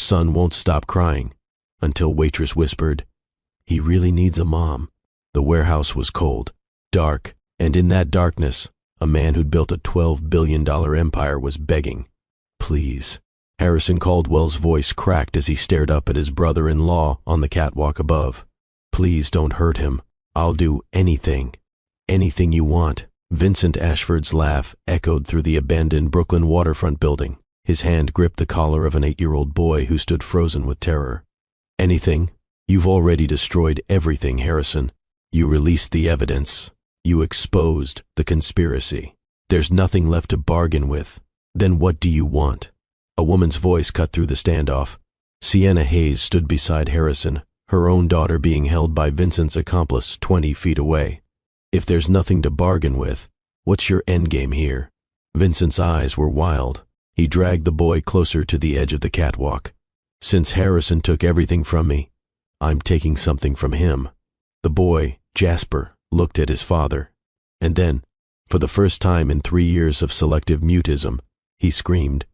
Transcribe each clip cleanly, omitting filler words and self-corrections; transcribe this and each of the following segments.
Son won't stop crying, until Waitress whispered, "He really needs a mom." The warehouse was cold, dark, and in that darkness, a man who'd built a $12 billion empire was begging. "Please." Harrison Caldwell's voice cracked as he stared up at his brother-in-law on the catwalk above. "Please don't hurt him. I'll do anything. Anything you want." Vincent Ashford's laugh echoed through the abandoned Brooklyn waterfront building. His hand gripped the collar of an 8-year-old boy who stood frozen with terror. "Anything? You've already destroyed everything, Harrison. You released the evidence. You exposed the conspiracy. There's nothing left to bargain with. Then what do you want?" A woman's voice cut through the standoff. Sienna Hayes stood beside Harrison, her own daughter being held by Vincent's accomplice 20 feet away. "If there's nothing to bargain with, what's your endgame here?" Vincent's eyes were wild. He dragged the boy closer to the edge of the catwalk. "Since Harrison took everything from me, I'm taking something from him." The boy, Jasper, looked at his father. And then, for the first time in 3 years of selective mutism, he screamed,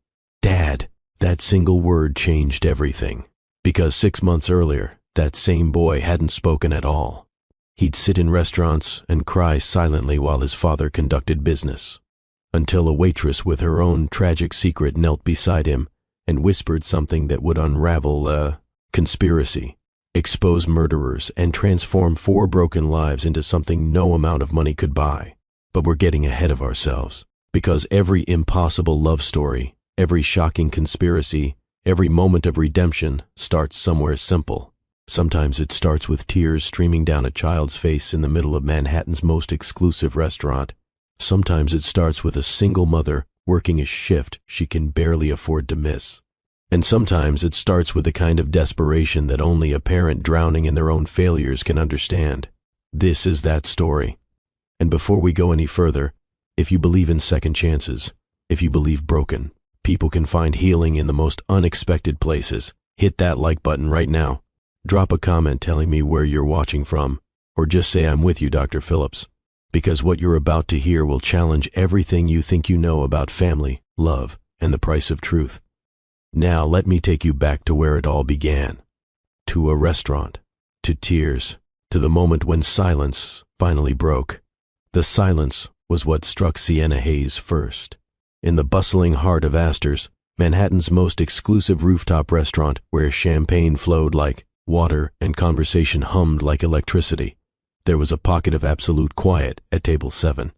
"Dad!" That single word changed everything. Because 6 months earlier, that same boy hadn't spoken at all. He'd sit in restaurants and cry silently while his father conducted business, until a waitress with her own tragic secret knelt beside him and whispered something that would unravel a conspiracy, expose murderers, and transform 4 broken lives into something no amount of money could buy. But we're getting ahead of ourselves, because every impossible love story, every shocking conspiracy, every moment of redemption starts somewhere simple. Sometimes it starts with tears streaming down a child's face in the middle of Manhattan's most exclusive restaurant. Sometimes it starts with a single mother working a shift she can barely afford to miss. And sometimes it starts with a kind of desperation that only a parent drowning in their own failures can understand. This is that story. And before we go any further, if you believe in second chances, if you believe broken people can find healing in the most unexpected places, hit that like button right now. Drop a comment telling me where you're watching from, or just say I'm with you, Dr. Phillips, because what you're about to hear will challenge everything you think you know about family, love, and the price of truth. Now let me take you back to where it all began. To a restaurant, to tears, to the moment when silence finally broke. The silence was what struck Sienna Hayes first. In the bustling heart of Astor's, Manhattan's most exclusive rooftop restaurant where champagne flowed like water and conversation hummed like electricity, there was a pocket of absolute quiet at table 7.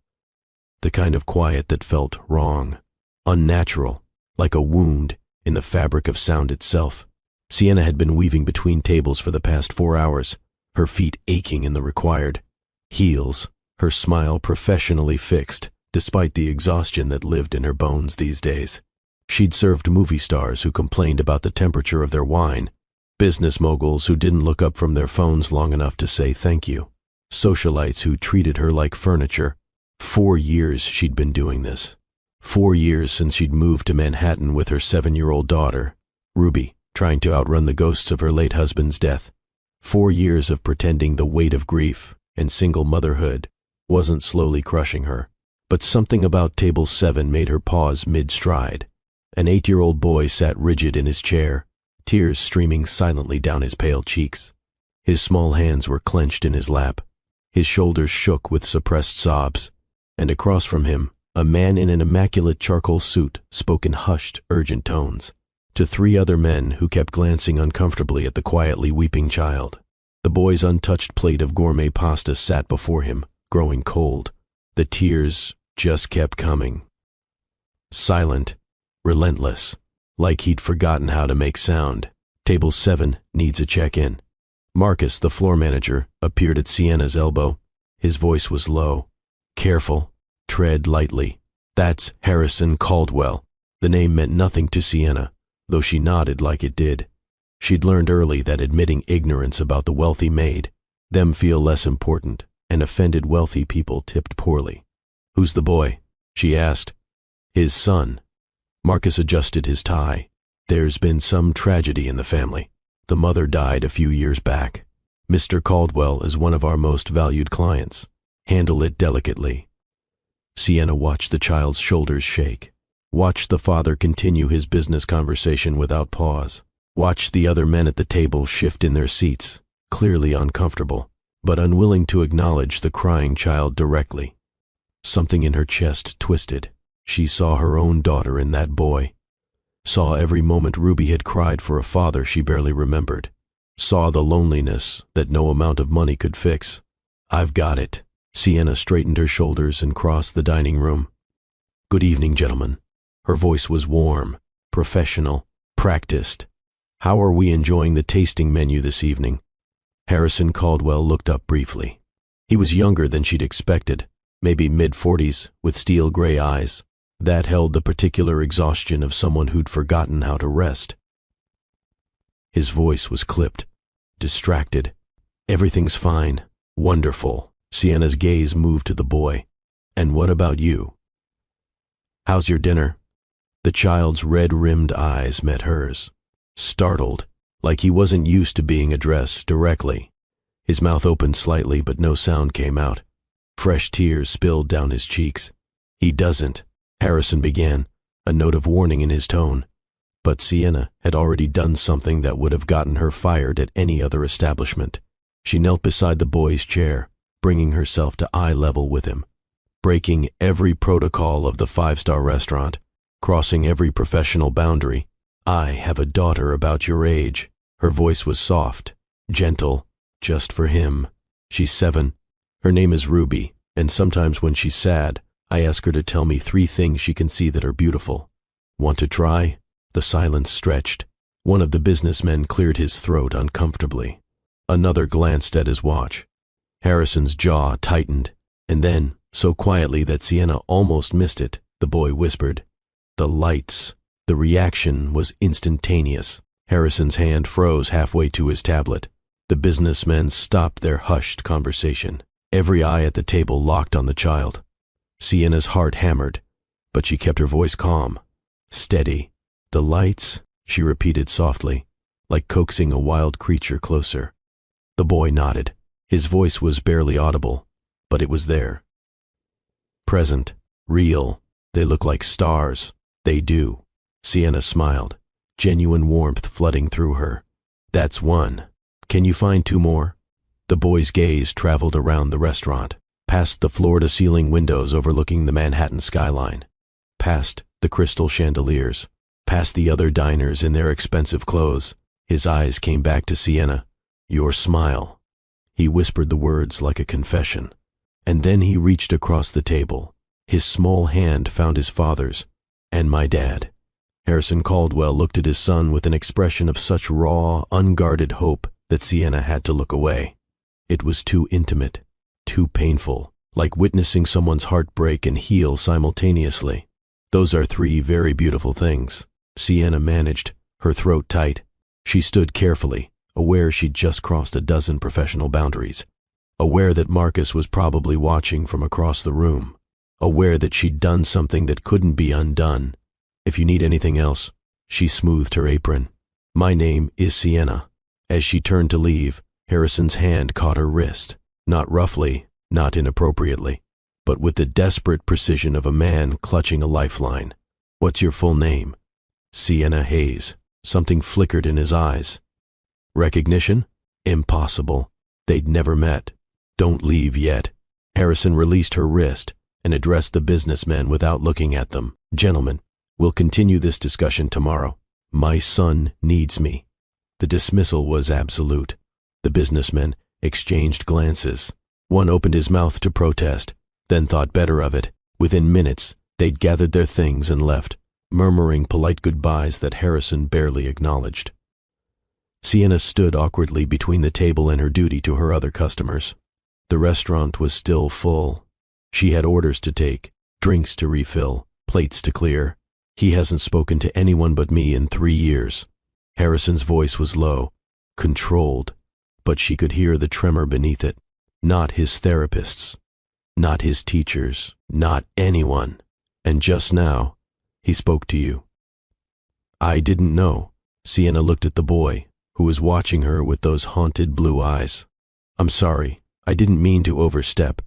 The kind of quiet that felt wrong, unnatural, like a wound in the fabric of sound itself. Sienna had been weaving between tables for the past 4 hours, her feet aching in the required heels, her smile professionally fixed, despite the exhaustion that lived in her bones these days. She'd served movie stars who complained about the temperature of their wine, business moguls who didn't look up from their phones long enough to say thank you, socialites who treated her like furniture. 4 years she'd been doing this. 4 years since she'd moved to Manhattan with her 7-year-old daughter, Ruby, trying to outrun the ghosts of her late husband's death. 4 years of pretending the weight of grief and single motherhood wasn't slowly crushing her. But something about table 7 made her pause mid-stride. An 8-year-old boy sat rigid in his chair, tears streaming silently down his pale cheeks. His small hands were clenched in his lap. His shoulders shook with suppressed sobs. And across from him, a man in an immaculate charcoal suit spoke in hushed, urgent tones to 3 other men who kept glancing uncomfortably at the quietly weeping child. The boy's untouched plate of gourmet pasta sat before him, growing cold. The tears just kept coming. Silent, relentless, like he'd forgotten how to make sound. Table 7 needs a check-in. Marcus, the floor manager, appeared at Sienna's elbow. His voice was low. "Careful. Tread lightly. That's Harrison Caldwell." The name meant nothing to Sienna, though she nodded like it did. She'd learned early that admitting ignorance about the wealthy made them feel less important, and offended wealthy people tipped poorly. "Who's the boy?" she asked. "His son." Marcus adjusted his tie. "There's been some tragedy in the family. The mother died a few years back. Mr. Caldwell is one of our most valued clients. Handle it delicately." Sienna watched the child's shoulders shake, watched the father continue his business conversation without pause. watched the other men at the table shift in their seats, clearly uncomfortable, but unwilling to acknowledge the crying child directly. Something in her chest twisted. She saw her own daughter in that boy. Saw every moment Ruby had cried for a father she barely remembered. Saw the loneliness that no amount of money could fix. "I've got it." Sienna straightened her shoulders and crossed the dining room. "Good evening, gentlemen." Her voice was warm, professional, practiced. "How are we enjoying the tasting menu this evening?" Harrison Caldwell looked up briefly. He was younger than she'd expected, maybe mid-40s, with steel gray eyes. That held the particular exhaustion of someone who'd forgotten how to rest. His voice was clipped, distracted. "Everything's fine. Wonderful." Sienna's gaze moved to the boy. "And what about you? How's your dinner?" The child's red-rimmed eyes met hers, startled, like he wasn't used to being addressed directly. His mouth opened slightly, but no sound came out. Fresh tears spilled down his cheeks. "He doesn't," Harrison began, a note of warning in his tone. But Sienna had already done something that would have gotten her fired at any other establishment. She knelt beside the boy's chair, bringing herself to eye level with him, breaking every protocol of the five-star restaurant, crossing every professional boundary. "I have a daughter about your age." Her voice was soft, gentle, just for him. "She's 7. Her name is Ruby, and sometimes when she's sad, I ask her to tell me 3 things she can see that are beautiful. Want to try?" The silence stretched. One of the businessmen cleared his throat uncomfortably. Another glanced at his watch. Harrison's jaw tightened, and then, so quietly that Sienna almost missed it, the boy whispered, "The lights." The reaction was instantaneous. Harrison's hand froze halfway to his tablet. The businessmen stopped their hushed conversation. Every eye at the table locked on the child. Sienna's heart hammered, but she kept her voice calm, steady. "The lights," she repeated softly, like coaxing a wild creature closer. The boy nodded. His voice was barely audible, but it was there. "Present, real. They look like stars." "They do." Sienna smiled, genuine warmth flooding through her. "That's one. Can you find 2 more?" The boy's gaze traveled around the restaurant, past the floor-to-ceiling windows overlooking the Manhattan skyline, past the crystal chandeliers, past the other diners in their expensive clothes. His eyes came back to Sienna. "Your smile." He whispered the words like a confession, and then he reached across the table. His small hand found his father's. "And my dad." Harrison Caldwell looked at his son with an expression of such raw, unguarded hope that Sienna had to look away. It was too intimate, too painful, like witnessing someone's heart break and heal simultaneously. "Those are 3 very beautiful things." Sienna managed, her throat tight. She stood carefully, aware she'd just crossed a dozen professional boundaries, aware that Marcus was probably watching from across the room, aware that she'd done something that couldn't be undone. "If you need anything else," she smoothed her apron. "My name is Sienna." As she turned to leave, Harrison's hand caught her wrist, not roughly, not inappropriately, but with the desperate precision of a man clutching a lifeline. "What's your full name?" "Sienna Hayes." Something flickered in his eyes. Recognition? Impossible. They'd never met. "Don't leave yet." Harrison released her wrist and addressed the businessmen without looking at them. "Gentlemen, we'll continue this discussion tomorrow. My son needs me." The dismissal was absolute. The businessmen exchanged glances. One opened his mouth to protest, then thought better of it. Within minutes, they'd gathered their things and left, murmuring polite goodbyes that Harrison barely acknowledged. Sienna stood awkwardly between the table and her duty to her other customers. The restaurant was still full. She had orders to take, drinks to refill, plates to clear. "He hasn't spoken to anyone but me in 3 years. Harrison's voice was low, controlled, but she could hear the tremor beneath it. Not his therapists, not his teachers, not anyone. And just now, he spoke to you. "I didn't know." Sienna looked at the boy, who was watching her with those haunted blue eyes. "I'm sorry. I didn't mean to overstep."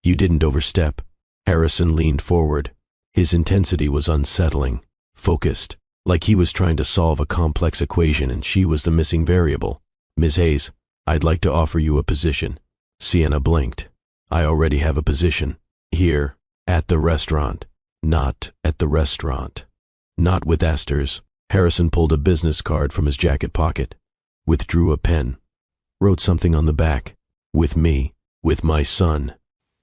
"You didn't overstep." Harrison leaned forward. His intensity was unsettling, focused. like he was trying to solve a complex equation and she was the missing variable. "Ms. Hayes, I'd like to offer you a position." Sienna blinked. "I already have a position. Here, at the restaurant." "Not at the restaurant." "Not with Astor's." Harrison pulled a business card from his jacket pocket, withdrew a pen, wrote something on the back. "With me, with my son."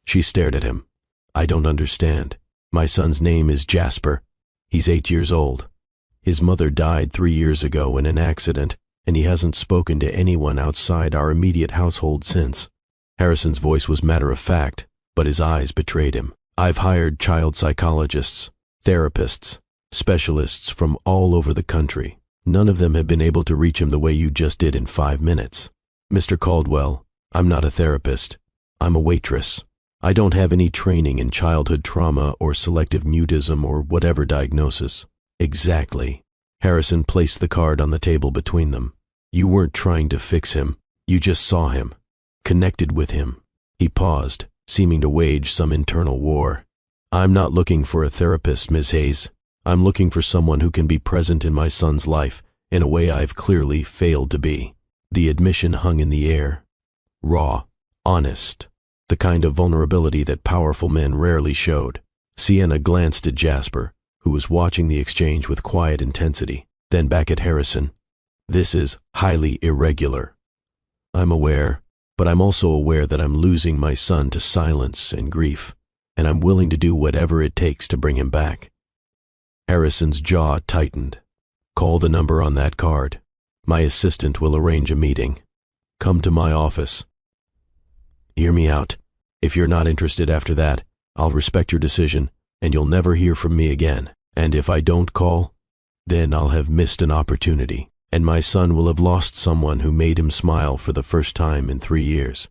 She stared at him. "I don't understand. My son's name is Jasper. He's 8 years old. His mother died 3 years ago in an accident, and he hasn't spoken to anyone outside our immediate household since." Harrison's voice was matter-of-fact, but his eyes betrayed him. "I've hired child psychologists, therapists, specialists from all over the country. None of them have been able to reach him the way you just did in 5 minutes. Mr. Caldwell, I'm not a therapist. I'm a waitress. I don't have any training in childhood trauma or selective mutism or whatever diagnosis." "Exactly." Harrison placed the card on the table between them. "You weren't trying to fix him. You just saw him, connected with him." He paused, seeming to wage some internal war. "I'm not looking for a therapist, Ms. Hayes. I'm looking for someone who can be present in my son's life in a way I've clearly failed to be." The admission hung in the air. Raw, honest, the kind of vulnerability that powerful men rarely showed. Sienna glanced at Jasper, who was watching the exchange with quiet intensity, then back at Harrison. "This is highly irregular. I'm aware, but I'm also aware that I'm losing my son to silence and grief, and I'm willing to do whatever it takes to bring him back." Harrison's jaw tightened. "Call the number on that card. My assistant will arrange a meeting. Come to my office." "Hear me out. If you're not interested after that, I'll respect your decision, and you'll never hear from me again. And if I don't call, then I'll have missed an opportunity, and my son will have lost someone who made him smile for the first time in 3 years.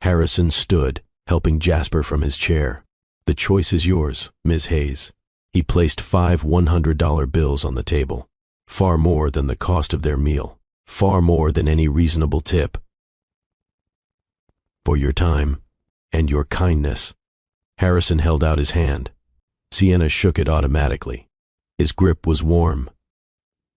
Harrison stood, helping Jasper from his chair. "The choice is yours, Ms. Hayes." He placed 5 $100 bills on the table, far more than the cost of their meal, far more than any reasonable tip. "For your time and your kindness." Harrison held out his hand. Sienna shook it automatically. His grip was warm,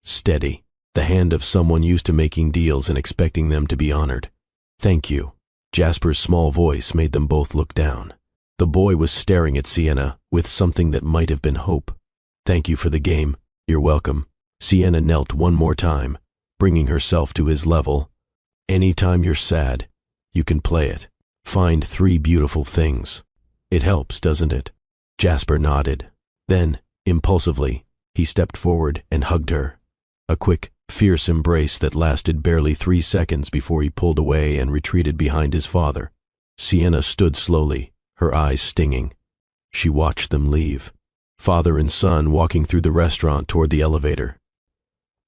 steady, the hand of someone used to making deals and expecting them to be honored. "Thank you." Jasper's small voice made them both look down. The boy was staring at Sienna with something that might have been hope. "Thank you for the game. You're welcome." Sienna knelt one more time, bringing herself to his level. "Anytime you're sad, you can play it. Find 3 beautiful things. It helps, doesn't it?" Jasper nodded. Then, impulsively, he stepped forward and hugged her. A quick, fierce embrace that lasted barely 3 seconds before he pulled away and retreated behind his father. Sienna stood slowly, her eyes stinging. She watched them leave, father and son walking through the restaurant toward the elevator.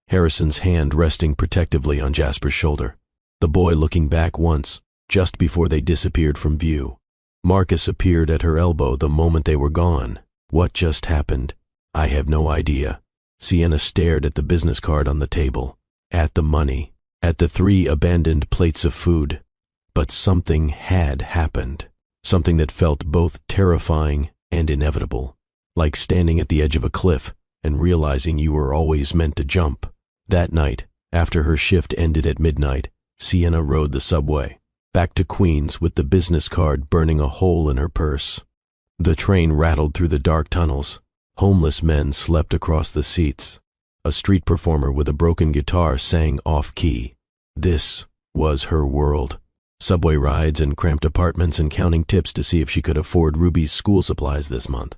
Harrison's hand resting protectively on Jasper's shoulder, the boy looking back once, just before they disappeared from view. Marcus appeared at her elbow the moment they were gone. "What just happened?" "I have no idea." Sienna stared at the business card on the table, at the money, at the 3 abandoned plates of food. But something had happened. Something that felt both terrifying and inevitable, like standing at the edge of a cliff and realizing you were always meant to jump. That night, after her shift ended at midnight, Sienna rode the subway, back to Queens with the business card burning a hole in her purse. The train rattled through the dark tunnels. Homeless men slept across the seats. A street performer with a broken guitar sang off-key. This was her world. Subway rides and cramped apartments and counting tips to see if she could afford Ruby's school supplies this month.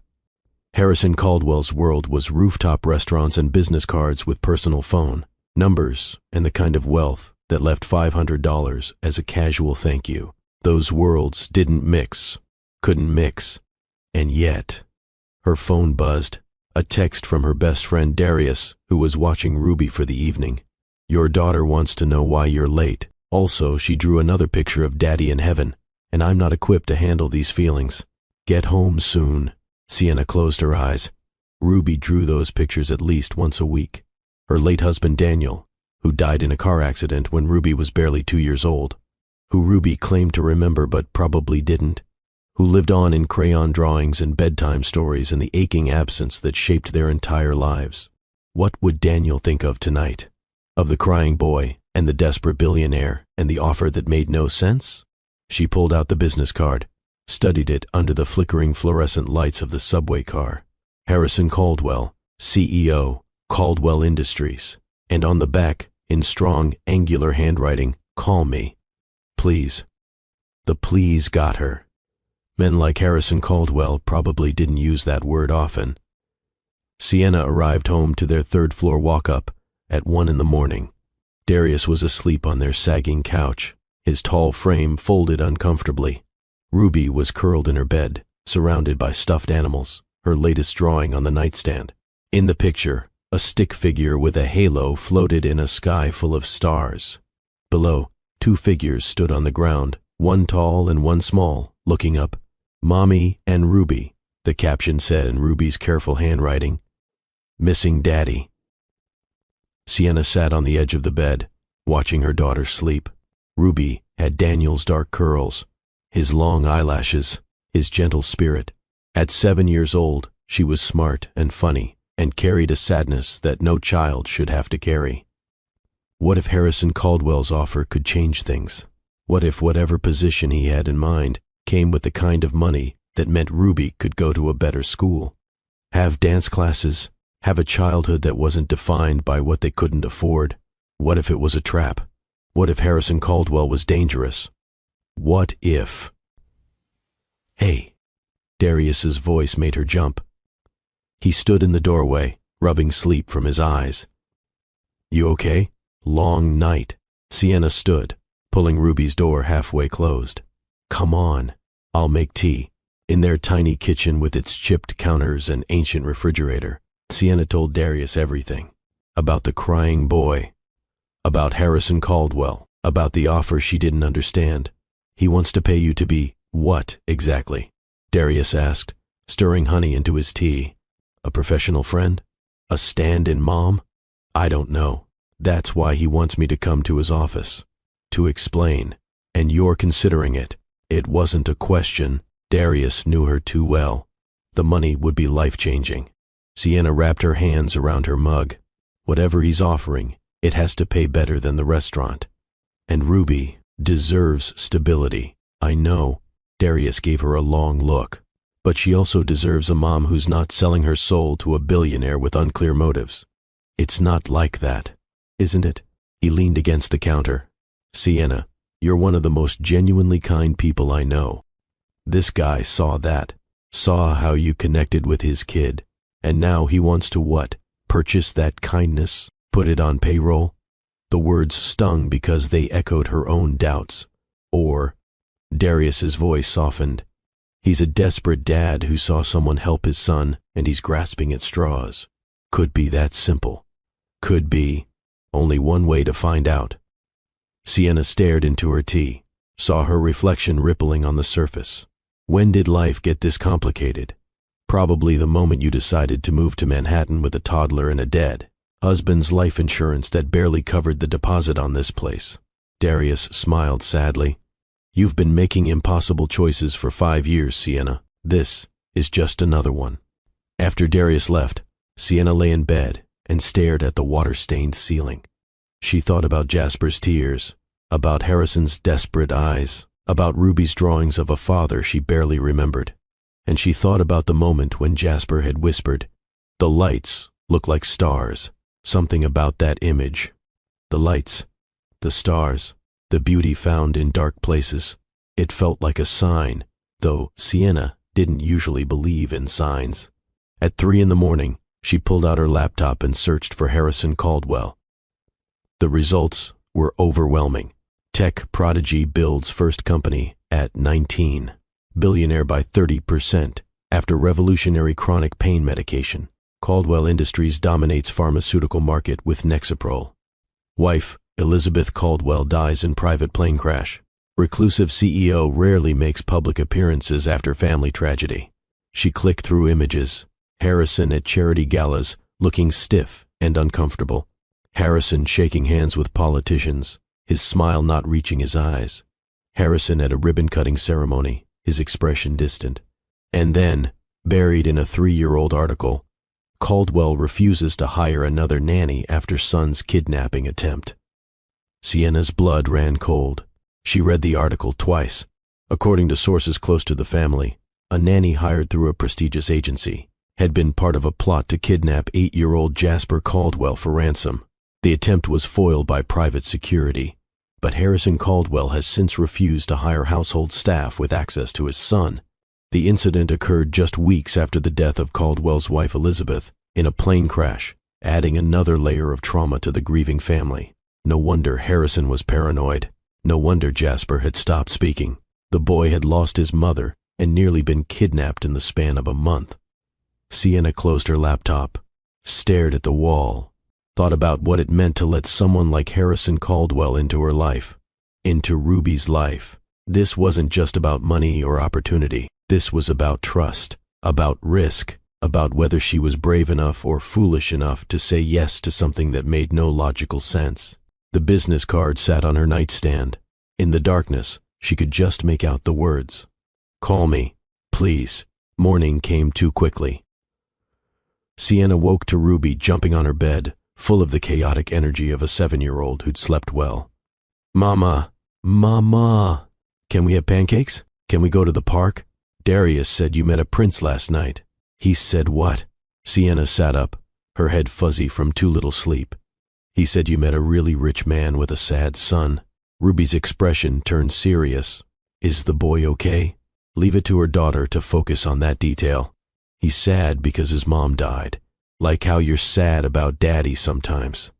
Harrison Caldwell's world was rooftop restaurants and business cards with personal phone, numbers, and the kind of wealth that left $500 as a casual thank you. Those worlds didn't mix, couldn't mix, and yet her phone buzzed, a text from her best friend Darius, who was watching Ruby for the evening. "Your daughter wants to know why you're late. Also, she drew another picture of Daddy in heaven, and I'm not equipped to handle these feelings. Get home soon." Sienna closed her eyes. Ruby drew those pictures at least once a week. Her late husband Daniel, who died in a car accident when Ruby was barely 2 years old, who Ruby claimed to remember but probably didn't, who lived on in crayon drawings and bedtime stories and the aching absence that shaped their entire lives. What would Daniel think of tonight? Of the crying boy and the desperate billionaire and the offer that made no sense? She pulled out the business card, studied it under the flickering fluorescent lights of the subway car. Harrison Caldwell, CEO, Caldwell Industries, and on the back, in strong, angular handwriting, call me. Please. The please got her. Men like Harrison Caldwell probably didn't use that word often. Sienna arrived home to their third-floor walk-up at 1 a.m. Darius was asleep on their sagging couch, his tall frame folded uncomfortably. Ruby was curled in her bed, surrounded by stuffed animals, her latest drawing on the nightstand. In the picture, a stick figure with a halo floated in a sky full of stars. Below, 2 figures stood on the ground, one tall and one small, looking up. Mommy and Ruby, the caption said in Ruby's careful handwriting. Missing Daddy. Sienna sat on the edge of the bed, watching her daughter sleep. Ruby had Daniel's dark curls, his long eyelashes, his gentle spirit. At 7 years old, she was smart and funny and carried a sadness that no child should have to carry. What if Harrison Caldwell's offer could change things? What if whatever position he had in mind came with the kind of money that meant Ruby could go to a better school? Have dance classes, have a childhood that wasn't defined by what they couldn't afford? What if it was a trap? What if Harrison Caldwell was dangerous? What if? Hey, Darius's voice made her jump. He stood in the doorway, rubbing sleep from his eyes. You okay? Long night. Sienna stood, pulling Ruby's door halfway closed. Come on, I'll make tea. In their tiny kitchen with its chipped counters and ancient refrigerator, Sienna told Darius everything. About the crying boy, about Harrison Caldwell, about the offer she didn't understand. He wants to pay you to be what exactly? Darius asked, stirring honey into his tea. A professional friend? A stand-in mom? I don't know. That's why he wants me to come to his office. To explain. And you're considering it. It wasn't a question. Darius knew her too well. The money would be life-changing. Sienna wrapped her hands around her mug. Whatever he's offering, it has to pay better than the restaurant. And Ruby deserves stability. I know. Darius gave her a long look. But she also deserves a mom who's not selling her soul to a billionaire with unclear motives. It's not like that, isn't it? He leaned against the counter. Sienna, you're one of the most genuinely kind people I know. This guy saw that, saw how you connected with his kid, and now he wants to what? Purchase that kindness? Put it on payroll? The words stung because they echoed her own doubts. Or, Darius's voice softened. He's a desperate dad who saw someone help his son, and he's grasping at straws. Could be that simple. Could be. Only one way to find out. Sienna stared into her tea, saw her reflection rippling on the surface. When did life get this complicated? Probably the moment you decided to move to Manhattan with a toddler and a dead husband's life insurance that barely covered the deposit on this place. Darius smiled sadly. You've been making impossible choices for 5 years, Sienna. This is just another one. After Darius left, Sienna lay in bed and stared at the water-stained ceiling. She thought about Jasper's tears, about Harrison's desperate eyes, about Ruby's drawings of a father she barely remembered. And she thought about the moment when Jasper had whispered, "The lights look like stars." Something about that image. The lights, the stars, the beauty found in dark places. It felt like a sign, though Sienna didn't usually believe in signs. At 3 a.m, she pulled out her laptop and searched for Harrison Caldwell. The results were overwhelming. Tech prodigy builds first company at 19. Billionaire by 30% after revolutionary chronic pain medication. Caldwell Industries dominates pharmaceutical market with Nexaprol. Wife, Elizabeth Caldwell, dies in private plane crash. Reclusive CEO rarely makes public appearances after family tragedy. She clicked through images. Harrison at charity galas, looking stiff and uncomfortable. Harrison shaking hands with politicians, his smile not reaching his eyes. Harrison at a ribbon-cutting ceremony, his expression distant. And then, buried in a 3-year-old article, Caldwell refuses to hire another nanny after son's kidnapping attempt. Sienna's blood ran cold. She read the article twice. According to sources close to the family, a nanny hired through a prestigious agency had been part of a plot to kidnap 8-year-old Jasper Caldwell for ransom. The attempt was foiled by private security, but Harrison Caldwell has since refused to hire household staff with access to his son. The incident occurred just weeks after the death of Caldwell's wife Elizabeth in a plane crash, adding another layer of trauma to the grieving family. No wonder Harrison was paranoid. No wonder Jasper had stopped speaking. The boy had lost his mother and nearly been kidnapped in the span of a month. Sienna closed her laptop, stared at the wall, thought about what it meant to let someone like Harrison Caldwell into her life, into Ruby's life. This wasn't just about money or opportunity. This was about trust, about risk, about whether she was brave enough or foolish enough to say yes to something that made no logical sense. The business card sat on her nightstand. In the darkness, she could just make out the words. "Call me, please." Morning came too quickly. Sienna woke to Ruby jumping on her bed, full of the chaotic energy of a 7-year-old who'd slept well. "Mama, Mama, can we have pancakes? Can we go to the park? Darius said you met a prince last night." "He said what?" Sienna sat up, her head fuzzy from too little sleep. "He said you met a really rich man with a sad son." Ruby's expression turned serious. "Is the boy okay?" Leave it to her daughter to focus on that detail. "He's sad because his mom died. Like how you're sad about Daddy sometimes."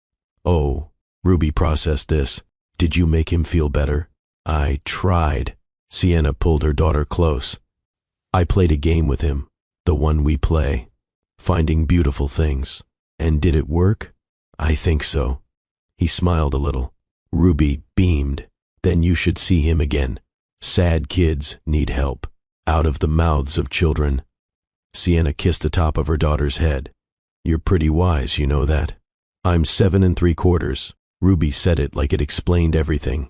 "Oh," Ruby processed this. "Did you make him feel better?" "I tried." Sienna pulled her daughter close. "I played a game with him, the one we play, finding beautiful things. And did it work?" "I think so." He smiled a little. Ruby beamed. "Then you should see him again. Sad kids need help. Out of the mouths of children." Sienna kissed the top of her daughter's head. "You're pretty wise, you know that." "I'm 7 3/4. Ruby said it like it explained everything.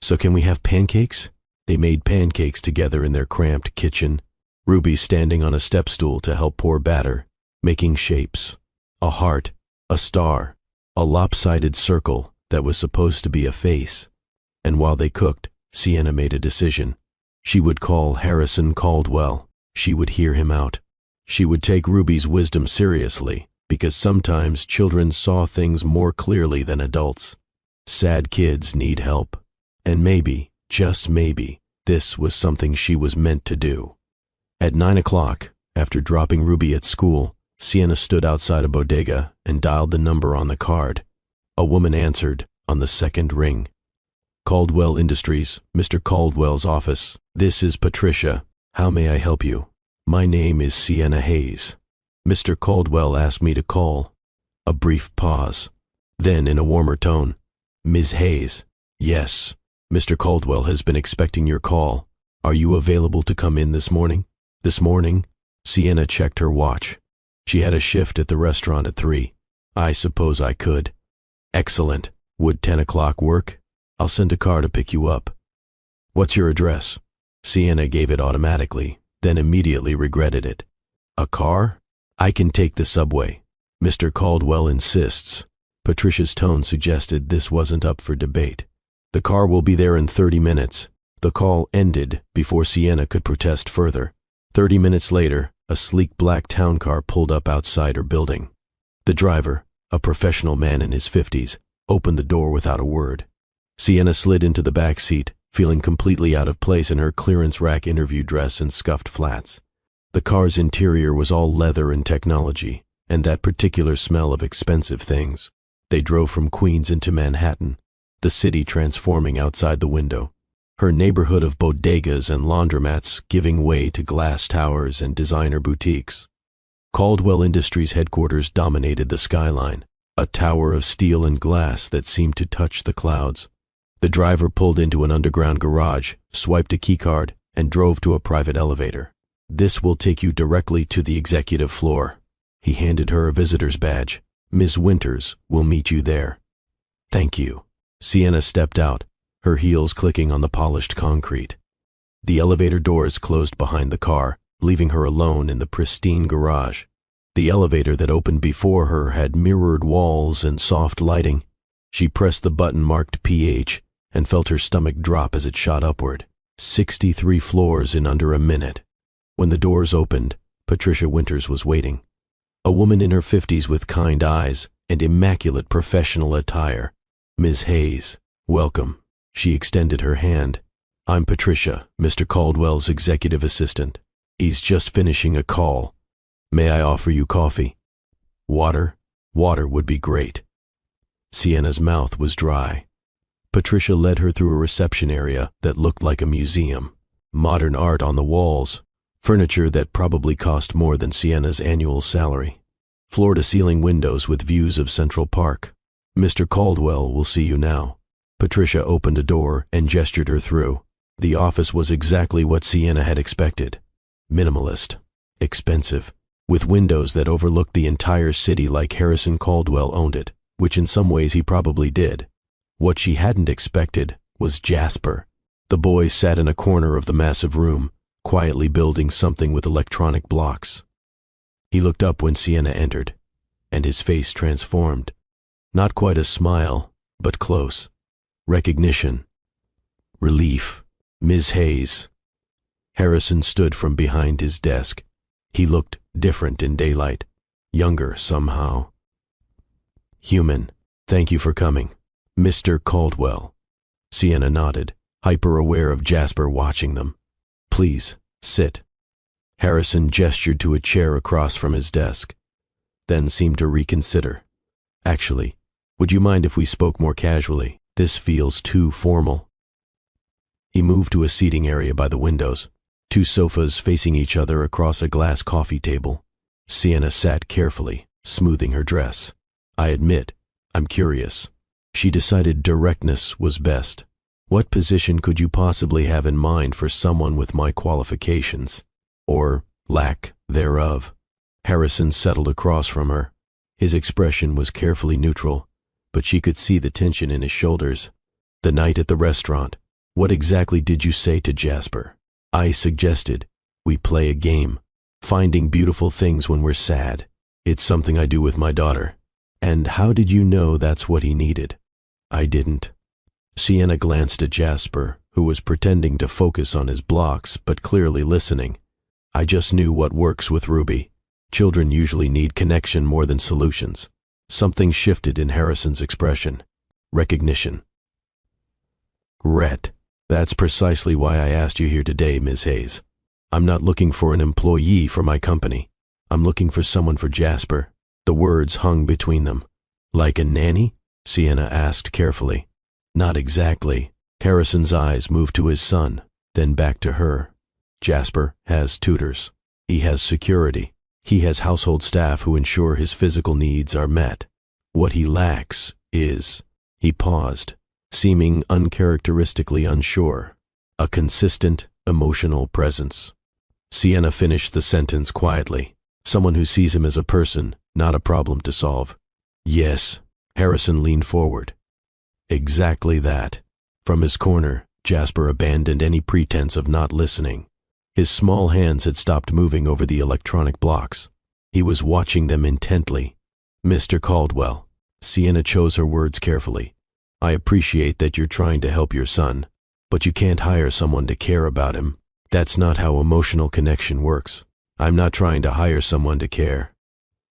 "So can we have pancakes?" They made pancakes together in their cramped kitchen. Ruby standing on a step stool to help pour batter, making shapes. A heart, a star, a lopsided circle that was supposed to be a face. And while they cooked, Sienna made a decision. She would call Harrison Caldwell. She would hear him out. She would take Ruby's wisdom seriously, because sometimes children saw things more clearly than adults. Sad kids need help. And maybe, just maybe, this was something she was meant to do. At 9 o'clock, after dropping Ruby at school, Sienna stood outside a bodega and dialed the number on the card. A woman answered on the second ring. "Caldwell Industries, Mr. Caldwell's office. This is Patricia. How may I help you?" "My name is Sienna Hayes. Mr. Caldwell asked me to call." A brief pause. Then, in a warmer tone, "Ms. Hayes." "Yes, Mr. Caldwell has been expecting your call. Are you available to come in this morning?" "This morning?" Sienna checked her watch. She had a shift at the restaurant at 3. "I suppose I could." "Excellent. Would 10 o'clock work? I'll send a car to pick you up." "What's your address?" Sienna gave it automatically, then immediately regretted it. "A car? I can take the subway. Mr. Caldwell insists." Patricia's tone suggested this wasn't up for debate. "The car will be there in 30 minutes. The call ended before Sienna could protest further. 30 minutes later, a sleek black town car pulled up outside her building. The driver, a professional man in his 50s, opened the door without a word. Sienna slid into the back seat, feeling completely out of place in her clearance rack interview dress and scuffed flats. The car's interior was all leather and technology, and that particular smell of expensive things. They drove from Queens into Manhattan, the city transforming outside the window, her neighborhood of bodegas and laundromats giving way to glass towers and designer boutiques. Caldwell Industries headquarters dominated the skyline, a tower of steel and glass that seemed to touch the clouds. The driver pulled into an underground garage, swiped a keycard, and drove to a private elevator. "This will take you directly to the executive floor." He handed her a visitor's badge. "Ms. Winters will meet you there." "Thank you." Sienna stepped out, her heels clicking on the polished concrete. The elevator doors closed behind the car, leaving her alone in the pristine garage. The elevator that opened before her had mirrored walls and soft lighting. She pressed the button marked PH and felt her stomach drop as it shot upward. 63 floors in under a minute. When the doors opened, Patricia Winters was waiting. A woman in her 50s with kind eyes and immaculate professional attire. Ms. Hayes, welcome. She extended her hand. I'm Patricia, Mr. Caldwell's executive assistant. He's just finishing a call. May I offer you coffee? Water? Water would be great. Sienna's mouth was dry. Patricia led her through a reception area that looked like a museum. Modern art on the walls, furniture that probably cost more than Sienna's annual salary. Floor-to-ceiling windows with views of Central Park. Mr. Caldwell will see you now. Patricia opened a door and gestured her through. The office was exactly what Sienna had expected. Minimalist. Expensive. With windows that overlooked the entire city like Harrison Caldwell owned it, which in some ways he probably did. What she hadn't expected was Jasper. The boy sat in a corner of the massive room, quietly building something with electronic blocks. He looked up when Sienna entered, and his face transformed. Not quite a smile, but close. Recognition. Relief. Ms. Hayes. Harrison stood from behind his desk. He looked different in daylight, younger somehow. Human. Thank you for coming. Mr. Caldwell. Sienna nodded, hyper-aware of Jasper watching them. Please, sit. Harrison gestured to a chair across from his desk, then seemed to reconsider. Actually, would you mind if we spoke more casually? This feels too formal. He moved to a seating area by the windows, 2 sofas facing each other across a glass coffee table. Sienna sat carefully, smoothing her dress. I admit, I'm curious. She decided directness was best. What position could you possibly have in mind for someone with my qualifications? Or lack thereof? Harrison settled across from her. His expression was carefully neutral, but she could see the tension in his shoulders. The night at the restaurant. What exactly did you say to Jasper? I suggested we play a game. Finding beautiful things when we're sad. It's something I do with my daughter. And how did you know that's what he needed? I didn't. Sienna glanced at Jasper, who was pretending to focus on his blocks but clearly listening. I just knew what works with Ruby. Children usually need connection more than solutions. Something shifted in Harrison's expression. Recognition. Regret. That's precisely why I asked you here today, Ms. Hayes. I'm not looking for an employee for my company. I'm looking for someone for Jasper. The words hung between them. Like a nanny? Sienna asked carefully. Not exactly. Harrison's eyes moved to his son, then back to her. Jasper has tutors. He has security. He has household staff who ensure his physical needs are met. What he lacks is... He paused, seeming uncharacteristically unsure. A consistent, emotional presence. Sienna finished the sentence quietly. Someone who sees him as a person, not a problem to solve. Yes. Harrison leaned forward. Exactly that. From his corner, Jasper abandoned any pretense of not listening. His small hands had stopped moving over the electronic blocks. He was watching them intently. Mr. Caldwell. Sienna chose her words carefully. I appreciate that you're trying to help your son, but you can't hire someone to care about him. That's not how emotional connection works. I'm not trying to hire someone to care.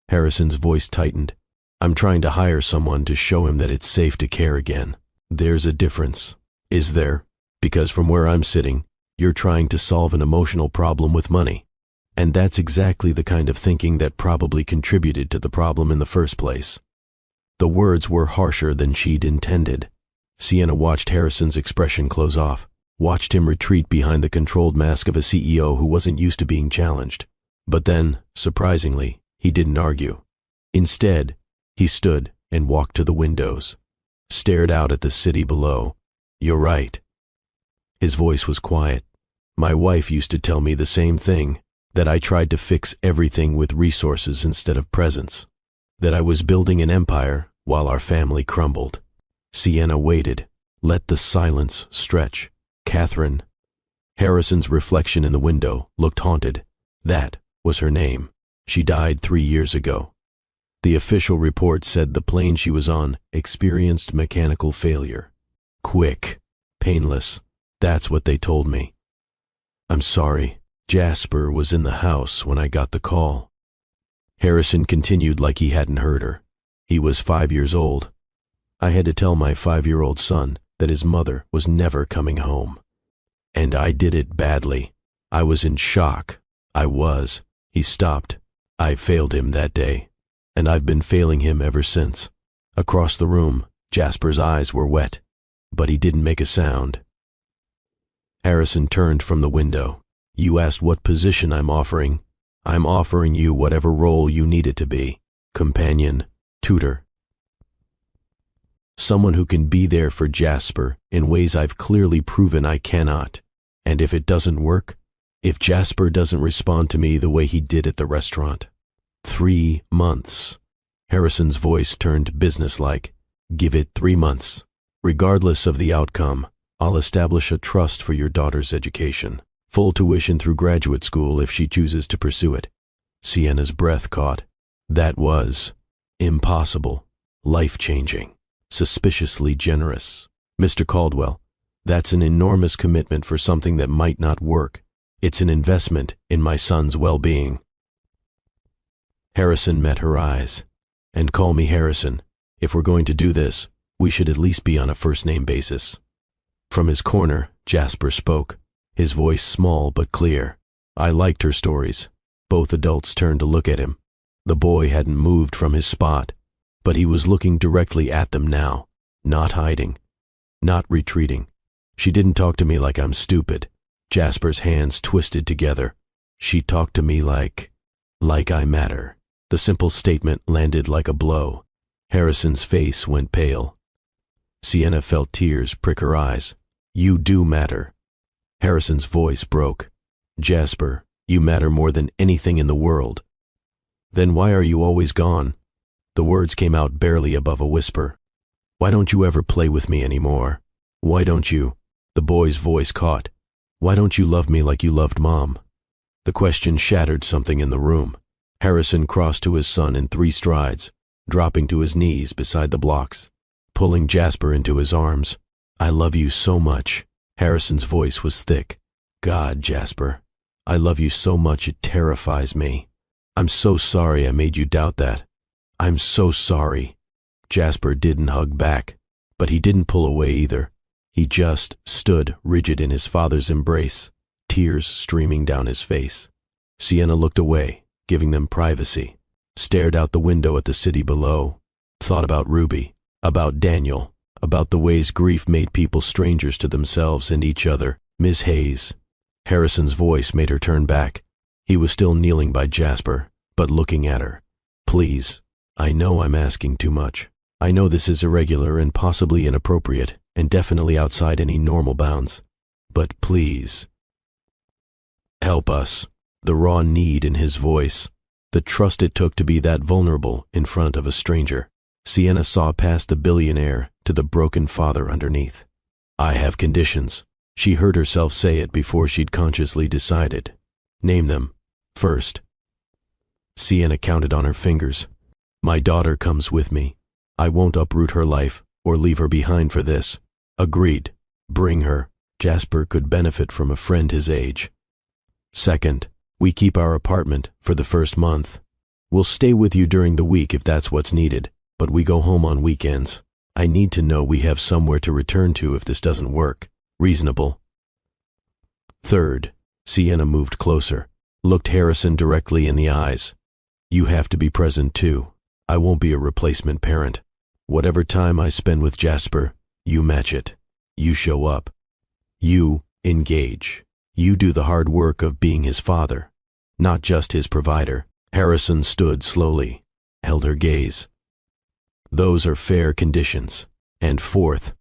Harrison's voice tightened. I'm trying to hire someone to show him that it's safe to care again. There's a difference. Is there? Because from where I'm sitting, you're trying to solve an emotional problem with money. And that's exactly the kind of thinking that probably contributed to the problem in the first place. The words were harsher than she'd intended. Sienna watched Harrison's expression close off, watched him retreat behind the controlled mask of a CEO who wasn't used to being challenged. But then, surprisingly, he didn't argue. Instead, he stood and walked to the windows, stared out at the city below. You're right. His voice was quiet. My wife used to tell me the same thing, that I tried to fix everything with resources instead of presence, that I was building an empire while our family crumbled. Sienna waited, let the silence stretch. Catherine. Harrison's reflection in the window looked haunted. That was her name. She died 3 years ago. The official report said the plane she was on experienced mechanical failure. Quick, painless, that's what they told me. I'm sorry, Jasper was in the house when I got the call. Harrison continued like he hadn't heard her. He was 5 years old. I had to tell my 5-year-old son that his mother was never coming home. And I did it badly. I was in shock. I was. He stopped. I failed him that day, and I've been failing him ever since. Across the room, Jasper's eyes were wet, but he didn't make a sound. Harrison turned from the window. You asked what position I'm offering. I'm offering you whatever role you need it to be. Companion, tutor. Someone who can be there for Jasper in ways I've clearly proven I cannot. And if it doesn't work, if Jasper doesn't respond to me the way he did at the restaurant. 3 months. Harrison's voice turned businesslike. Give it 3 months. Regardless of the outcome, I'll establish a trust for your daughter's education. Full tuition through graduate school if she chooses to pursue it. Sienna's breath caught. That was impossible, life-changing, suspiciously generous. Mr. Caldwell, that's an enormous commitment for something that might not work. It's an investment in my son's well-being. Harrison met her eyes. And call me Harrison. If we're going to do this, we should at least be on a first-name basis. From his corner, Jasper spoke, his voice small but clear. I liked her stories. Both adults turned to look at him. The boy hadn't moved from his spot, but he was looking directly at them now, not hiding, not retreating. She didn't talk to me like I'm stupid. Jasper's hands twisted together. She talked to me like I matter. The simple statement landed like a blow. Harrison's face went pale. Sienna felt tears prick her eyes. You do matter. Harrison's voice broke. Jasper, you matter more than anything in the world. Then why are you always gone? The words came out barely above a whisper. Why don't you ever play with me anymore? Why don't you? The boy's voice caught. Why don't you love me like you loved Mom? The question shattered something in the room. Harrison crossed to his son in 3 strides, dropping to his knees beside the blocks, pulling Jasper into his arms. I love you so much. Harrison's voice was thick. God, Jasper, I love you so much it terrifies me. I'm so sorry I made you doubt that. I'm so sorry. Jasper didn't hug back, but he didn't pull away either. He just stood rigid in his father's embrace, tears streaming down his face. Sienna looked away, giving them privacy, stared out the window at the city below, thought about Ruby, about Daniel, about the ways grief made people strangers to themselves and each other. Miss Hayes. Harrison's voice made her turn back. He was still kneeling by Jasper, but looking at her. Please, I know I'm asking too much. I know this is irregular and possibly inappropriate, and definitely outside any normal bounds. But please, help us. The raw need in his voice, the trust it took to be that vulnerable in front of a stranger. Sienna saw past the billionaire to the broken father underneath. I have conditions. She heard herself say it before she'd consciously decided. Name them. First. Sienna counted on her fingers. My daughter comes with me. I won't uproot her life or leave her behind for this. Agreed. Bring her. Jasper could benefit from a friend his age. Second, we keep our apartment for the first month. We'll stay with you during the week if that's what's needed, but we go home on weekends. I need to know we have somewhere to return to if this doesn't work. Reasonable. Third, Sienna moved closer, looked Harrison directly in the eyes. You have to be present too. I won't be a replacement parent. Whatever time I spend with Jasper, you match it. You show up. You engage. You do the hard work of being his father, not just his provider. Harrison stood slowly, held her gaze. Those are fair conditions. And fourth,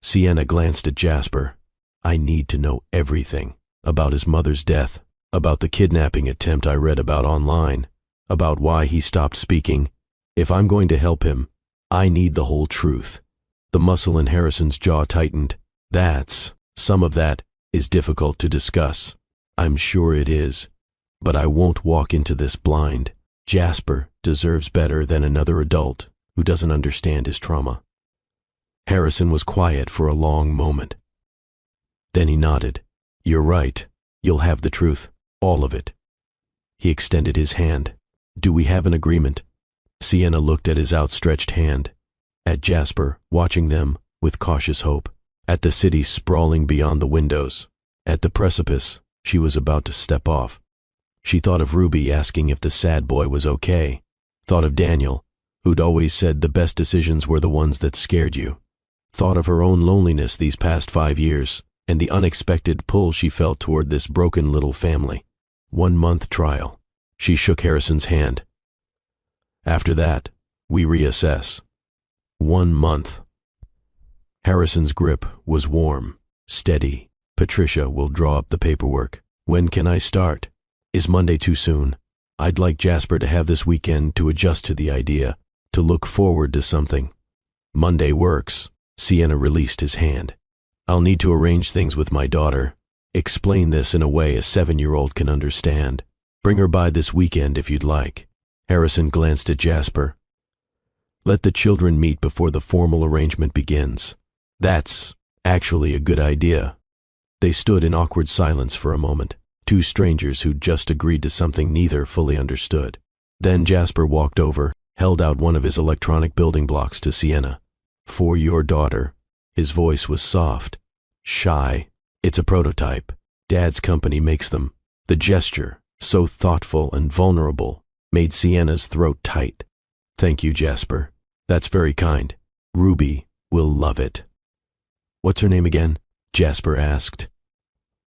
Sienna glanced at Jasper. I need to know everything about his mother's death, about the kidnapping attempt I read about online, about why he stopped speaking. If I'm going to help him, I need the whole truth. The muscle in Harrison's jaw tightened. Some of that is difficult to discuss. I'm sure it is. but I won't walk into this blind. Jasper deserves better than another adult who doesn't understand his trauma." Harrison was quiet for a long moment. Then he nodded. "You're right. You'll have the truth. All of it." He extended his hand. "Do we have an agreement?" Sienna looked at his outstretched hand, at Jasper watching them with cautious hope, at the city sprawling beyond the windows, at the precipice she was about to step off. She thought of Ruby asking if the sad boy was okay, thought of Daniel, who'd always said the best decisions were the ones that scared you, thought of her own loneliness these past 5 years, and the unexpected pull she felt toward this broken little family. 1-month trial. She shook Harrison's hand. "After that, we reassess." 1 month. Harrison's grip was warm, steady. "Patricia will draw up the paperwork. When can I start? Is Monday too soon? I'd like Jasper to have this weekend to adjust to the idea, to look forward to something." "Monday works." Sienna released his hand. "I'll need to arrange things with my daughter. Explain this in a way a 7-year-old can understand. Bring her by this weekend if you'd like." Harrison glanced at Jasper. "Let the children meet before the formal arrangement begins." "That's actually a good idea." They stood in awkward silence for a moment, two strangers who'd just agreed to something neither fully understood. Then Jasper walked over, held out one of his electronic building blocks to Sienna. "For your daughter." His voice was soft, shy. "It's a prototype. Dad's company makes them." The gesture, so thoughtful and vulnerable, made Sienna's throat tight. "Thank you, Jasper. That's very kind. Ruby will love it." "What's her name again?" Jasper asked.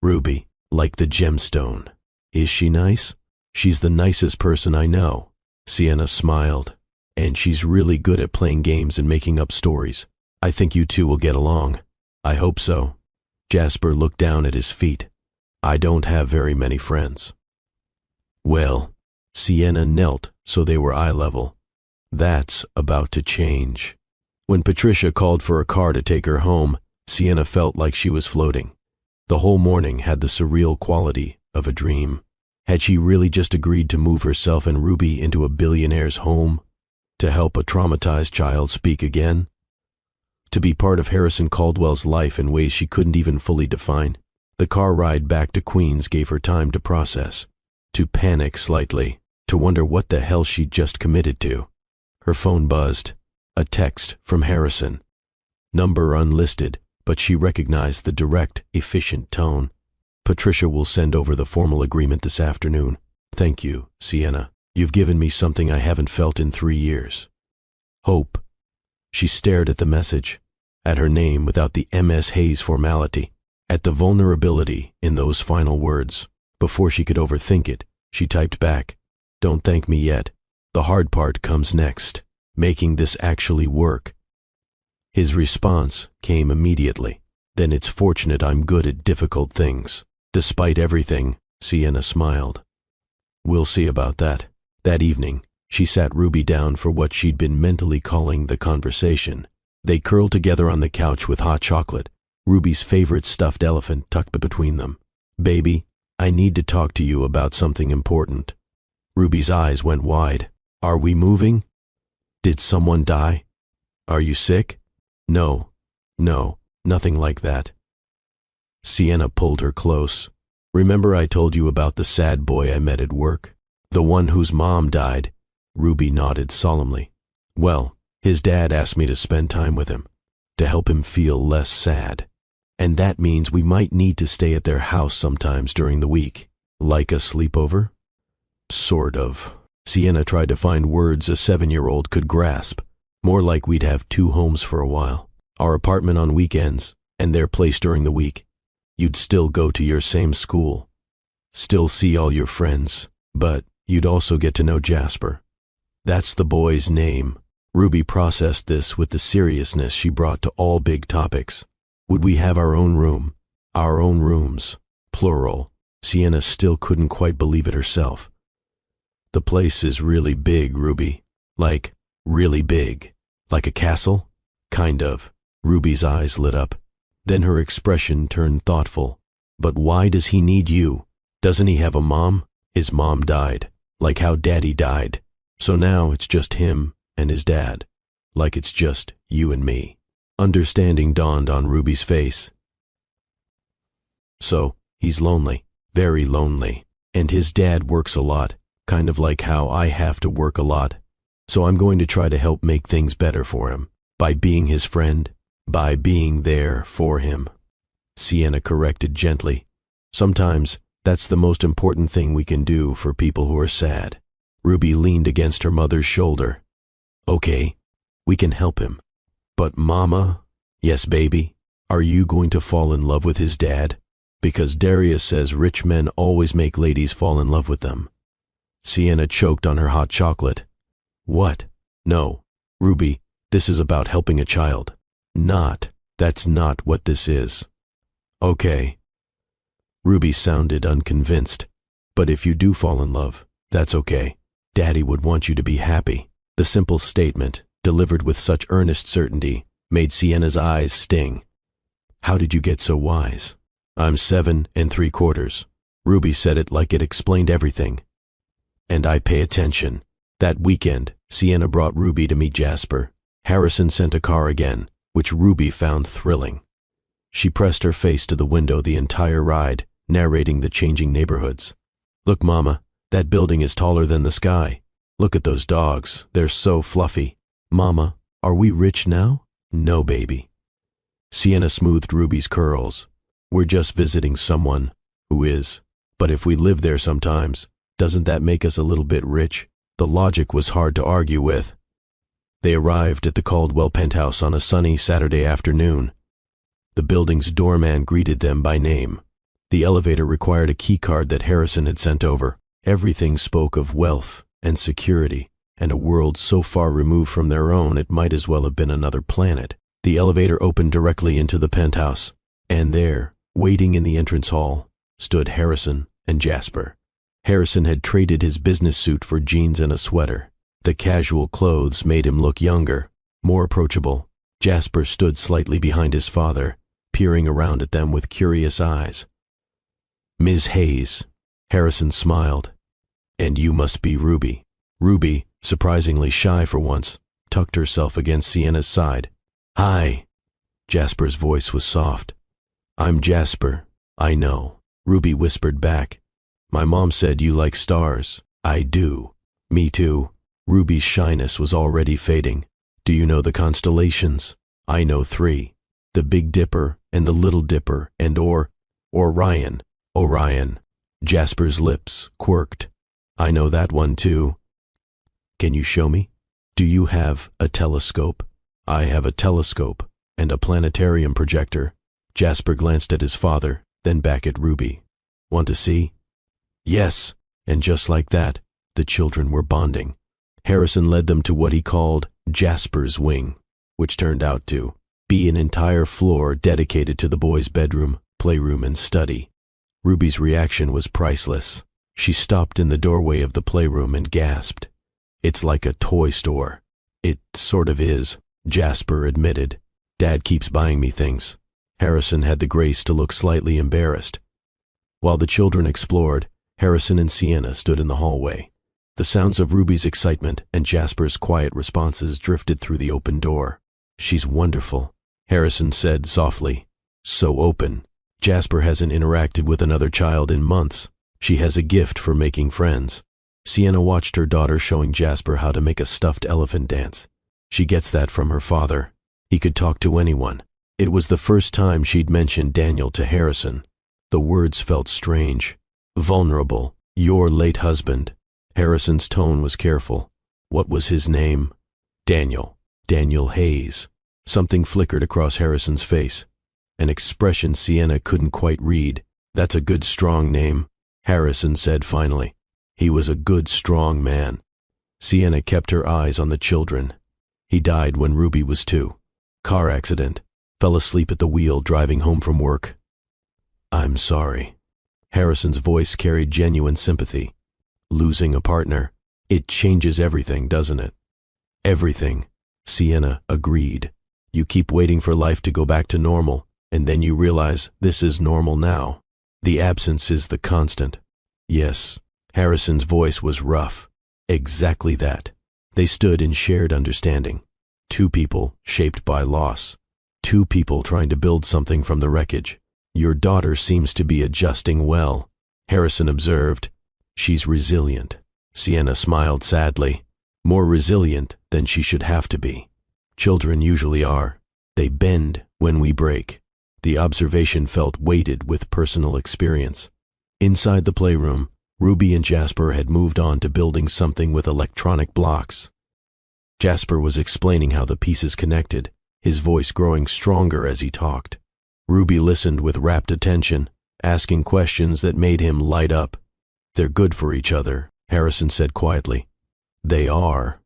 "Ruby, like the gemstone." "Is she nice?" "She's the nicest person I know." Sienna smiled. "And she's really good at playing games and making up stories. I think you two will get along." "I hope so." Jasper looked down at his feet. "I don't have very many friends." "Well," Sienna knelt so they were eye level. "That's about to change." When Patricia called for a car to take her home, Sienna felt like she was floating. The whole morning had the surreal quality of a dream. Had she really just agreed to move herself and Ruby into a billionaire's home? To help a traumatized child speak again? To be part of Harrison Caldwell's life in ways she couldn't even fully define? The car ride back to Queens gave her time to process, to panic slightly, to wonder what the hell she'd just committed to. Her phone buzzed. A text from Harrison. Number unlisted, but she recognized the direct, efficient tone. "Patricia will send over the formal agreement this afternoon. Thank you, Sienna. You've given me something I haven't felt in 3 years. Hope." She stared at the message, at her name without the MS Hayes formality, at the vulnerability in those final words. Before she could overthink it, she typed back, "Don't thank me yet. The hard part comes next, making this actually work." His response came immediately. "Then it's fortunate I'm good at difficult things." Despite everything, Sienna smiled. "We'll see about that." That evening, she sat Ruby down for what she'd been mentally calling the conversation. They curled together on the couch with hot chocolate, Ruby's favorite stuffed elephant tucked between them. "Baby, I need to talk to you about something important." Ruby's eyes went wide. "Are we moving? Did someone die? Are you sick?" No, nothing like that." Sienna pulled her close. "Remember I told you about the sad boy I met at work? The one whose mom died?" Ruby nodded solemnly. "Well, his dad asked me to spend time with him, to help him feel less sad. And that means we might need to stay at their house sometimes during the week." "Like a sleepover?" "Sort of." Sienna tried to find words a 7-year-old could grasp. "More like we'd have 2 homes for a while. Our apartment on weekends, and their place during the week. You'd still go to your same school, still see all your friends, but you'd also get to know Jasper." That's the boy's name. Ruby processed this with the seriousness she brought to all big topics. Would we have our own room? Our own rooms, plural. Sienna still couldn't quite believe it herself. "The place is really big, Ruby. Like, really big. Like a castle?" "Kind of." Ruby's eyes lit up. Then her expression turned thoughtful. "But why does he need you? Doesn't he have a mom? His mom died, like how Daddy died. So now it's just him and his dad, like it's just you and me. Understanding dawned on Ruby's face. So, he's lonely, very lonely, and his dad works a lot, kind of like how I have to work a lot. So I'm going to try to help make things better for him, by being his friend, by being there for him. Sienna corrected gently. Sometimes, that's the most important thing we can do for people who are sad. Ruby leaned against her mother's shoulder. Okay, we can help him. But Mama, yes baby, are you going to fall in love with his dad? Because Darius says rich men always make ladies fall in love with them. Sienna choked on her hot chocolate. What? No, Ruby, this is about helping a child. That's not what this is. Okay. Ruby sounded unconvinced. But if you do fall in love, that's okay. Daddy would want you to be happy. The simple statement, delivered with such earnest certainty, made Sienna's eyes sting. How did you get so wise? I'm 7 3/4. Ruby said it like it explained everything. And I pay attention. That weekend, Sienna brought Ruby to meet Jasper. Harrison sent a car again, which Ruby found thrilling. She pressed her face to the window the entire ride, narrating the changing neighborhoods. Look, Mama, that building is taller than the sky. Look at those dogs, they're so fluffy. Mama, are we rich now? No, baby. Sienna smoothed Ruby's curls. We're just visiting someone who is. But if we live there sometimes, doesn't that make us a little bit rich? The logic was hard to argue with. They arrived at the Caldwell penthouse on a sunny Saturday afternoon. The building's doorman greeted them by name. The elevator required a key card that Harrison had sent over. Everything spoke of wealth and security, and a world so far removed from their own it might as well have been another planet. The elevator opened directly into the penthouse, and there, waiting in the entrance hall, stood Harrison and Jasper. Harrison had traded his business suit for jeans and a sweater. The casual clothes made him look younger, more approachable. Jasper stood slightly behind his father, peering around at them with curious eyes. Ms. Hayes, Harrison smiled. And you must be Ruby. Ruby, surprisingly shy for once, tucked herself against Sienna's side. Hi. Jasper's voice was soft. I'm Jasper, I know, Ruby whispered back. My mom said you like stars. I do. Me too. Ruby's shyness was already fading. Do you know the constellations? I know 3. The Big Dipper and the Little Dipper and Orion. Orion. Jasper's lips quirked. I know that one too. Can you show me? Do you have a telescope? I have a telescope and a planetarium projector. Jasper glanced at his father, then back at Ruby. Want to see? Yes, and just like that, the children were bonding. Harrison led them to what he called Jasper's wing, which turned out to be an entire floor dedicated to the boys' bedroom, playroom, and study. Ruby's reaction was priceless. She stopped in the doorway of the playroom and gasped. It's like a toy store. It sort of is, Jasper admitted. Dad keeps buying me things. Harrison had the grace to look slightly embarrassed. While the children explored, Harrison and Sienna stood in the hallway. The sounds of Ruby's excitement and Jasper's quiet responses drifted through the open door. She's wonderful, Harrison said softly. So open. Jasper hasn't interacted with another child in months. She has a gift for making friends. Sienna watched her daughter showing Jasper how to make a stuffed elephant dance. She gets that from her father. He could talk to anyone. It was the first time she'd mentioned Daniel to Harrison. The words felt strange. Vulnerable. Your late husband. Harrison's tone was careful. What was his name? Daniel. Daniel Hayes. Something flickered across Harrison's face. An expression Sienna couldn't quite read. That's a good, strong name, Harrison said finally. He was a good, strong man. Sienna kept her eyes on the children. He died when Ruby was 2. Car accident. Fell asleep at the wheel driving home from work. I'm sorry. Harrison's voice carried genuine sympathy. Losing a partner. It changes everything, doesn't it? Everything, Sienna agreed. You keep waiting for life to go back to normal, and then you realize this is normal now. The absence is the constant. Yes, Harrison's voice was rough. Exactly that. They stood in shared understanding. Two people shaped by loss. Two people trying to build something from the wreckage. Your daughter seems to be adjusting well, Harrison observed. She's resilient. Sienna smiled sadly. More resilient than she should have to be. Children usually are. They bend when we break. The observation felt weighted with personal experience. Inside the playroom, Ruby and Jasper had moved on to building something with electronic blocks. Jasper was explaining how the pieces connected, his voice growing stronger as he talked. Ruby listened with rapt attention, asking questions that made him light up. "They're good for each other," Harrison said quietly. "They are,"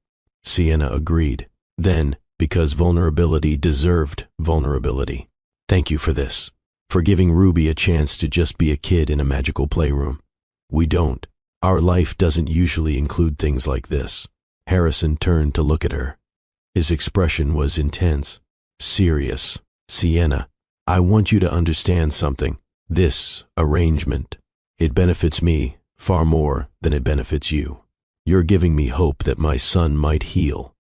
Sienna agreed. Then, because vulnerability deserved vulnerability. "Thank you for this, for giving Ruby a chance to just be a kid in a magical playroom. We don't. Our life doesn't usually include things like this." Harrison turned to look at her. His expression was intense, serious. "Sienna, I want you to understand something. This arrangement, it benefits me far more than it benefits you. You're giving me hope that my son might heal.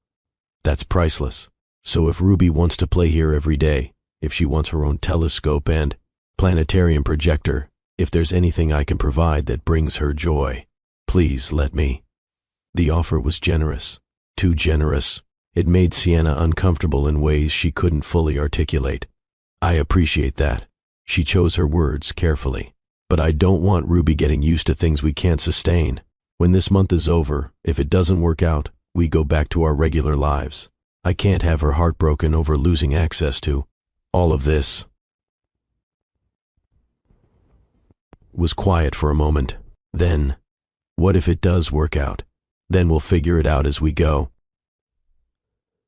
That's priceless. So if Ruby wants to play here every day, if she wants her own telescope and planetarium projector, if there's anything I can provide that brings her joy, please let me." The offer was generous, too generous. It made Sienna uncomfortable in ways she couldn't fully articulate. "I appreciate that." She chose her words carefully. "But I don't want Ruby getting used to things we can't sustain. When this month is over, if it doesn't work out, we go back to our regular lives. I can't have her heartbroken over losing access to all of this." Was quiet for a moment. Then, "What if it does work out? Then we'll figure it out as we go."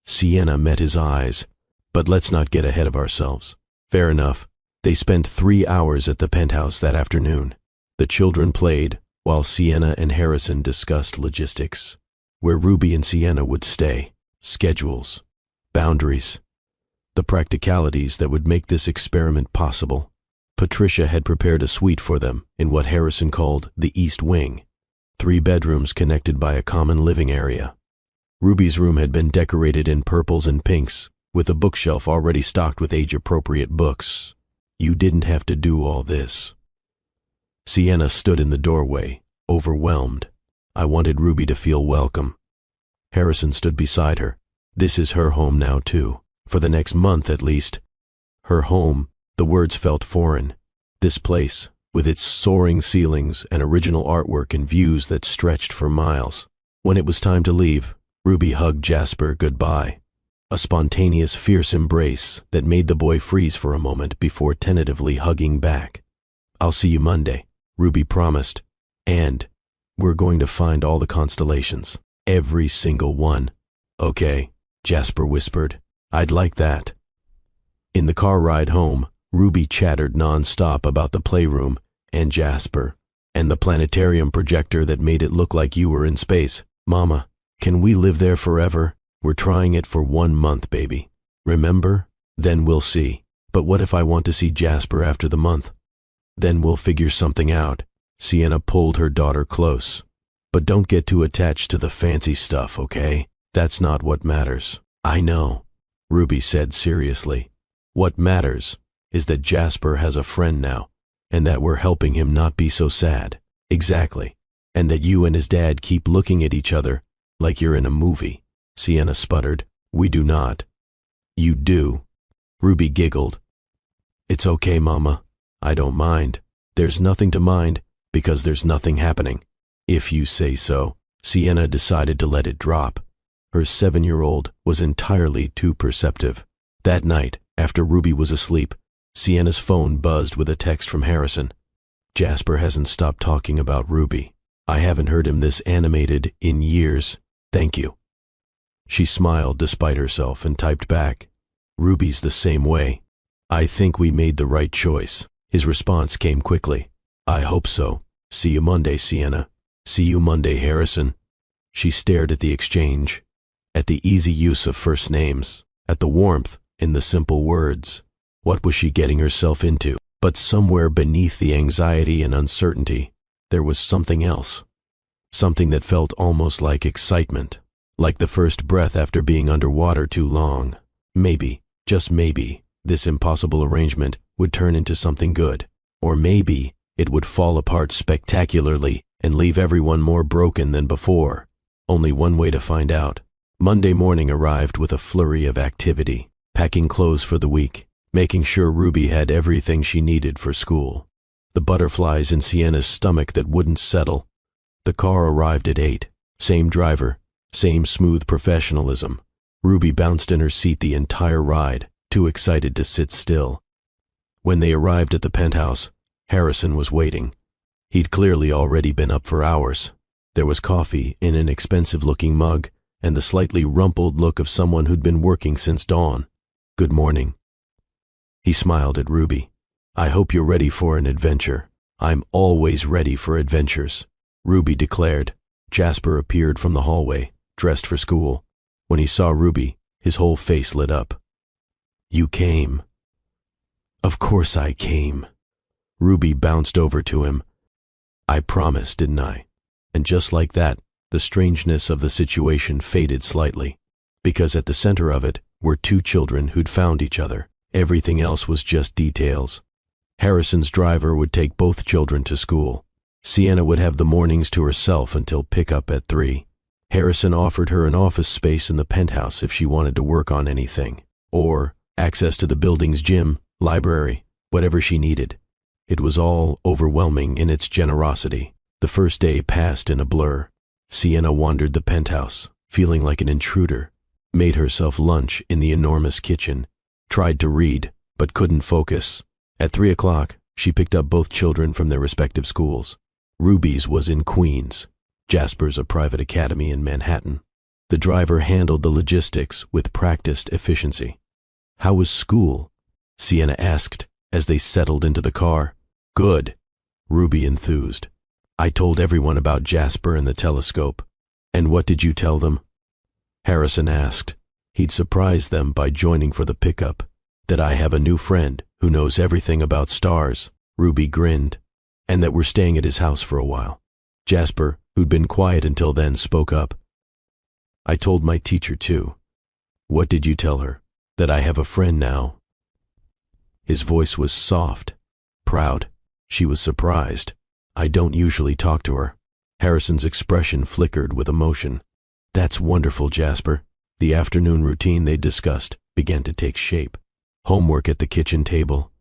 Sienna met his eyes. "But let's not get ahead of ourselves." Fair enough. They spent 3 hours at the penthouse that afternoon. The children played, while Sienna and Harrison discussed logistics. Where Ruby and Sienna would stay, schedules, boundaries, the practicalities that would make this experiment possible. Patricia had prepared a suite for them in what Harrison called the East Wing, 3 bedrooms connected by a common living area. Ruby's room had been decorated in purples and pinks, with a bookshelf already stocked with age-appropriate books. You didn't have to do all this. Sienna stood in the doorway, overwhelmed. I wanted Ruby to feel welcome. Harrison stood beside her. This is her home now, too. For the next month, at least. Her home, the words felt foreign. This place, with its soaring ceilings and original artwork and views that stretched for miles. When it was time to leave, Ruby hugged Jasper goodbye. A spontaneous, fierce embrace that made the boy freeze for a moment before tentatively hugging back. "I'll see you Monday," Ruby promised. "And we're going to find all the constellations. Every single one." "Okay," Jasper whispered. "I'd like that." In the car ride home, Ruby chattered non-stop about the playroom and Jasper and the planetarium projector that made it look like you were in space. "Mama, can we live there forever? We're trying it for 1 month, baby. Remember? Then we'll see. But what if I want to see Jasper after the month? Then we'll figure something out." Sienna pulled her daughter close. "But don't get too attached to the fancy stuff, okay? That's not what matters." "I know," Ruby said seriously. "What matters is that Jasper has a friend now, and that we're helping him not be so sad." "Exactly. And that you and his dad keep looking at each other like you're in a movie." Sienna sputtered. "We do not." "You do." Ruby giggled. "It's okay, Mama. I don't mind. There's nothing to mind because there's nothing happening." "If you say so." Sienna decided to let it drop. Her 7-year-old was entirely too perceptive. That night, after Ruby was asleep, Sienna's phone buzzed with a text from Harrison. "Jasper hasn't stopped talking about Ruby. I haven't heard him this animated in years. Thank you." She smiled despite herself and typed back, "Ruby's the same way. I think we made the right choice." His response came quickly. "I hope so. See you Monday, Sienna." "See you Monday, Harrison." She stared at the exchange, at the easy use of first names, at the warmth in the simple words. What was she getting herself into? But somewhere beneath the anxiety and uncertainty, there was something else. something that felt almost like excitement, like the first breath after being underwater too long. Maybe, just maybe, this impossible arrangement would turn into something good. Or maybe it would fall apart spectacularly and leave everyone more broken than before. Only one way to find out. Monday morning arrived with a flurry of activity, packing clothes for the week, making sure Ruby had everything she needed for school. The butterflies in Sienna's stomach that wouldn't settle. The car arrived at 8. Same driver, same smooth professionalism. Ruby bounced in her seat the entire ride, too excited to sit still. When they arrived at the penthouse, Harrison was waiting. He'd clearly already been up for hours. There was coffee in an expensive-looking mug and the slightly rumpled look of someone who'd been working since dawn. "Good morning." He smiled at Ruby. "I hope you're ready for an adventure." "I'm always ready for adventures," Ruby declared. Jasper appeared from the hallway, dressed for school. When he saw Ruby, his whole face lit up. "You came." "Of course I came." Ruby bounced over to him. "I promised, didn't I?" And just like that, the strangeness of the situation faded slightly, because at the center of it were two children who'd found each other. Everything else was just details. Harrison's driver would take both children to school. Sienna would have the mornings to herself until pickup at 3. Harrison offered her an office space in the penthouse if she wanted to work on anything, or access to the building's gym, library, whatever she needed. It was all overwhelming in its generosity. The first day passed in a blur. Sienna wandered the penthouse, feeling like an intruder, made herself lunch in the enormous kitchen, tried to read, but couldn't focus. At 3 o'clock, she picked up both children from their respective schools. Ruby's was in Queens, Jasper's a private academy in Manhattan. The driver handled the logistics with practiced efficiency. "How was school?" Sienna asked as they settled into the car. "Good," Ruby enthused. "I told everyone about Jasper and the telescope." "And what did you tell them?" Harrison asked. He'd surprised them by joining for the pickup. "That I have a new friend who knows everything about stars," Ruby grinned, "and that we're staying at his house for a while." Jasper, who'd been quiet until then, spoke up. "I told my teacher too." "What did you tell her?" "That I have a friend now." His voice was soft, proud. She was surprised. "I don't usually talk to her." Harrison's expression flickered with emotion. "That's wonderful, Jasper." The afternoon routine they'd discussed began to take shape. Homework at the kitchen table.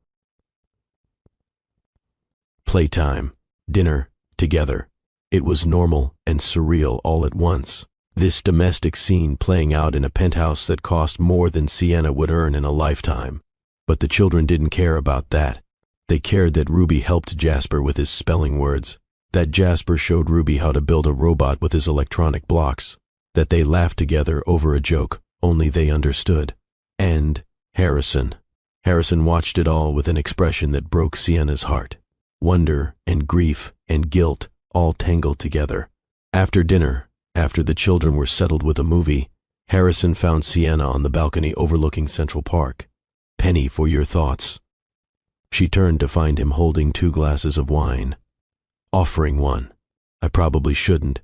Playtime. Dinner. Together. It was normal and surreal all at once. This domestic scene playing out in a penthouse that cost more than Sienna would earn in a lifetime. But the children didn't care about that. They cared that Ruby helped Jasper with his spelling words, that Jasper showed Ruby how to build a robot with his electronic blocks, that they laughed together over a joke only they understood. And Harrison. Harrison watched it all with an expression that broke Sienna's heart. Wonder and grief and guilt all tangled together. After dinner, after the children were settled with a movie, Harrison found Sienna on the balcony overlooking Central Park. "Penny for your thoughts." She turned to find him holding 2 glasses of wine. Offering one. "I probably shouldn't."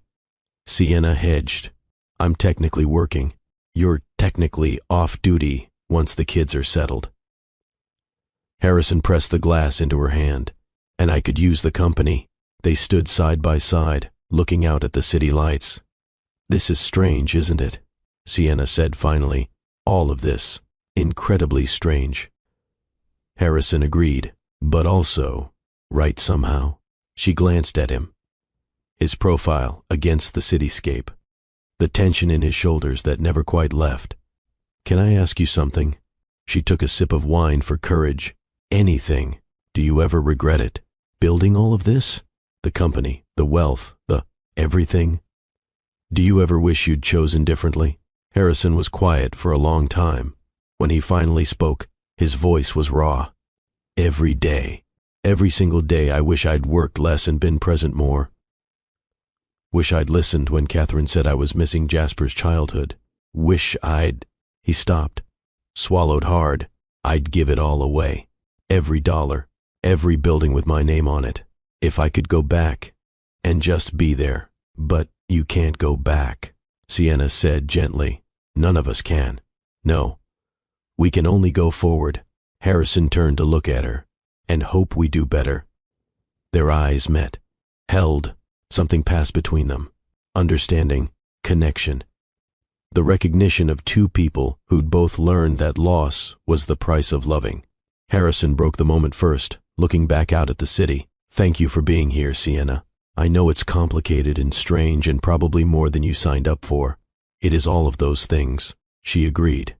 Sienna hedged. "I'm technically working. You're technically off duty once the kids are settled." Harrison pressed the glass into her hand. "And I could use the company." They stood side by side, looking out at the city lights. "This is strange, isn't it?" Sienna said finally. "All of this. Incredibly strange." Harrison agreed, but also, right somehow. She glanced at him. His profile against the cityscape. The tension in his shoulders that never quite left. "Can I ask you something?" She took a sip of wine for courage. "Anything. Do you ever regret it? Building all of this? The company, the wealth, the everything? Do you ever wish you'd chosen differently?" Harrison was quiet for a long time. When he finally spoke, his voice was raw. "Every day. Every single day I wish I'd worked less and been present more. Wish I'd listened when Catherine said I was missing Jasper's childhood. Wish I'd—" He stopped, swallowed hard. "I'd give it all away. Every dollar, every building with my name on it. If I could go back and just be there." But you can't go back, Sienna said gently. None of us can. No. We can only go forward. Harrison turned to look at her, and hope we do better. Their eyes met, held. Something passed between them. Understanding, connection. The recognition of two people who'd both learned that loss was the price of loving. Harrison broke the moment first, looking back out at the city. Thank you for being here, Sienna. I know it's complicated and strange and probably more than you signed up for. It is all of those things, she agreed.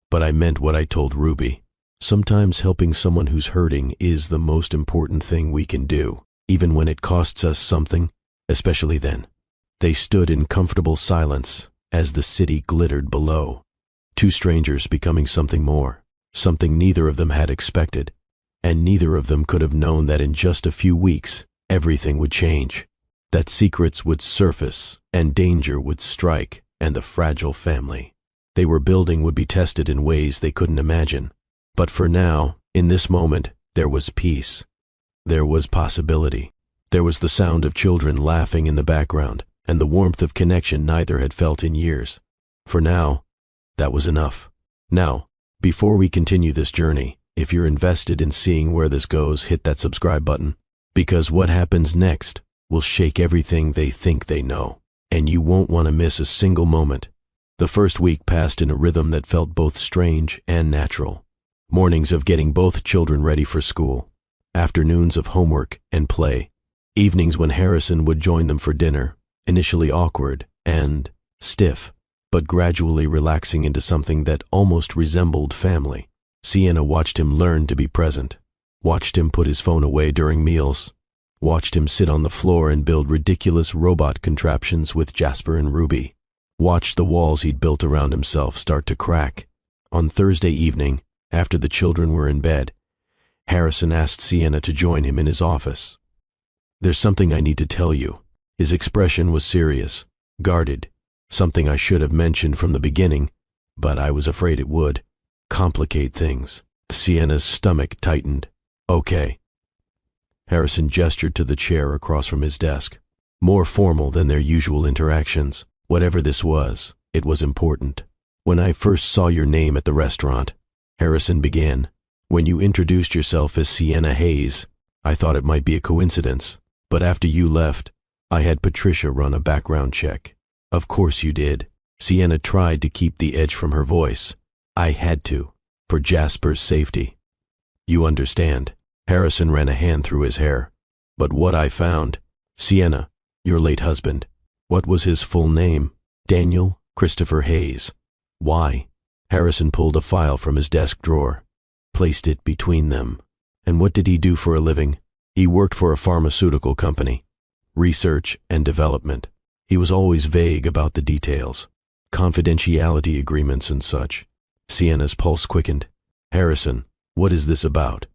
But I meant what I told Ruby. Sometimes helping someone who's hurting is the most important thing we can do, even when it costs us something, especially then. They stood in comfortable silence as the city glittered below. Two strangers becoming something more, something neither of them had expected, and neither of them could have known that in just a few weeks, everything would change, that secrets would surface and danger would strike, and the fragile family they were building would be tested in ways they couldn't imagine. But for now, in this moment, there was peace. There was possibility. There was the sound of children laughing in the background, and the warmth of connection neither had felt in years. For now, that was enough. Now, before we continue this journey, if you're invested in seeing where this goes, hit that subscribe button, because what happens next will shake everything they think they know, and you won't want to miss a single moment. The first week passed in a rhythm that felt both strange and natural. Mornings of getting both children ready for school, afternoons of homework and play, evenings when Harrison would join them for dinner, initially awkward and stiff, but gradually relaxing into something that almost resembled family. Sienna watched him learn to be present, watched him put his phone away during meals, watched him sit on the floor and build ridiculous robot contraptions with Jasper and Ruby, watched the walls he'd built around himself start to crack. On Thursday evening, after the children were in bed, Harrison asked Sienna to join him in his office. There's something I need to tell you. His expression was serious, guarded, something I should have mentioned from the beginning, but I was afraid it would complicate things. Sienna's stomach tightened. Okay. Harrison gestured to the chair across from his desk, more formal than their usual interactions. Whatever this was, it was important. When I first saw your name at the restaurant, Harrison began, when you introduced yourself as Sienna Hayes, I thought it might be a coincidence, but after you left, I had Patricia run a background check. Of course you did. Sienna tried to keep the edge from her voice. I had to, for Jasper's safety. You understand. Harrison ran a hand through his hair. But what I found, Sienna, your late husband, what was his full name? Daniel Christopher Hayes. Why? Harrison pulled a file from his desk drawer, placed it between them. And what did he do for a living? He worked for a pharmaceutical company. Research and development. He was always vague about the details. Confidentiality agreements and such. Sienna's pulse quickened. Harrison, what is this about?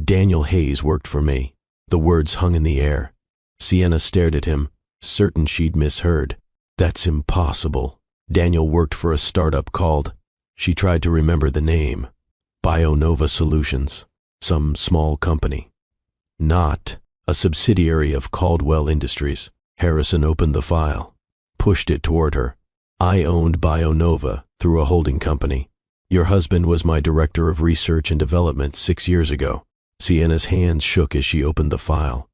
Daniel Hayes worked for me. The words hung in the air. Sienna stared at him, certain she'd misheard. That's impossible. Daniel worked for a startup called, she tried to remember the name, BioNova Solutions, some small company. Not a subsidiary of Caldwell Industries. Harrison opened the file, pushed it toward her. I owned BioNova through a holding company. Your husband was my director of research and development 6 years ago. Sienna's hands shook as she opened the file.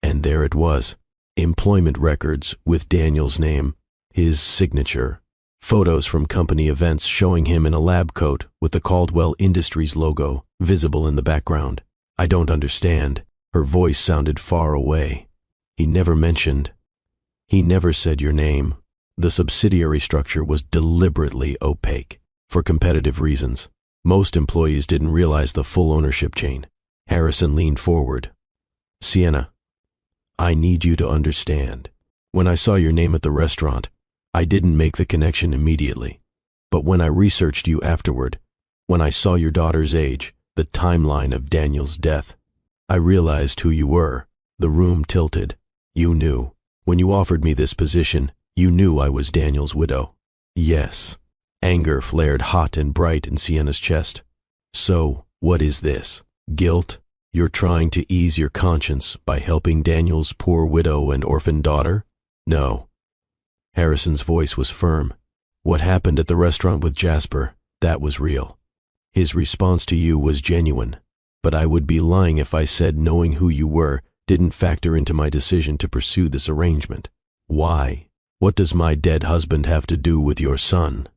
And there it was. Employment records with Daniel's name, his signature, photos from company events showing him in a lab coat with the Caldwell Industries logo visible in the background. I don't understand. Her voice sounded far away. He never said your name. The subsidiary structure was deliberately opaque, for competitive reasons. Most employees didn't realize the full ownership chain. Harrison leaned forward. Sienna, I need you to understand. When I saw your name at the restaurant, I didn't make the connection immediately. But when I researched you afterward, when I saw your daughter's age, the timeline of Daniel's death, I realized who you were. The room tilted. You knew. When you offered me this position, you knew I was Daniel's widow. Yes. Anger flared hot and bright in Sienna's chest. So, what is this? Guilt? You're trying to ease your conscience by helping Daniel's poor widow and orphan daughter? No. Harrison's voice was firm. What happened at the restaurant with Jasper, that was real. His response to you was genuine, but I would be lying if I said knowing who you were didn't factor into my decision to pursue this arrangement. Why? What does my dead husband have to do with your son?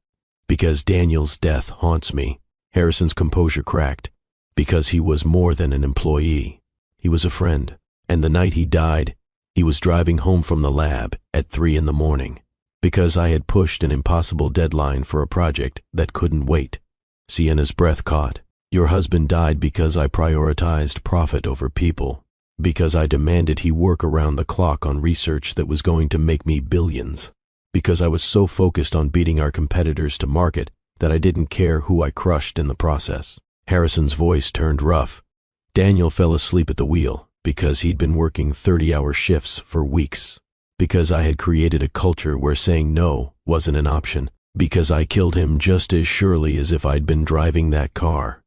Because Daniel's death haunts me. Harrison's composure cracked. Because he was more than an employee. He was a friend. And the night he died, he was driving home from the lab at 3 a.m. Because I had pushed an impossible deadline for a project that couldn't wait. Sienna's breath caught. Your husband died because I prioritized profit over people. Because I demanded he work around the clock on research that was going to make me billions. Because I was so focused on beating our competitors to market that I didn't care who I crushed in the process. Harrison's voice turned rough. Daniel fell asleep at the wheel because he'd been working 30-hour shifts for weeks. Because I had created a culture where saying no wasn't an option. Because I killed him just as surely as if I'd been driving that car.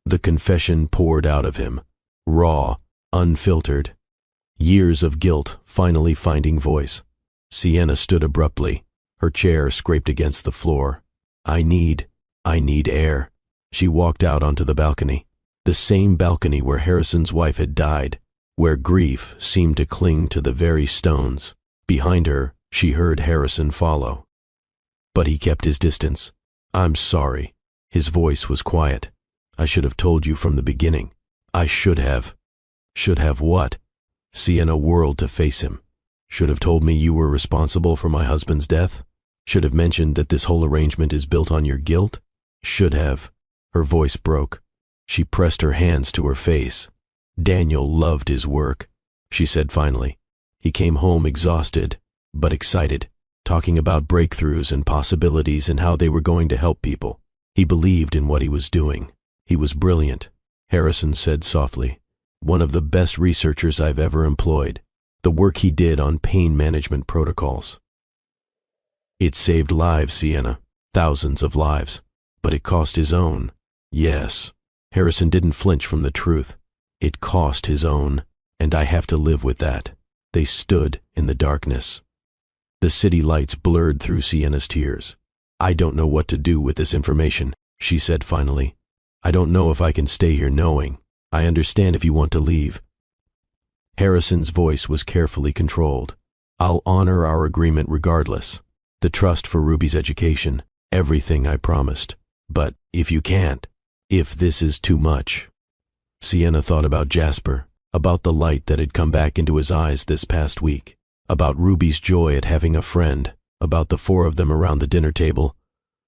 The confession poured out of him, raw, unfiltered. Years of guilt finally finding voice. Sienna stood abruptly. Her chair scraped against the floor. I need air. She walked out onto the balcony. The same balcony where Harrison's wife had died, where grief seemed to cling to the very stones. Behind her, she heard Harrison follow. But he kept his distance. I'm sorry. His voice was quiet. I should have told you from the beginning. I should have. Should have what? Sienna whirled to face him. Should have told me you were responsible for my husband's death? Should have mentioned that this whole arrangement is built on your guilt? Should have. Her voice broke. She pressed her hands to her face. Daniel loved his work, she said finally. He came home exhausted, but excited, talking about breakthroughs and possibilities and how they were going to help people. He believed in what he was doing. He was brilliant, Harrison said softly. One of the best researchers I've ever employed. The work he did on pain management protocols. It saved lives, Sienna. Thousands of lives. But it cost his own. Yes. Harrison didn't flinch from the truth. It cost his own, and I have to live with that. They stood in the darkness. The city lights blurred through Sienna's tears. I don't know what to do with this information, she said finally. I don't know if I can stay here knowing. I understand if you want to leave. Harrison's voice was carefully controlled. I'll honor our agreement regardless. The trust for Ruby's education, everything I promised. But if you can't, if this is too much. Sienna thought about Jasper, about the light that had come back into his eyes this past week, about Ruby's joy at having a friend, about the 4 of them around the dinner table,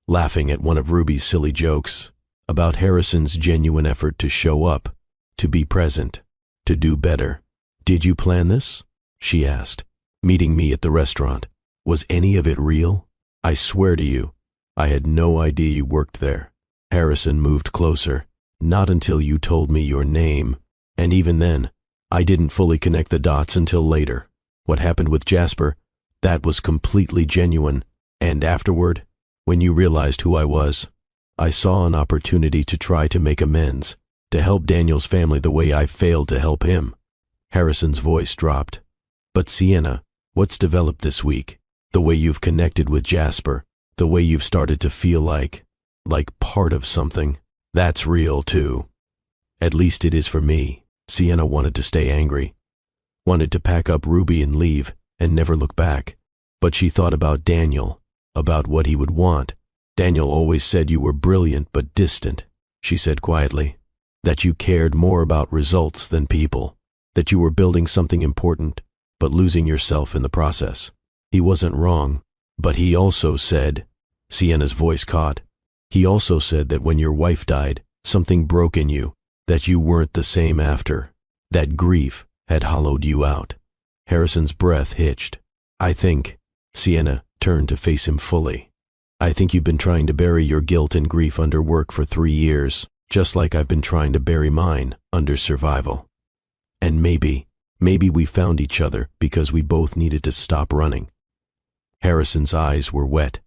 laughing at one of Ruby's silly jokes, about Harrison's genuine effort to show up, to be present, to do better. Did you plan this? She asked, meeting me at the restaurant. Was any of it real? I swear to you, I had no idea you worked there. Harrison moved closer. Not until you told me your name. And even then, I didn't fully connect the dots until later. What happened with Jasper, that was completely genuine. And afterward, when you realized who I was, I saw an opportunity to try to make amends, to help Daniel's family the way I failed to help him. Harrison's voice dropped. But Sienna, what's developed this week? The way you've connected with Jasper, the way you've started to feel like part of something, that's real too. At least it is for me. Sienna wanted to stay angry, wanted to pack up Ruby and leave and never look back. But she thought about Daniel, about what he would want. Daniel always said you were brilliant but distant, she said quietly. That you cared more about results than people. That you were building something important, but losing yourself in the process. He wasn't wrong, but he also said, Sienna's voice caught, he also said that when your wife died, something broke in you, that you weren't the same after, that grief had hollowed you out. Harrison's breath hitched. I think, Sienna turned to face him fully. I think you've been trying to bury your guilt and grief under work for 3 years, just like I've been trying to bury mine under survival. And maybe we found each other because we both needed to stop running. Harrison's eyes were wet.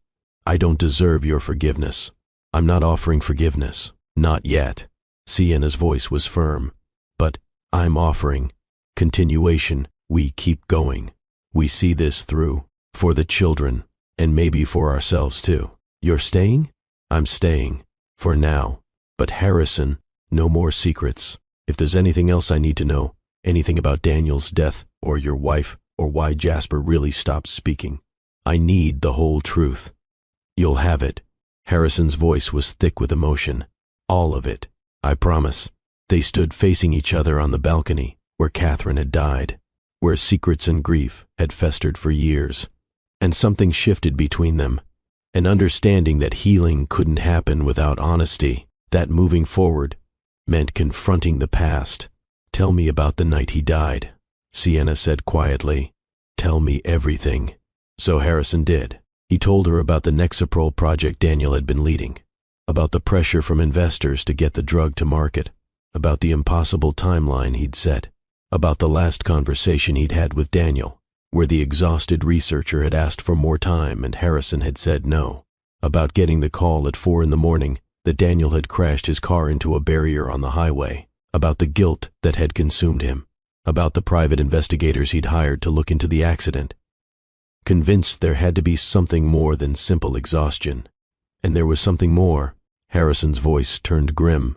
I don't deserve your forgiveness. I'm not offering forgiveness. Not yet. Sienna's voice was firm. But I'm offering continuation. We keep going. We see this through. For the children, and maybe for ourselves too. You're staying? I'm staying. For now. But Harrison, no more secrets. If there's anything else I need to know, anything about Daniel's death, or your wife, or why Jasper really stopped speaking, I need the whole truth. You'll have it. Harrison's voice was thick with emotion. All of it. I promise. They stood facing each other on the balcony, where Catherine had died, where secrets and grief had festered for years. And something shifted between them, an understanding that healing couldn't happen without honesty, that moving forward meant confronting the past. Tell me about the night he died, Sienna said quietly. Tell me everything. So Harrison did. He told her about the Nexaprol project Daniel had been leading, about the pressure from investors to get the drug to market, about the impossible timeline he'd set, about the last conversation he'd had with Daniel, where the exhausted researcher had asked for more time and Harrison had said no, about getting the call at 4 a.m. that Daniel had crashed his car into a barrier on the highway, about the guilt that had consumed him, about the private investigators he'd hired to look into the accident. Convinced there had to be something more than simple exhaustion. And there was something more. Harrison's voice turned grim.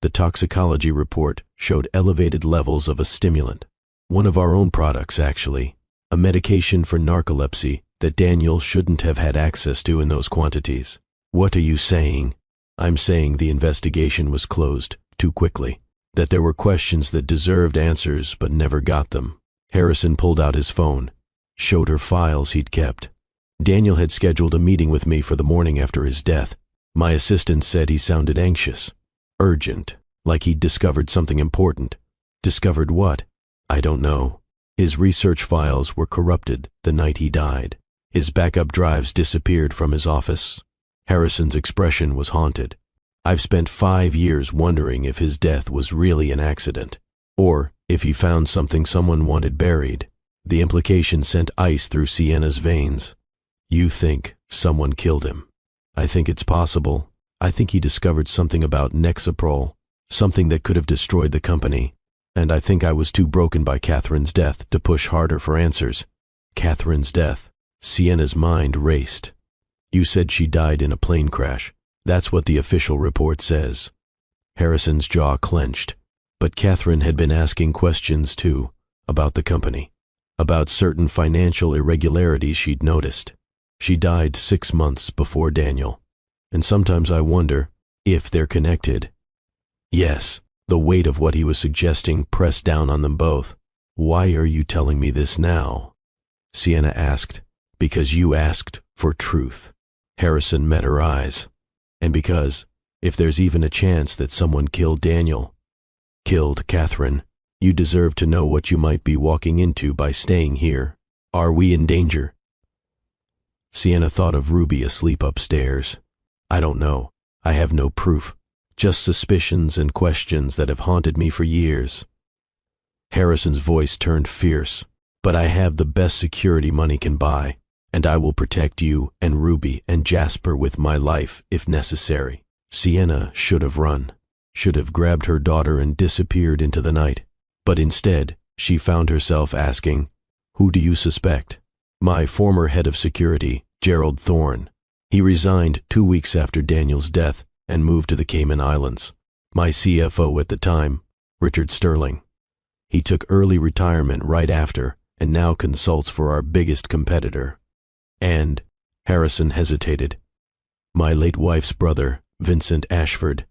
The toxicology report showed elevated levels of a stimulant. One of our own products, actually. A medication for narcolepsy that Daniel shouldn't have had access to in those quantities. What are you saying? I'm saying the investigation was closed too quickly, that there were questions that deserved answers but never got them. Harrison pulled out his phone, showed her files he'd kept. Daniel had scheduled a meeting with me for the morning after his death. My assistant said he sounded anxious, urgent, like he'd discovered something important. Discovered what? I don't know. His research files were corrupted the night he died. His backup drives disappeared from his office. Harrison's expression was haunted. I've spent 5 years wondering if his death was really an accident, or if he found something someone wanted buried. The implication sent ice through Sienna's veins. You think someone killed him. I think it's possible. I think he discovered something about Nexaprol, something that could have destroyed the company. And I think I was too broken by Catherine's death to push harder for answers. Catherine's death. Sienna's mind raced. You said she died in a plane crash. That's what the official report says. Harrison's jaw clenched. But Catherine had been asking questions too, about the company, about certain financial irregularities she'd noticed. She died 6 months before Daniel. And sometimes I wonder if they're connected. Yes. The weight of what he was suggesting pressed down on them both. Why are you telling me this now? Sienna asked. Because you asked for truth. Harrison met her eyes. And because, if there's even a chance that someone killed Daniel, killed Catherine, you deserve to know what you might be walking into by staying here. Are we in danger? Sienna thought of Ruby asleep upstairs. I don't know. I have no proof. Just suspicions and questions that have haunted me for years. Harrison's voice turned fierce. But I have the best security money can buy, and I will protect you and Ruby and Jasper with my life if necessary. Sienna should have run, should have grabbed her daughter and disappeared into the night. But instead, she found herself asking, who do you suspect? My former head of security, Gerald Thorne. He resigned 2 weeks after Daniel's death and moved to the Cayman Islands. My CFO at the time, Richard Sterling. He took early retirement right after and now consults for our biggest competitor. And, Harrison hesitated, my late wife's brother, Vincent Ashford.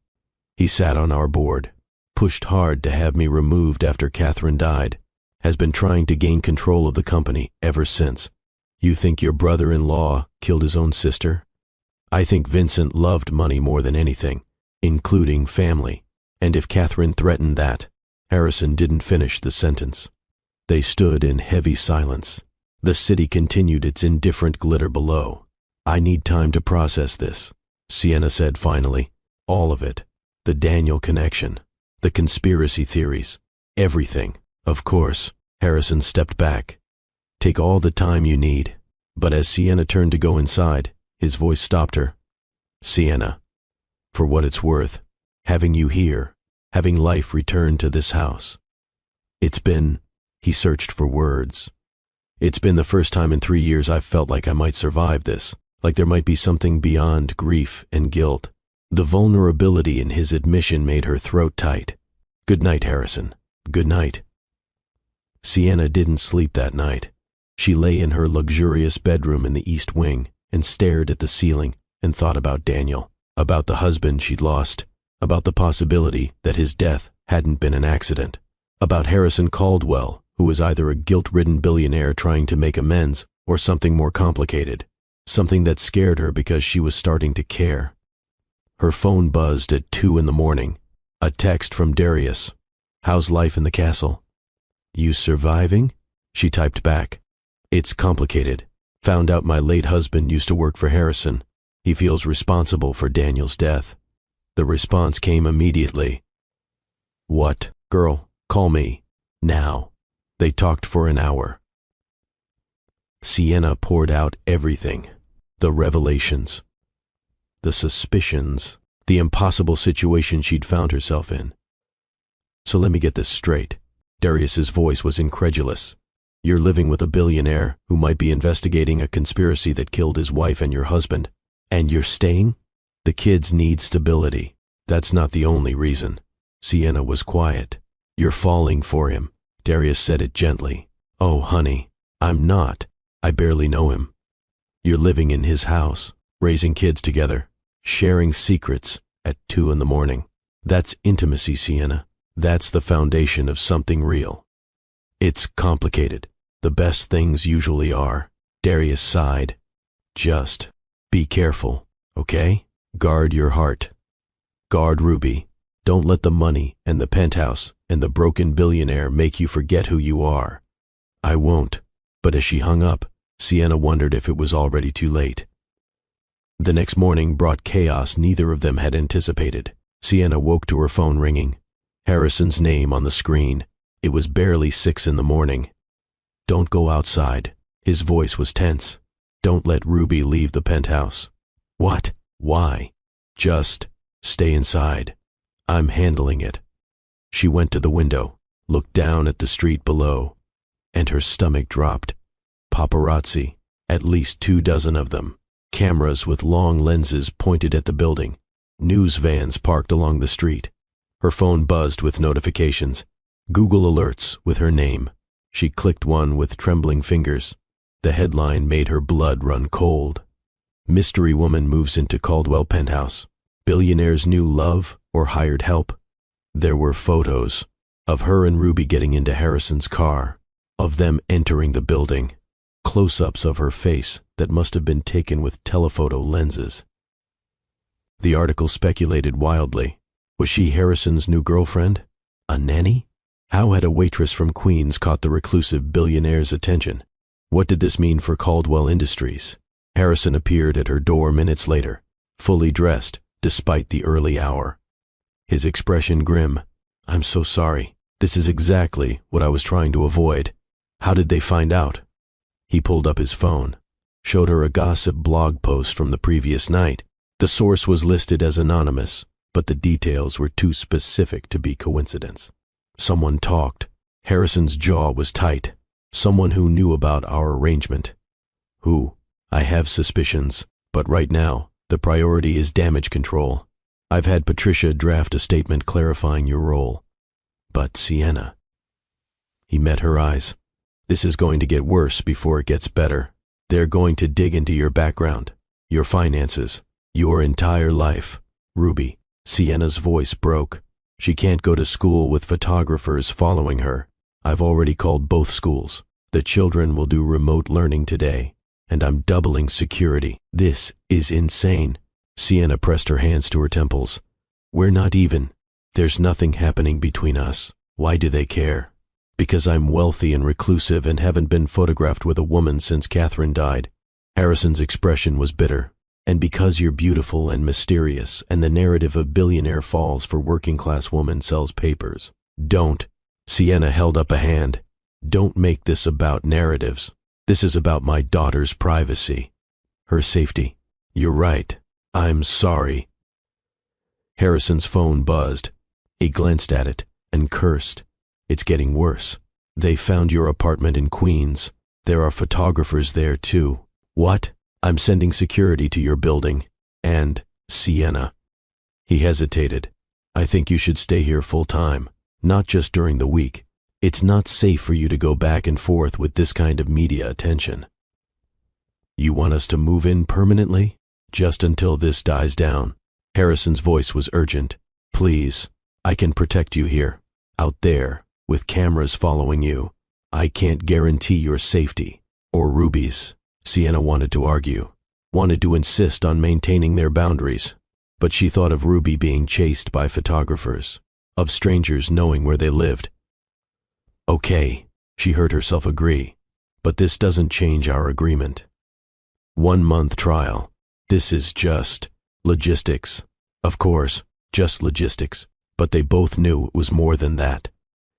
He sat on our board, pushed hard to have me removed after Catherine died, has been trying to gain control of the company ever since. You think your brother-in-law killed his own sister? I think Vincent loved money more than anything, including family. And if Catherine threatened that, Harrison didn't finish the sentence. They stood in heavy silence. The city continued its indifferent glitter below. I need time to process this, Sienna said finally. All of it. The Daniel connection. The conspiracy theories. Everything. Of course. Harrison stepped back. Take all the time you need. But as Sienna turned to go inside, his voice stopped her. Sienna, for what it's worth, having you here, having life return to this house. It's been, he searched for words. It's been the first time in 3 years I've felt like I might survive this, like there might be something beyond grief and guilt. The vulnerability in his admission made her throat tight. Good night, Harrison. Good night. Sienna didn't sleep that night. She lay in her luxurious bedroom in the East Wing and stared at the ceiling and thought about Daniel, about the husband she'd lost, about the possibility that his death hadn't been an accident, about Harrison Caldwell, who was either a guilt-ridden billionaire trying to make amends or something more complicated, something that scared her because she was starting to care. Her phone buzzed at 2 a.m. A text from Darius. "How's life in the castle?" "You surviving?" She typed back. "It's complicated. Found out my late husband used to work for Harrison. He feels responsible for Daniel's death." The response came immediately. "What? Girl, call me. Now." They talked for an hour. Sienna poured out everything. The revelations, the suspicions, the impossible situation she'd found herself in. "So let me get this straight." Darius's voice was incredulous. "You're living with a billionaire who might be investigating a conspiracy that killed his wife and your husband, and you're staying? The kids need stability. That's not the only reason." Sienna was quiet. "You're falling for him." Darius said it gently. "Oh, honey, I'm not. I barely know him." "You're living in his house, raising kids together, sharing secrets at 2 a.m. That's intimacy, Sienna. That's the foundation of something real." "It's complicated. The best things usually are." Darius sighed. "Just be careful, okay? Guard your heart. Guard Ruby. Don't let the money and the penthouse and the broken billionaire make you forget who you are." "I won't." But as she hung up, Sienna wondered if it was already too late. The next morning brought chaos neither of them had anticipated. Sienna woke to her phone ringing. Harrison's name on the screen. It was barely 6 a.m. "Don't go outside." His voice was tense. "Don't let Ruby leave the penthouse." "What? Why?" "Just stay inside. I'm handling it." She went to the window, looked down at the street below, and her stomach dropped. Paparazzi, at least 24 of them. Cameras with long lenses pointed at the building. News vans parked along the street. Her phone buzzed with notifications. Google alerts with her name. She clicked one with trembling fingers. The headline made her blood run cold. "Mystery woman moves into Caldwell penthouse. Billionaire's new love or hired help?" There were photos of her and Ruby getting into Harrison's car, of them entering the building, close-ups of her face that must have been taken with telephoto lenses. The article speculated wildly. Was she Harrison's new girlfriend? A nanny? How had a waitress from Queens caught the reclusive billionaire's attention? What did this mean for Caldwell Industries? Harrison appeared at her door minutes later, fully dressed despite the early hour. His expression grim. "I'm so sorry. This is exactly what I was trying to avoid. How did they find out?" He pulled up his phone, showed her a gossip blog post from the previous night. The source was listed as anonymous, but the details were too specific to be coincidence. Someone talked. Harrison's jaw was tight. Someone who knew about our arrangement. Who? I have suspicions, but right now, the priority is damage control. I've had Patricia draft a statement clarifying your role. But Sienna. He met her eyes. This is going to get worse before it gets better. They're going to dig into your background, your finances, your entire life. Ruby. Sienna's voice broke. She can't go to school with photographers following her. I've already called both schools. The children will do remote learning today, and I'm doubling security. This is insane. Sienna pressed her hands to her temples. We're not even. There's nothing happening between us. Why do they care? Because I'm wealthy and reclusive and haven't been photographed with a woman since Catherine died. Harrison's expression was bitter. And because you're beautiful and mysterious and the narrative of billionaire falls for working-class woman sells papers. Don't. Sienna held up a hand. Don't make this about narratives. This is about my daughter's privacy. Her safety. You're right. I'm sorry. Harrison's phone buzzed. He glanced at it and cursed. It's getting worse. They found your apartment in Queens. There are photographers there too. What? I'm sending security to your building. And Sienna. He hesitated. I think you should stay here full time, not just during the week. It's not safe for you to go back and forth with this kind of media attention. You want us to move in permanently? Just until this dies down. Harrison's voice was urgent. Please, I can protect you here. Out there, with cameras following you. I can't guarantee your safety. Or Ruby's. Sienna wanted to argue, wanted to insist on maintaining their boundaries. But she thought of Ruby being chased by photographers, of strangers knowing where they lived. Okay, she heard herself agree, but this doesn't change our agreement. 1 month trial. This is just logistics. Of course, just logistics, but they both knew it was more than that.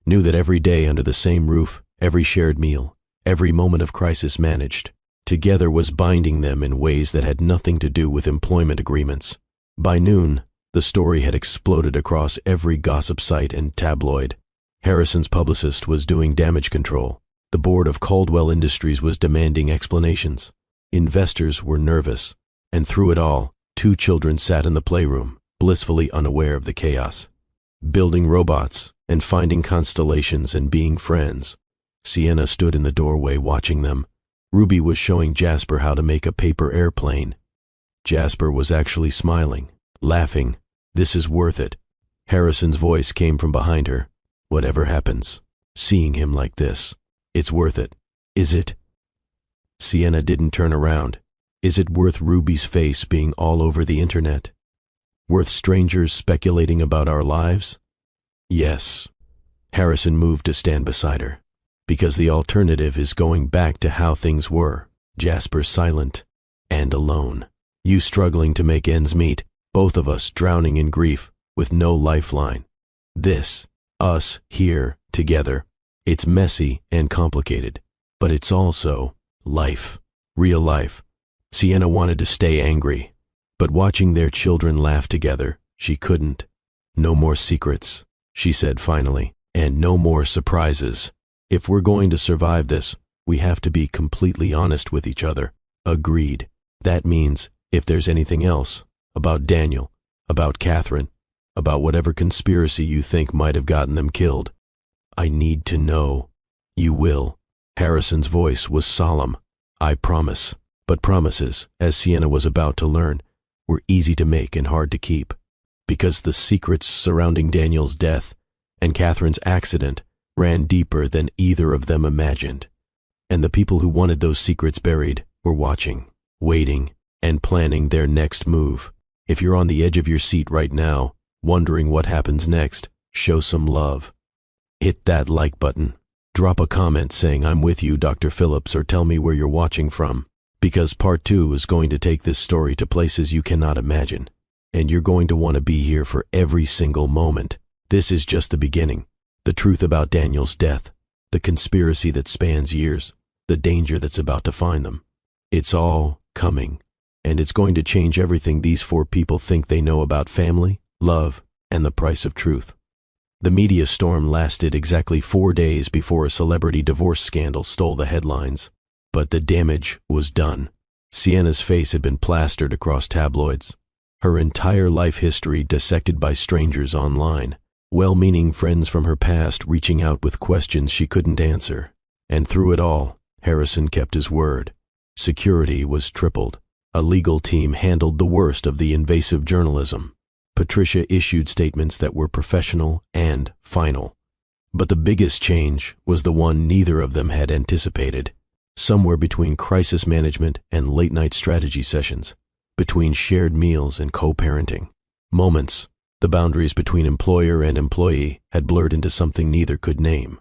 Knew that every day under the same roof, every shared meal, every moment of crisis managed, together was binding them in ways that had nothing to do with employment agreements. By noon, the story had exploded across every gossip site and tabloid. Harrison's publicist was doing damage control. The board of Caldwell Industries was demanding explanations. Investors were nervous. And through it all, 2 children sat in the playroom, blissfully unaware of the chaos. Building robots and finding constellations and being friends. Sienna stood in the doorway watching them. Ruby was showing Jasper how to make a paper airplane. Jasper was actually smiling, laughing. This is worth it. Harrison's voice came from behind her. Whatever happens, seeing him like this, it's worth it. Is it? Sienna didn't turn around. Is it worth Ruby's face being all over the internet? Worth strangers speculating about our lives? Yes. Harrison moved to stand beside her. Because the alternative is going back to how things were. Jasper silent and alone. You struggling to make ends meet, both of us drowning in grief with no lifeline. This, us here together, it's messy and complicated, but it's also life, real life. Sienna wanted to stay angry, but watching their children laugh together, she couldn't. No more secrets, she said finally, and no more surprises. If we're going to survive this, we have to be completely honest with each other. Agreed. That means if there's anything else, about Daniel, about Catherine, about whatever conspiracy you think might have gotten them killed, I need to know. You will. Harrison's voice was solemn. I promise. But promises, as Sienna was about to learn, were easy to make and hard to keep. Because the secrets surrounding Daniel's death and Catherine's accident ran deeper than either of them imagined. And the people who wanted those secrets buried were watching, waiting, and planning their next move. If you're on the edge of your seat right now, wondering what happens next, show some love. Hit that like button. Drop a comment saying I'm with you, Dr. Phillips, or tell me where you're watching from. Because part 2 is going to take this story to places you cannot imagine. And you're going to want to be here for every single moment. This is just the beginning. The truth about Daniel's death, the conspiracy that spans years, the danger that's about to find them. It's all coming, and it's going to change everything these 4 people think they know about family, love, and the price of truth. The media storm lasted exactly 4 days before a celebrity divorce scandal stole the headlines. But the damage was done. Sienna's face had been plastered across tabloids. Her entire life history dissected by strangers online. Well-meaning friends from her past reaching out with questions she couldn't answer. And through it all, Harrison kept his word. Security was tripled. A legal team handled the worst of the invasive journalism. Patricia issued statements that were professional and final. But the biggest change was the one neither of them had anticipated. Somewhere between crisis management and late-night strategy sessions, between shared meals and co-parenting. Moments, the boundaries between employer and employee had blurred into something neither could name.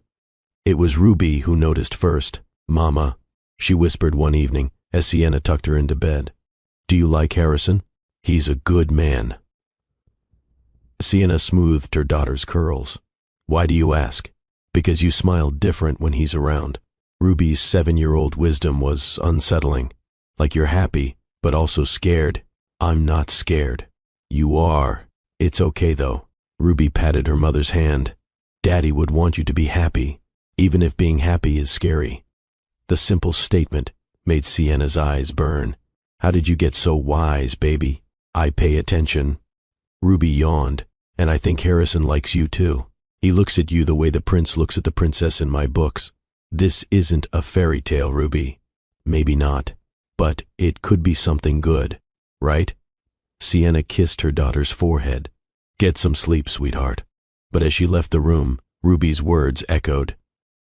It was Ruby who noticed first. Mama, she whispered one evening as Sienna tucked her into bed. Do you like Harrison? He's a good man. Sienna smoothed her daughter's curls. Why do you ask? Because you smile different when he's around. Ruby's 7-year-old wisdom was unsettling. Like you're happy, but also scared. I'm not scared. You are. It's okay though. Ruby patted her mother's hand. Daddy would want you to be happy, even if being happy is scary. The simple statement made Sienna's eyes burn. How did you get so wise, baby? I pay attention. Ruby yawned. And I think Harrison likes you too. He looks at you the way the prince looks at the princess in my books. This isn't a fairy tale, Ruby. Maybe not, but it could be something good, right? Sienna kissed her daughter's forehead. Get some sleep, sweetheart. But as she left the room, Ruby's words echoed.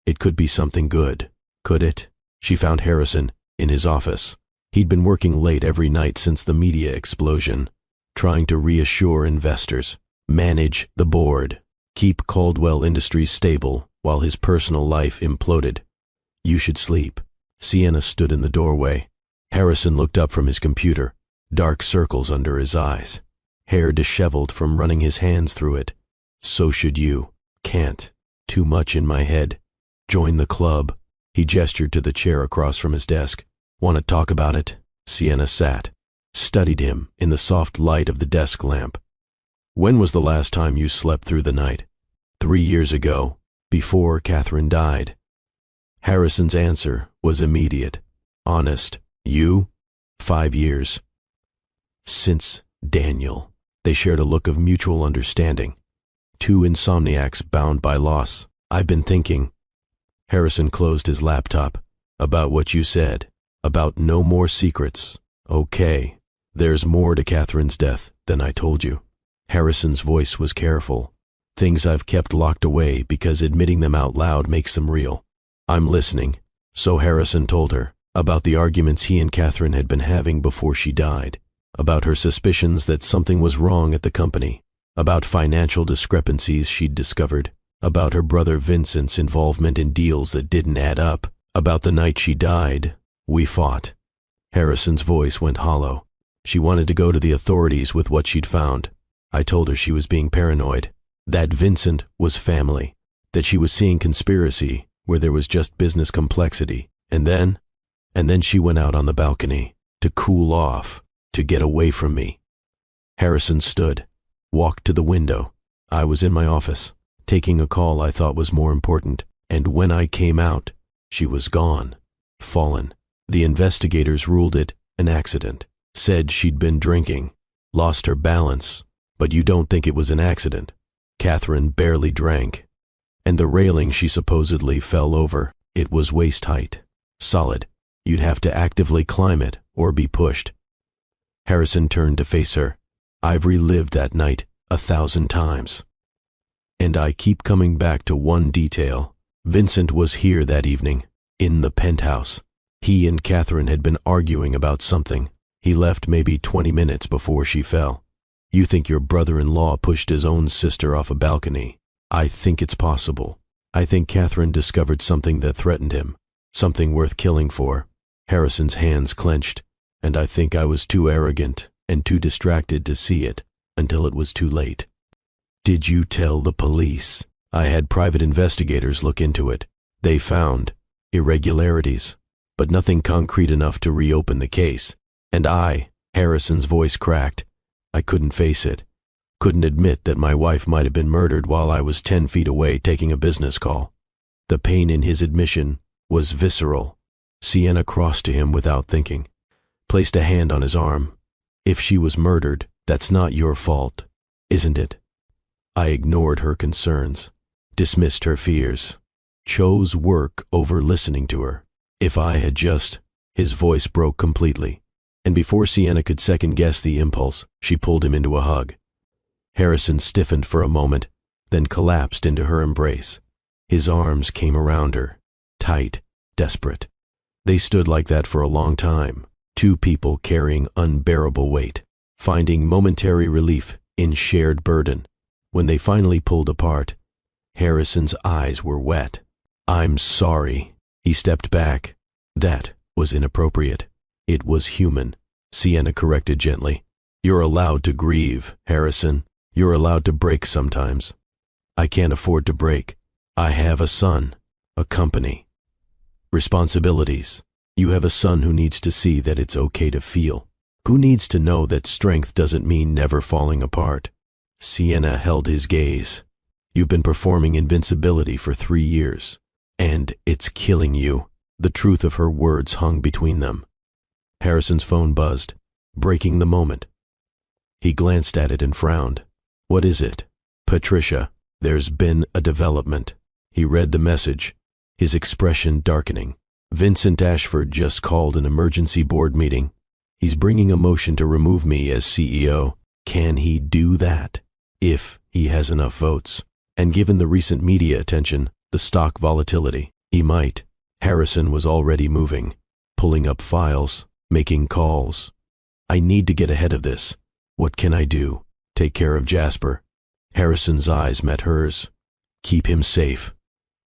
It could be something good, could it? She found Harrison in his office. He'd been working late every night since the media explosion, trying to reassure investors, manage the board, keep Caldwell Industries stable while his personal life imploded. You should sleep. Sienna stood in the doorway. Harrison looked up from his computer, dark circles under his eyes, hair disheveled from running his hands through it. So should you. Can't. Too much in my head. Join the club. He gestured to the chair across from his desk. Want to talk about it? Sienna sat, studied him in the soft light of the desk lamp. When was the last time you slept through the night? 3 years ago, before Catherine died. Harrison's answer was immediate, honest. You? 5 years. Since Daniel. They shared a look of mutual understanding. Two insomniacs bound by loss. I've been thinking. Harrison closed his laptop. About what you said. About no more secrets. Okay. There's more to Catherine's death than I told you. Harrison's voice was careful. Things I've kept locked away because admitting them out loud makes them real. I'm listening. So Harrison told her about the arguments he and Catherine had been having before she died, about her suspicions that something was wrong at the company, about financial discrepancies she'd discovered, about her brother Vincent's involvement in deals that didn't add up, about the night she died. We fought. Harrison's voice went hollow. She wanted to go to the authorities with what she'd found. I told her she was being paranoid, that Vincent was family, that she was seeing conspiracy where there was just business complexity, and then she went out on the balcony to cool off, to get away from me. Harrison stood, walked to the window. I was in my office, taking a call I thought was more important, and when I came out, she was gone, fallen. The investigators ruled it an accident, said she'd been drinking, lost her balance, but you don't think it was an accident. Catherine barely drank, and the railing she supposedly fell over, it was waist height, solid. You'd have to actively climb it or be pushed. Harrison turned to face her. I've relived that night 1,000 times. And I keep coming back to one detail. Vincent was here that evening, in the penthouse. He and Catherine had been arguing about something. He left maybe 20 minutes before she fell. You think your brother-in-law pushed his own sister off a balcony? I think it's possible. I think Catherine discovered something that threatened him, something worth killing for. Harrison's hands clenched, and I think I was too arrogant and too distracted to see it until it was too late. Did you tell the police? I had private investigators look into it. They found irregularities, but nothing concrete enough to reopen the case. And Harrison's voice cracked. I couldn't face it. Couldn't admit that my wife might have been murdered while I was 10 feet away taking a business call. The pain in his admission was visceral. Sienna crossed to him without thinking, placed a hand on his arm. If she was murdered, that's not your fault, isn't it? I ignored her concerns, dismissed her fears, chose work over listening to her. If I had just... His voice broke completely, and before Sienna could second-guess the impulse, she pulled him into a hug. Harrison stiffened for a moment, then collapsed into her embrace. His arms came around her, tight, desperate. They stood like that for a long time, two people carrying unbearable weight, finding momentary relief in shared burden. When they finally pulled apart, Harrison's eyes were wet. I'm sorry. He stepped back. That was inappropriate. It was human. Sienna corrected gently. You're allowed to grieve, Harrison. You're allowed to break sometimes. I can't afford to break. I have a son, a company. Responsibilities. You have a son who needs to see that it's okay to feel, who needs to know that strength doesn't mean never falling apart. Sienna held his gaze. You've been performing invincibility for 3 years, and it's killing you. The truth of her words hung between them. Harrison's phone buzzed, breaking the moment. He glanced at it and frowned. "What is it?" "Patricia, there's been a development." He read the message, his expression darkening. "Vincent Ashford just called an emergency board meeting. He's bringing a motion to remove me as CEO. Can he do that? If he has enough votes. And given the recent media attention, the stock volatility, he might." Harrison was already moving, pulling up files, making calls. "I need to get ahead of this. What can I do? Take care of Jasper." Harrison's eyes met hers. "Keep him safe.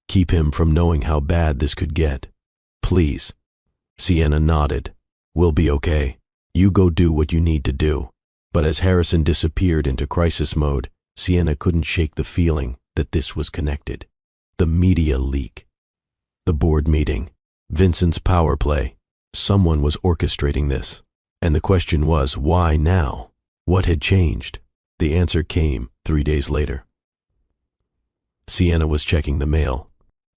Keep him from knowing how bad this could get. Please." Sienna nodded. "We'll be okay. You go do what you need to do." But as Harrison disappeared into crisis mode, Sienna couldn't shake the feeling that this was connected. The media leak. The board meeting. Vincent's power play. Someone was orchestrating this. And the question was, why now? What had changed? The answer came 3 days later. Sienna was checking the mail.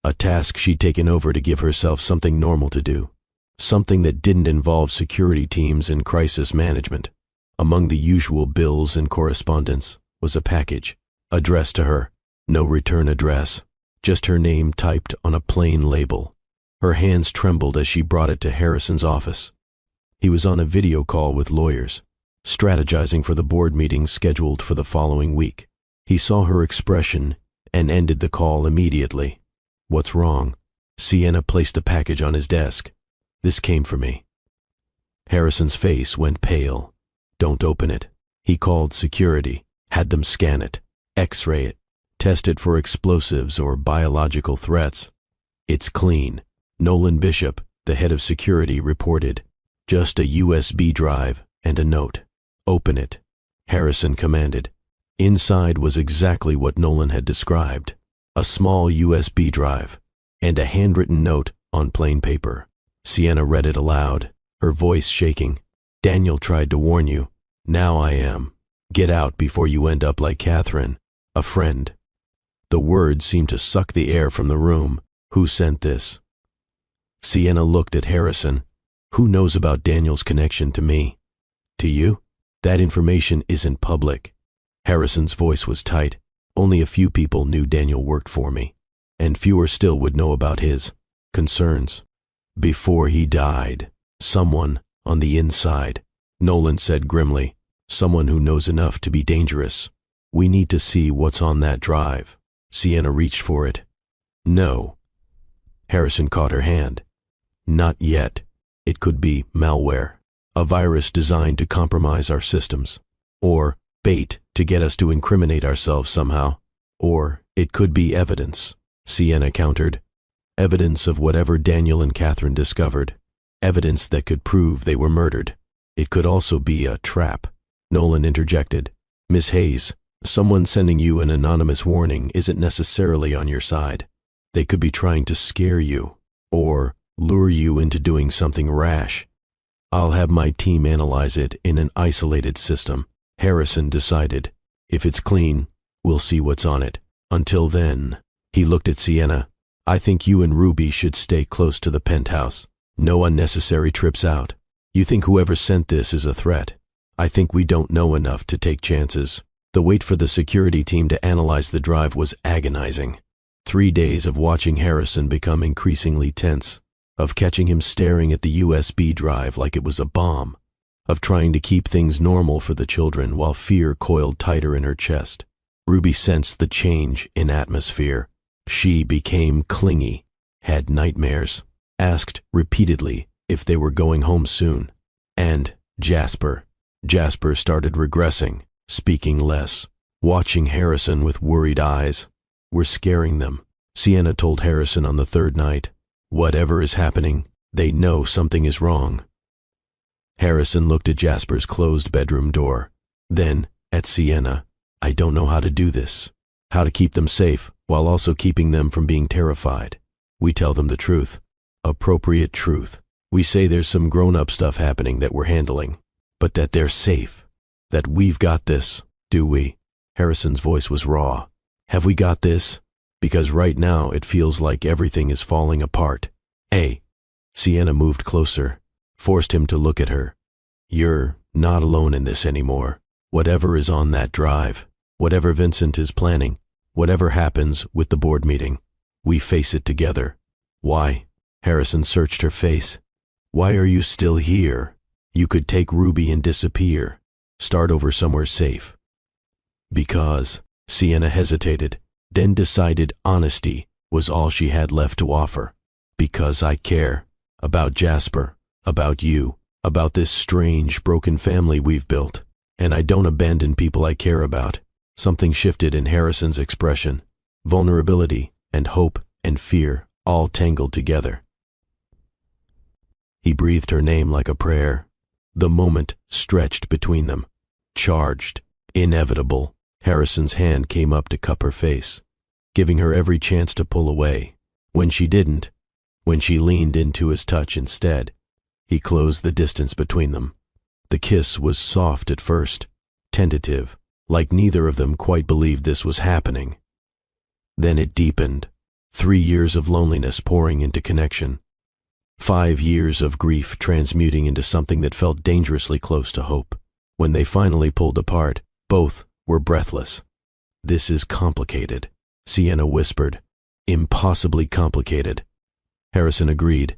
A task she'd taken over to give herself something normal to do. Something that didn't involve security teams and crisis management. Among the usual bills and correspondence was a package, addressed to her. No return address, just her name typed on a plain label. Her hands trembled as she brought it to Harrison's office. He was on a video call with lawyers, strategizing for the board meeting scheduled for the following week. He saw her expression and ended the call immediately. "What's wrong?" Sienna placed the package on his desk. "This came for me." Harrison's face went pale. "Don't open it." He called security, had them scan it, x-ray it, test it for explosives or biological threats. "It's clean." Nolan Bishop, the head of security, reported. "Just a USB drive and a note. Open it." Harrison commanded. Inside was exactly what Nolan had described. A small USB drive and a handwritten note on plain paper. Sienna read it aloud, her voice shaking. "Daniel tried to warn you. Now I am. Get out before you end up like Catherine, a friend." The words seemed to suck the air from the room. "Who sent this?" Sienna looked at Harrison. "Who knows about Daniel's connection to me?" "To you? That information isn't public." Harrison's voice was tight. "Only a few people knew Daniel worked for me, and fewer still would know about his concerns. Before he died, someone on the inside," Nolan said grimly, "someone who knows enough to be dangerous. We need to see what's on that drive." Sienna reached for it. "No." Harrison caught her hand. "Not yet. It could be malware, a virus designed to compromise our systems, or bait to get us to incriminate ourselves somehow. Or it could be evidence," Sienna countered. "Evidence of whatever Daniel and Catherine discovered. Evidence that could prove they were murdered. It could also be a trap." Nolan interjected. "Miss Hayes, someone sending you an anonymous warning isn't necessarily on your side. They could be trying to scare you, or lure you into doing something rash. I'll have my team analyze it in an isolated system." Harrison decided. "If it's clean, we'll see what's on it. Until then," he looked at Sienna, "I think you and Ruby should stay close to the penthouse. No unnecessary trips out. You think whoever sent this is a threat. I think we don't know enough to take chances." The wait for the security team to analyze the drive was agonizing. 3 days of watching Harrison become increasingly tense, of catching him staring at the USB drive like it was a bomb, of trying to keep things normal for the children while fear coiled tighter in her chest. Ruby sensed the change in atmosphere. She became clingy, had nightmares, asked repeatedly if they were going home soon. And Jasper started regressing, speaking less, watching Harrison with worried eyes. "We're scaring them," Sienna told Harrison on the third night. "Whatever is happening, they know something is wrong." Harrison looked at Jasper's closed bedroom door, then at Sienna. "I don't know how to do this. How to keep them safe while also keeping them from being terrified. We tell them the truth, appropriate truth. We say there's some grown-up stuff happening that we're handling, but that they're safe, that we've got this. Do we?" Harrison's voice was raw. "Have we got this? Because right now it feels like everything is falling apart. Hey, Sienna moved closer, forced him to look at her. You're not alone in this anymore. Whatever is on that drive, whatever Vincent is planning, whatever happens with the board meeting, we face it together. Why? Harrison searched her face. Why are you still here? You could take Ruby and disappear. Start over somewhere safe. Because, Sienna hesitated, then decided honesty was all she had left to offer. Because I care. About Jasper. About you. About this strange, broken family we've built. And I don't abandon people I care about. Something shifted in Harrison's expression. Vulnerability and hope and fear all tangled together. He breathed her name like a prayer. The moment stretched between them. Charged. Inevitable. Harrison's hand came up to cup her face, giving her every chance to pull away. When she didn't, when she leaned into his touch instead, he closed the distance between them. The kiss was soft at first, tentative, like neither of them quite believed this was happening. Then it deepened, 3 years of loneliness pouring into connection, 5 years of grief transmuting into something that felt dangerously close to hope. When they finally pulled apart, both were breathless. This is complicated, Sienna whispered. Impossibly complicated. Harrison agreed.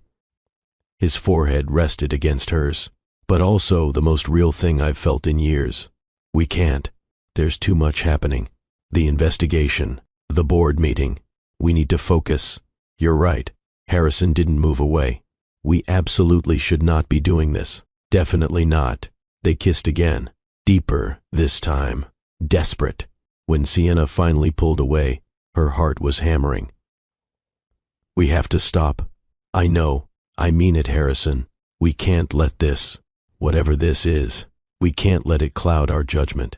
His forehead rested against hers. But also the most real thing I've felt in years. We can't. There's too much happening. The investigation, the board meeting. We need to focus. You're right. Harrison didn't move away. We absolutely should not be doing this. Definitely not. They kissed again. Deeper this time. Desperate. When Sienna finally pulled away, her heart was hammering. We have to stop. I know. I mean it, Harrison. We can't let this, whatever this is, we can't let it cloud our judgment.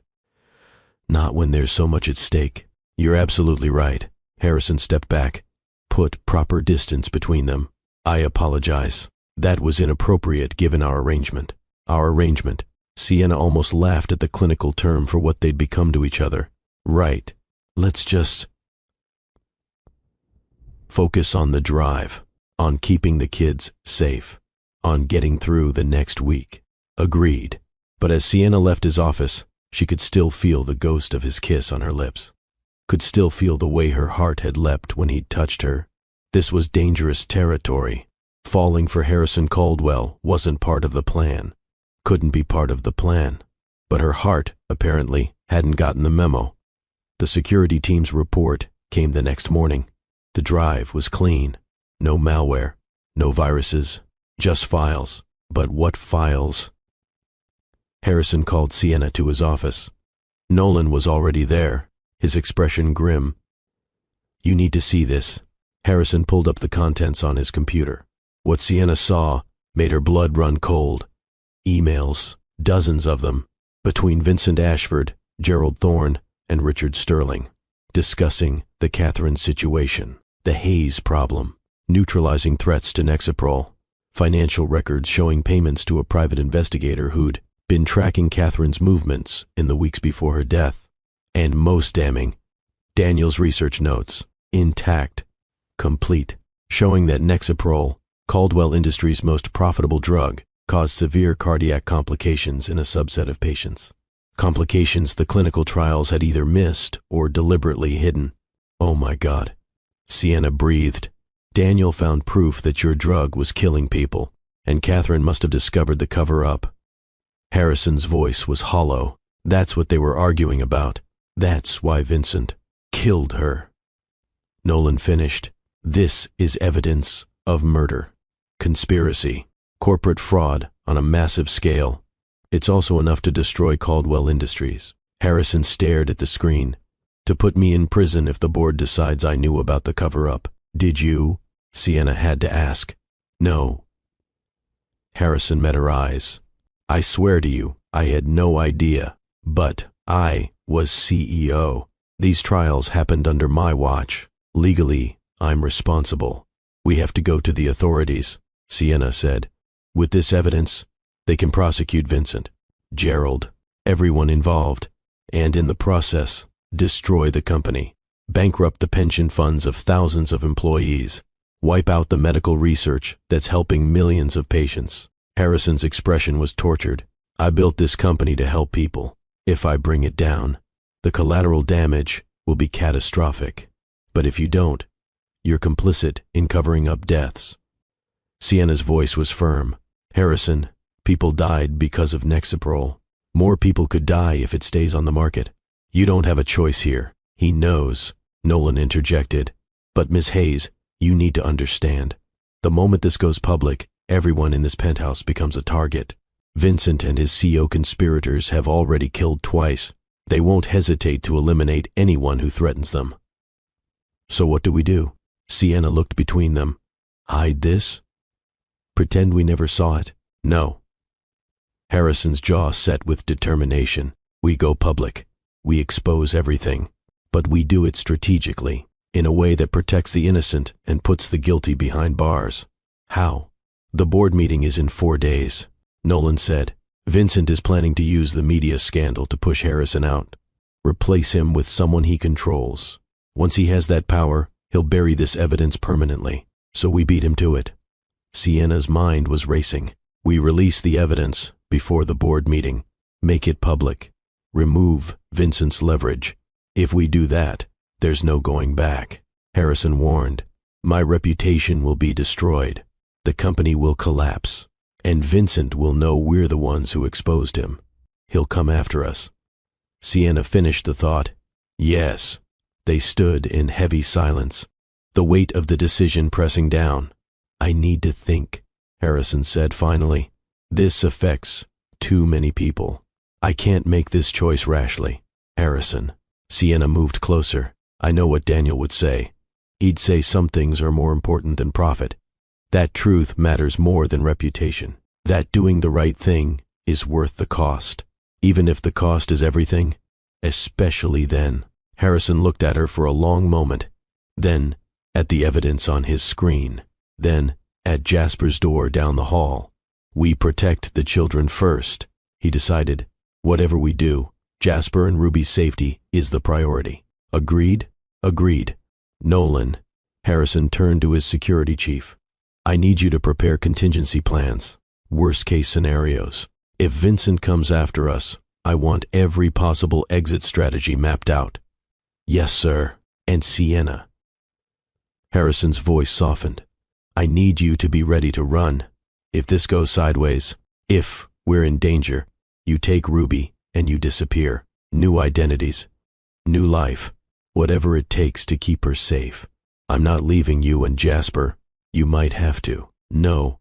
Not when there's so much at stake. You're absolutely right. Harrison stepped back. Put proper distance between them. I apologize. That was inappropriate given our arrangement. Our arrangement. Sienna almost laughed at the clinical term for what they'd become to each other. Right. Let's just focus on the drive, on keeping the kids safe, on getting through the next week. Agreed. But as Sienna left his office, she could still feel the ghost of his kiss on her lips. Could still feel the way her heart had leapt when he'd touched her. This was dangerous territory. Falling for Harrison Caldwell wasn't part of the plan. Couldn't be part of the plan. But her heart, apparently, hadn't gotten the memo. The security team's report came the next morning. The drive was clean. No malware, no viruses, just files. But what files? Harrison called Sienna to his office. Nolan was already there, his expression grim. You need to see this. Harrison pulled up the contents on his computer. What Sienna saw made her blood run cold. Emails, dozens of them, between Vincent Ashford, Gerald Thorne, and Richard Sterling, discussing the Catherine situation, the Hayes problem, neutralizing threats to Nexaprol, financial records showing payments to a private investigator who'd been tracking Catherine's movements in the weeks before her death, and most damning, Daniel's research notes, intact, complete, showing that Nexaprol, Caldwell Industries' most profitable drug, caused severe cardiac complications in a subset of patients. Complications the clinical trials had either missed or deliberately hidden. Oh my God. Sienna breathed. Daniel found proof that your drug was killing people, and Catherine must have discovered the cover-up. Harrison's voice was hollow. That's what they were arguing about. That's why Vincent killed her. Nolan finished. This is evidence of murder, conspiracy, corporate fraud on a massive scale. It's also enough to destroy Caldwell Industries. Harrison stared at the screen. To put me in prison if the board decides I knew about the cover-up. Did you? Sienna had to ask. No. Harrison met her eyes. I swear to you, I had no idea. But I was CEO. These trials happened under my watch. Legally, I'm responsible. We have to go to the authorities, Sienna said. With this evidence, they can prosecute Vincent, Gerald, everyone involved, and in the process, destroy the company, bankrupt the pension funds of thousands of employees. Wipe out the medical research that's helping millions of patients. Harrison's expression was tortured. I built this company to help people. If I bring it down, the collateral damage will be catastrophic. But if you don't, you're complicit in covering up deaths. Sienna's voice was firm. Harrison, people died because of Nexaprol. More people could die if it stays on the market. You don't have a choice here. He knows, Nolan interjected. But Miss Hayes, you need to understand. The moment this goes public, everyone in this penthouse becomes a target. Vincent and his CO conspirators have already killed twice. They won't hesitate to eliminate anyone who threatens them. So what do we do? Sienna looked between them. Hide this? Pretend we never saw it? No. Harrison's jaw set with determination. We go public. We expose everything. But we do it strategically, in a way that protects the innocent and puts the guilty behind bars. How? The board meeting is in 4 days, Nolan said. Vincent is planning to use the media scandal to push Harrison out. Replace him with someone he controls. Once he has that power, he'll bury this evidence permanently. So we beat him to it. Sienna's mind was racing. We release the evidence before the board meeting. Make it public. Remove Vincent's leverage. If we do that, there's no going back. Harrison warned. My reputation will be destroyed. The company will collapse. And Vincent will know we're the ones who exposed him. He'll come after us. Sienna finished the thought. Yes. They stood in heavy silence, the weight of the decision pressing down. I need to think, Harrison said finally. This affects too many people. I can't make this choice rashly. Harrison. Sienna moved closer. I know what Daniel would say. He'd say some things are more important than profit. That truth matters more than reputation. That doing the right thing is worth the cost. Even if the cost is everything, especially then. Harrison looked at her for a long moment, then at the evidence on his screen, then at Jasper's door down the hall. We protect the children first, he decided. Whatever we do, Jasper and Ruby's safety is the priority. Agreed? Agreed. Nolan. Harrison turned to his security chief. I need you to prepare contingency plans, worst-case scenarios. If Vincent comes after us, I want every possible exit strategy mapped out. Yes, sir. And Sienna. Harrison's voice softened. I need you to be ready to run. If this goes sideways, if we're in danger, you take Ruby and you disappear. New identities. New life. Whatever it takes to keep her safe. I'm not leaving you and Jasper. You might have to. No.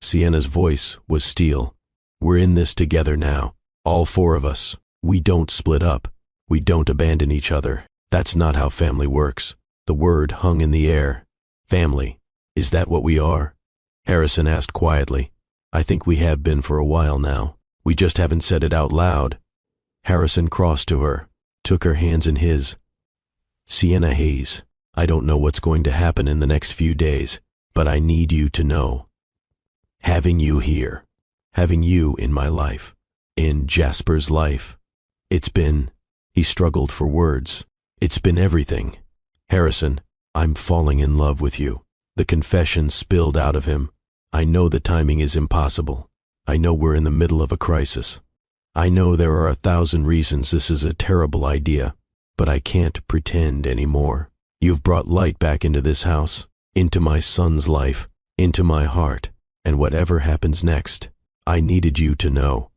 Sienna's voice was steel. We're in this together now. All 4 of us. We don't split up. We don't abandon each other. That's not how family works. The word hung in the air. Family. Is that what we are? Harrison asked quietly. I think we have been for a while now. We just haven't said it out loud. Harrison crossed to her, took her hands in his. Sienna Hayes, I don't know what's going to happen in the next few days, but I need you to know. Having you here, having you in my life, in Jasper's life, it's been, he struggled for words, it's been everything. Harrison, I'm falling in love with you. The confession spilled out of him. I know the timing is impossible. I know we're in the middle of a crisis. I know there are 1,000 reasons this is a terrible idea, but I can't pretend anymore. You've brought light back into this house, into my son's life, into my heart, and whatever happens next, I needed you to know.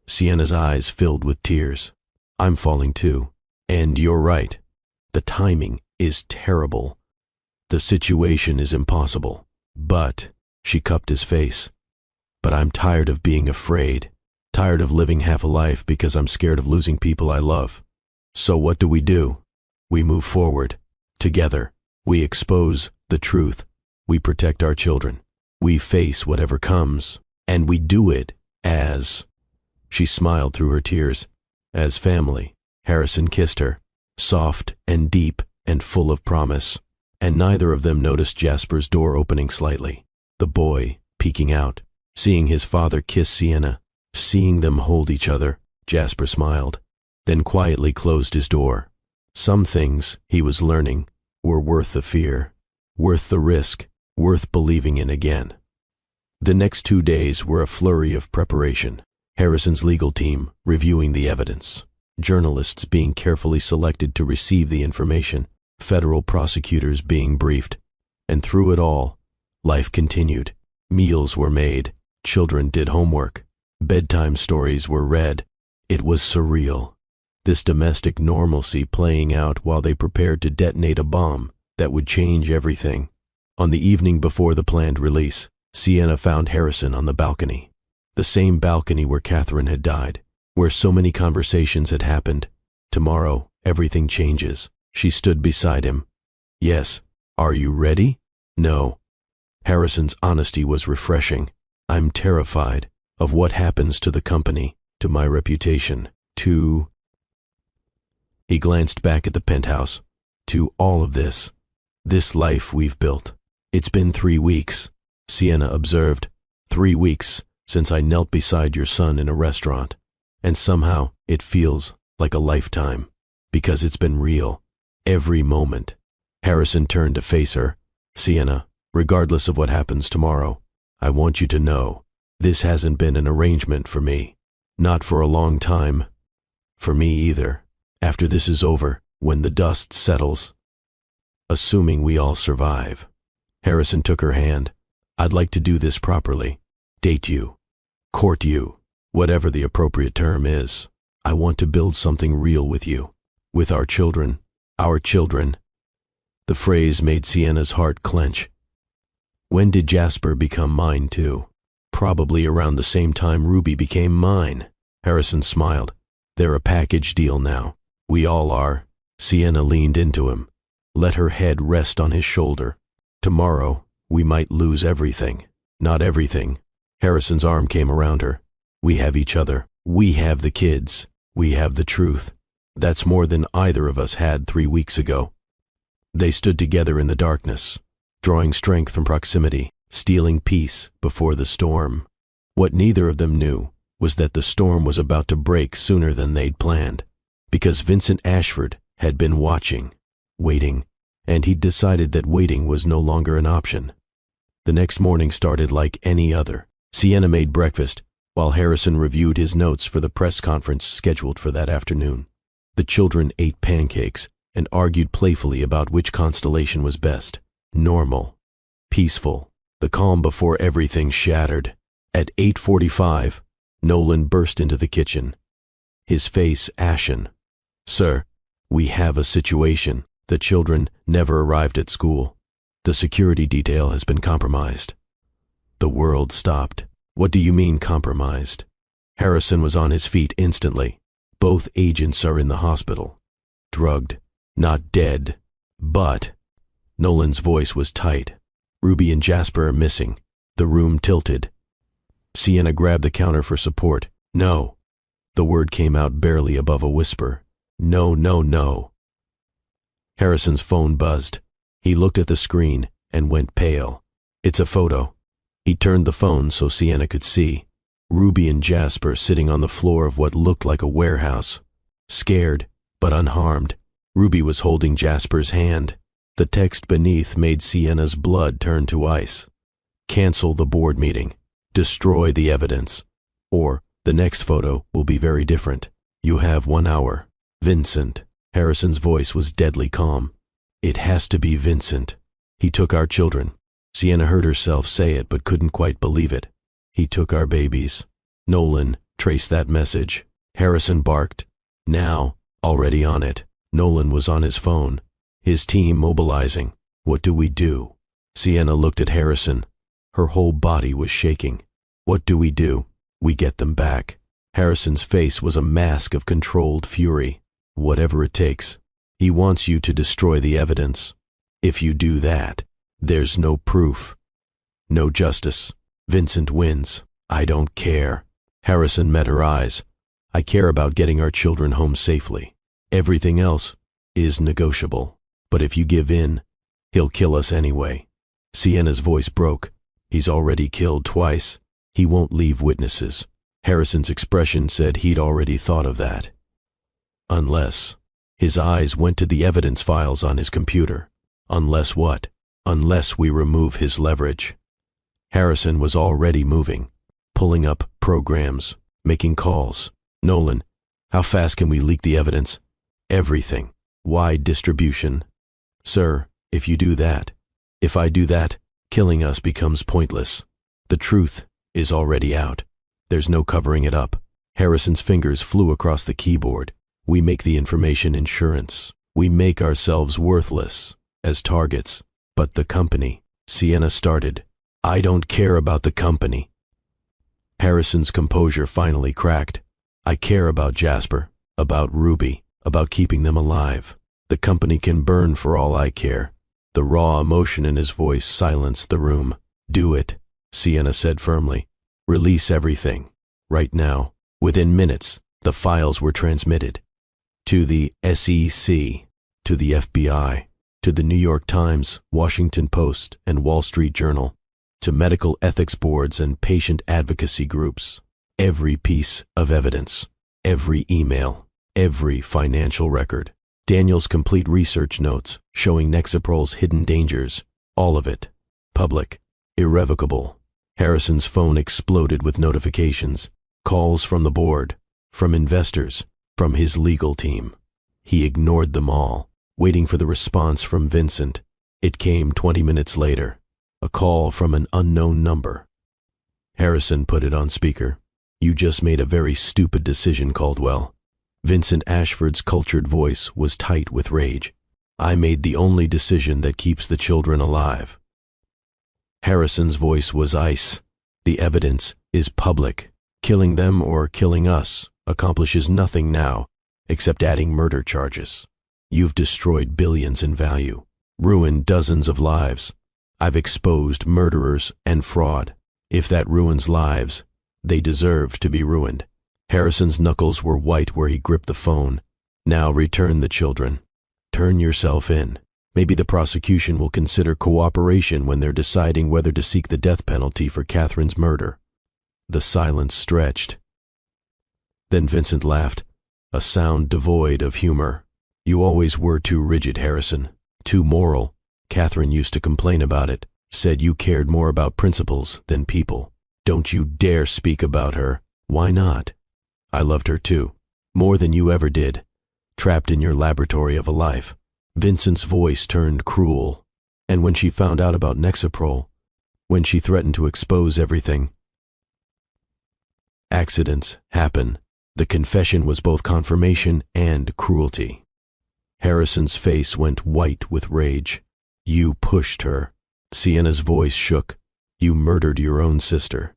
Sienna's eyes filled with tears. I'm falling too, and you're right. The timing is terrible. The situation is impossible, but, she cupped his face, but I'm tired of being afraid, tired of living half a life because I'm scared of losing people I love. So what do? We move forward, together. We expose the truth. We protect our children. We face whatever comes, and we do it as, she smiled through her tears, as family. Harrison kissed her, soft and deep and full of promise, and neither of them noticed Jasper's door opening slightly. The boy, peeking out, seeing his father kiss Sienna, seeing them hold each other. Jasper smiled, then quietly closed his door. Some things, he was learning, were worth the fear. Worth the risk, worth believing in again. The next 2 days were a flurry of preparation. Harrison's legal team reviewing the evidence, journalists being carefully selected to receive the information, federal prosecutors being briefed. And through it all, life continued. Meals were made, children did homework, bedtime stories were read. It was surreal. This domestic normalcy playing out while they prepared to detonate a bomb that would change everything. On the evening before the planned release, Sienna found Harrison on the balcony. The same balcony where Catherine had died, where so many conversations had happened. Tomorrow, everything changes. She stood beside him. Yes. Are you ready? No. Harrison's honesty was refreshing. I'm terrified of what happens to the company, to my reputation, to... He glanced back at the penthouse. To all of this life we've built. It's been 3 weeks, Sienna observed. 3 weeks since I knelt beside your son in a restaurant. And somehow it feels like a lifetime, because it's been real. Every moment. Harrison turned to face her. Sienna, regardless of what happens tomorrow, I want you to know, this hasn't been an arrangement for me. Not for a long time. For me either. After this is over, when the dust settles. Assuming we all survive. Harrison took her hand. I'd like to do this properly. Date you. Court you. Whatever the appropriate term is. I want to build something real with you. With our children. Our children. The phrase made Sienna's heart clench. When did Jasper become mine too? Probably around the same time Ruby became mine. Harrison smiled. They're a package deal now. We all are. Sienna leaned into him. Let her head rest on his shoulder. Tomorrow, we might lose everything. Not everything. Harrison's arm came around her. We have each other. We have the kids. We have the truth. That's more than either of us had 3 weeks ago. They stood together in the darkness, drawing strength from proximity, stealing peace before the storm. What neither of them knew was that the storm was about to break sooner than they'd planned, because Vincent Ashford had been watching, waiting, and he'd decided that waiting was no longer an option. The next morning started like any other. Sienna made breakfast, while Harrison reviewed his notes for the press conference scheduled for that afternoon. The children ate pancakes and argued playfully about which constellation was best. Normal. Peaceful. The calm before everything shattered. At 8:45, Nolan burst into the kitchen, his face ashen. Sir, we have a situation. The children never arrived at school. The security detail has been compromised. The world stopped. What do you mean compromised? Harrison was on his feet instantly. Both agents are in the hospital. Drugged. Not dead. But... Nolan's voice was tight. Ruby and Jasper are missing. The room tilted. Sienna grabbed the counter for support. No. The word came out barely above a whisper. No, no, no. Harrison's phone buzzed. He looked at the screen and went pale. It's a photo. He turned the phone so Sienna could see. Ruby and Jasper sitting on the floor of what looked like a warehouse. Scared, but unharmed. Ruby was holding Jasper's hand. The text beneath made Sienna's blood turn to ice. Cancel the board meeting. Destroy the evidence. Or the next photo will be very different. You have 1 hour. Vincent. Harrison's voice was deadly calm. It has to be Vincent. He took our children. Sienna heard herself say it but couldn't quite believe it. He took our babies. Nolan traced that message. Harrison barked. Now, already on it. Nolan was on his phone. His team mobilizing. What do we do? Sienna looked at Harrison. Her whole body was shaking. What do? We get them back. Harrison's face was a mask of controlled fury. Whatever it takes. He wants you to destroy the evidence. If you do that, there's no proof. No justice. Vincent wins. I don't care. Harrison met her eyes. I care about getting our children home safely. Everything else is negotiable. But if you give in, he'll kill us anyway. Sienna's voice broke. He's already killed twice. He won't leave witnesses. Harrison's expression said he'd already thought of that. Unless... His eyes went to the evidence files on his computer. Unless what? unless we remove his leverage. Harrison was already moving, pulling up programs, making calls. Nolan, how fast can we leak the evidence? Everything. Wide distribution. Sir, if you do that, if I do that, killing us becomes pointless. The truth is already out. There's no covering it up. Harrison's fingers flew across the keyboard. We make the information insurance. We make ourselves worthless as targets. But the company, Sienna started. I don't care about the company. Harrison's composure finally cracked. I care about Jasper, about Ruby, about keeping them alive. The company can burn for all I care. The raw emotion in his voice silenced the room. Do it, Sienna said firmly. Release everything. Right now. Within minutes, the files were transmitted. To the SEC, to the FBI, to the New York Times, Washington Post, and Wall Street Journal, to medical ethics boards and patient advocacy groups. Every piece of evidence, every email, every financial record, Daniel's complete research notes showing Nexaprol's hidden dangers, all of it. Public, irrevocable. Harrison's phone exploded with notifications, calls from the board, from investors, from his legal team. He ignored them all, waiting for the response from Vincent. It came 20 minutes later, a call from an unknown number. Harrison put it on speaker. You just made a very stupid decision, Caldwell. Vincent Ashford's cultured voice was tight with rage. I made the only decision that keeps the children alive. Harrison's voice was ice. The evidence is public. Killing them or killing us accomplishes nothing now except adding murder charges. You've destroyed billions in value, ruined dozens of lives. I've exposed murderers and fraud. If that ruins lives, they deserved to be ruined. Harrison's knuckles were white where he gripped the phone. Now return the children. Turn yourself in. Maybe the prosecution will consider cooperation when they're deciding whether to seek the death penalty for Catherine's murder. The silence stretched. Then Vincent laughed, a sound devoid of humor. You always were too rigid, Harrison. Too moral. Catherine used to complain about it, said you cared more about principles than people. Don't you dare speak about her. Why not? I loved her too, more than you ever did, trapped in your laboratory of a life. Vincent's voice turned cruel, and when she found out about Nexaprol, when she threatened to expose everything. Accidents happen. The confession was both confirmation and cruelty. Harrison's face went white with rage. You pushed her. Sienna's voice shook. You murdered your own sister.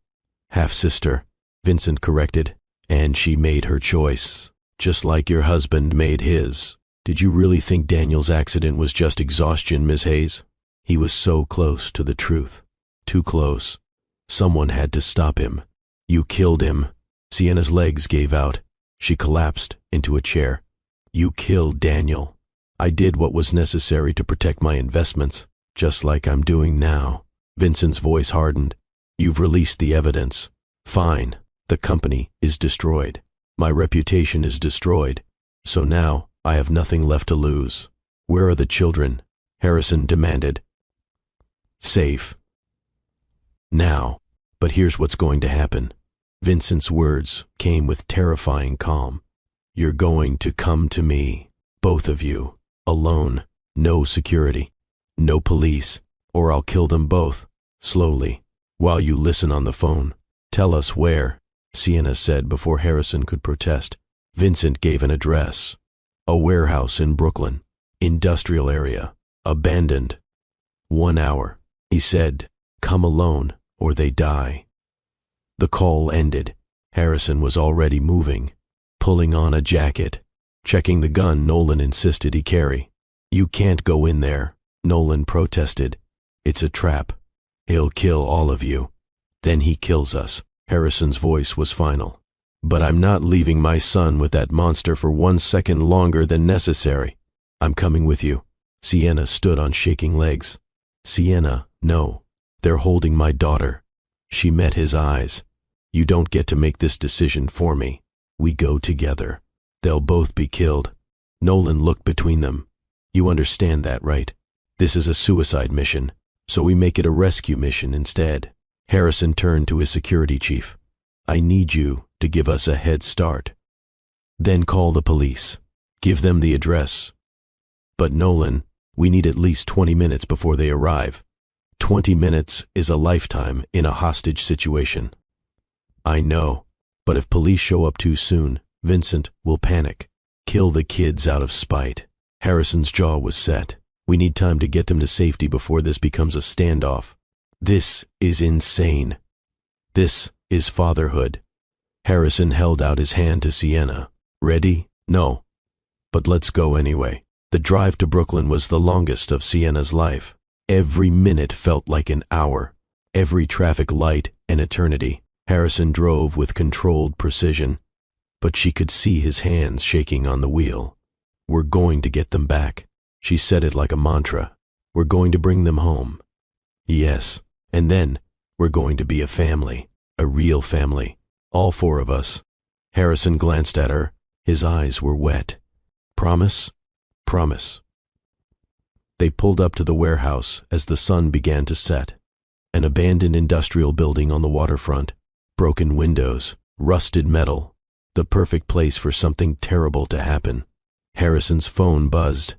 Half-sister, Vincent corrected, and she made her choice, just like your husband made his. Did you really think Daniel's accident was just exhaustion, Miss Hayes? He was so close to the truth. Too close. Someone had to stop him. You killed him. Sienna's legs gave out. She collapsed into a chair. You killed Daniel. I did what was necessary to protect my investments, just like I'm doing now. Vincent's voice hardened. You've released the evidence. Fine. The company is destroyed. My reputation is destroyed. So now I have nothing left to lose. Where are the children? Harrison demanded. Safe. Now. But here's what's going to happen. Vincent's words came with terrifying calm. You're going to come to me, both of you, alone, no security, no police, or I'll kill them both, slowly, while you listen on the phone. Tell us where, Sienna said before Harrison could protest. Vincent gave an address. A warehouse in Brooklyn, industrial area, abandoned. 1 hour. He said, come alone or they die. The call ended. Harrison was already moving, pulling on a jacket, checking the gun Nolan insisted he carry. You can't go in there, Nolan protested. It's a trap. He'll kill all of you. Then he kills us. Harrison's voice was final. But I'm not leaving my son with that monster for 1 second longer than necessary. I'm coming with you. Sienna stood on shaking legs. Sienna, no. They're holding my daughter. She met his eyes. You don't get to make this decision for me. We go together. They'll both be killed. Nolan looked between them. You understand that, right? This is a suicide mission, so we make it a rescue mission instead. Harrison turned to his security chief. I need you to give us a head start. Then call the police. Give them the address. But Nolan, we need at least 20 minutes before they arrive. 20 minutes is a lifetime in a hostage situation. I know, but if police show up too soon, Vincent will panic. Kill the kids out of spite. Harrison's jaw was set. We need time to get them to safety before this becomes a standoff. This is insane. This is fatherhood. Harrison held out his hand to Sienna. Ready? No. But let's go anyway. The drive to Brooklyn was the longest of Sienna's life. Every minute felt like an hour. Every traffic light an eternity. Harrison drove with controlled precision, but she could see his hands shaking on the wheel. We're going to get them back. She said it like a mantra. We're going to bring them home. Yes, and then we're going to be a family, a real family, all four of us. Harrison glanced at her. His eyes were wet. Promise? Promise. They pulled up to the warehouse as the sun began to set. An abandoned industrial building on the waterfront. Broken windows, rusted metal. The perfect place for something terrible to happen. Harrison's phone buzzed.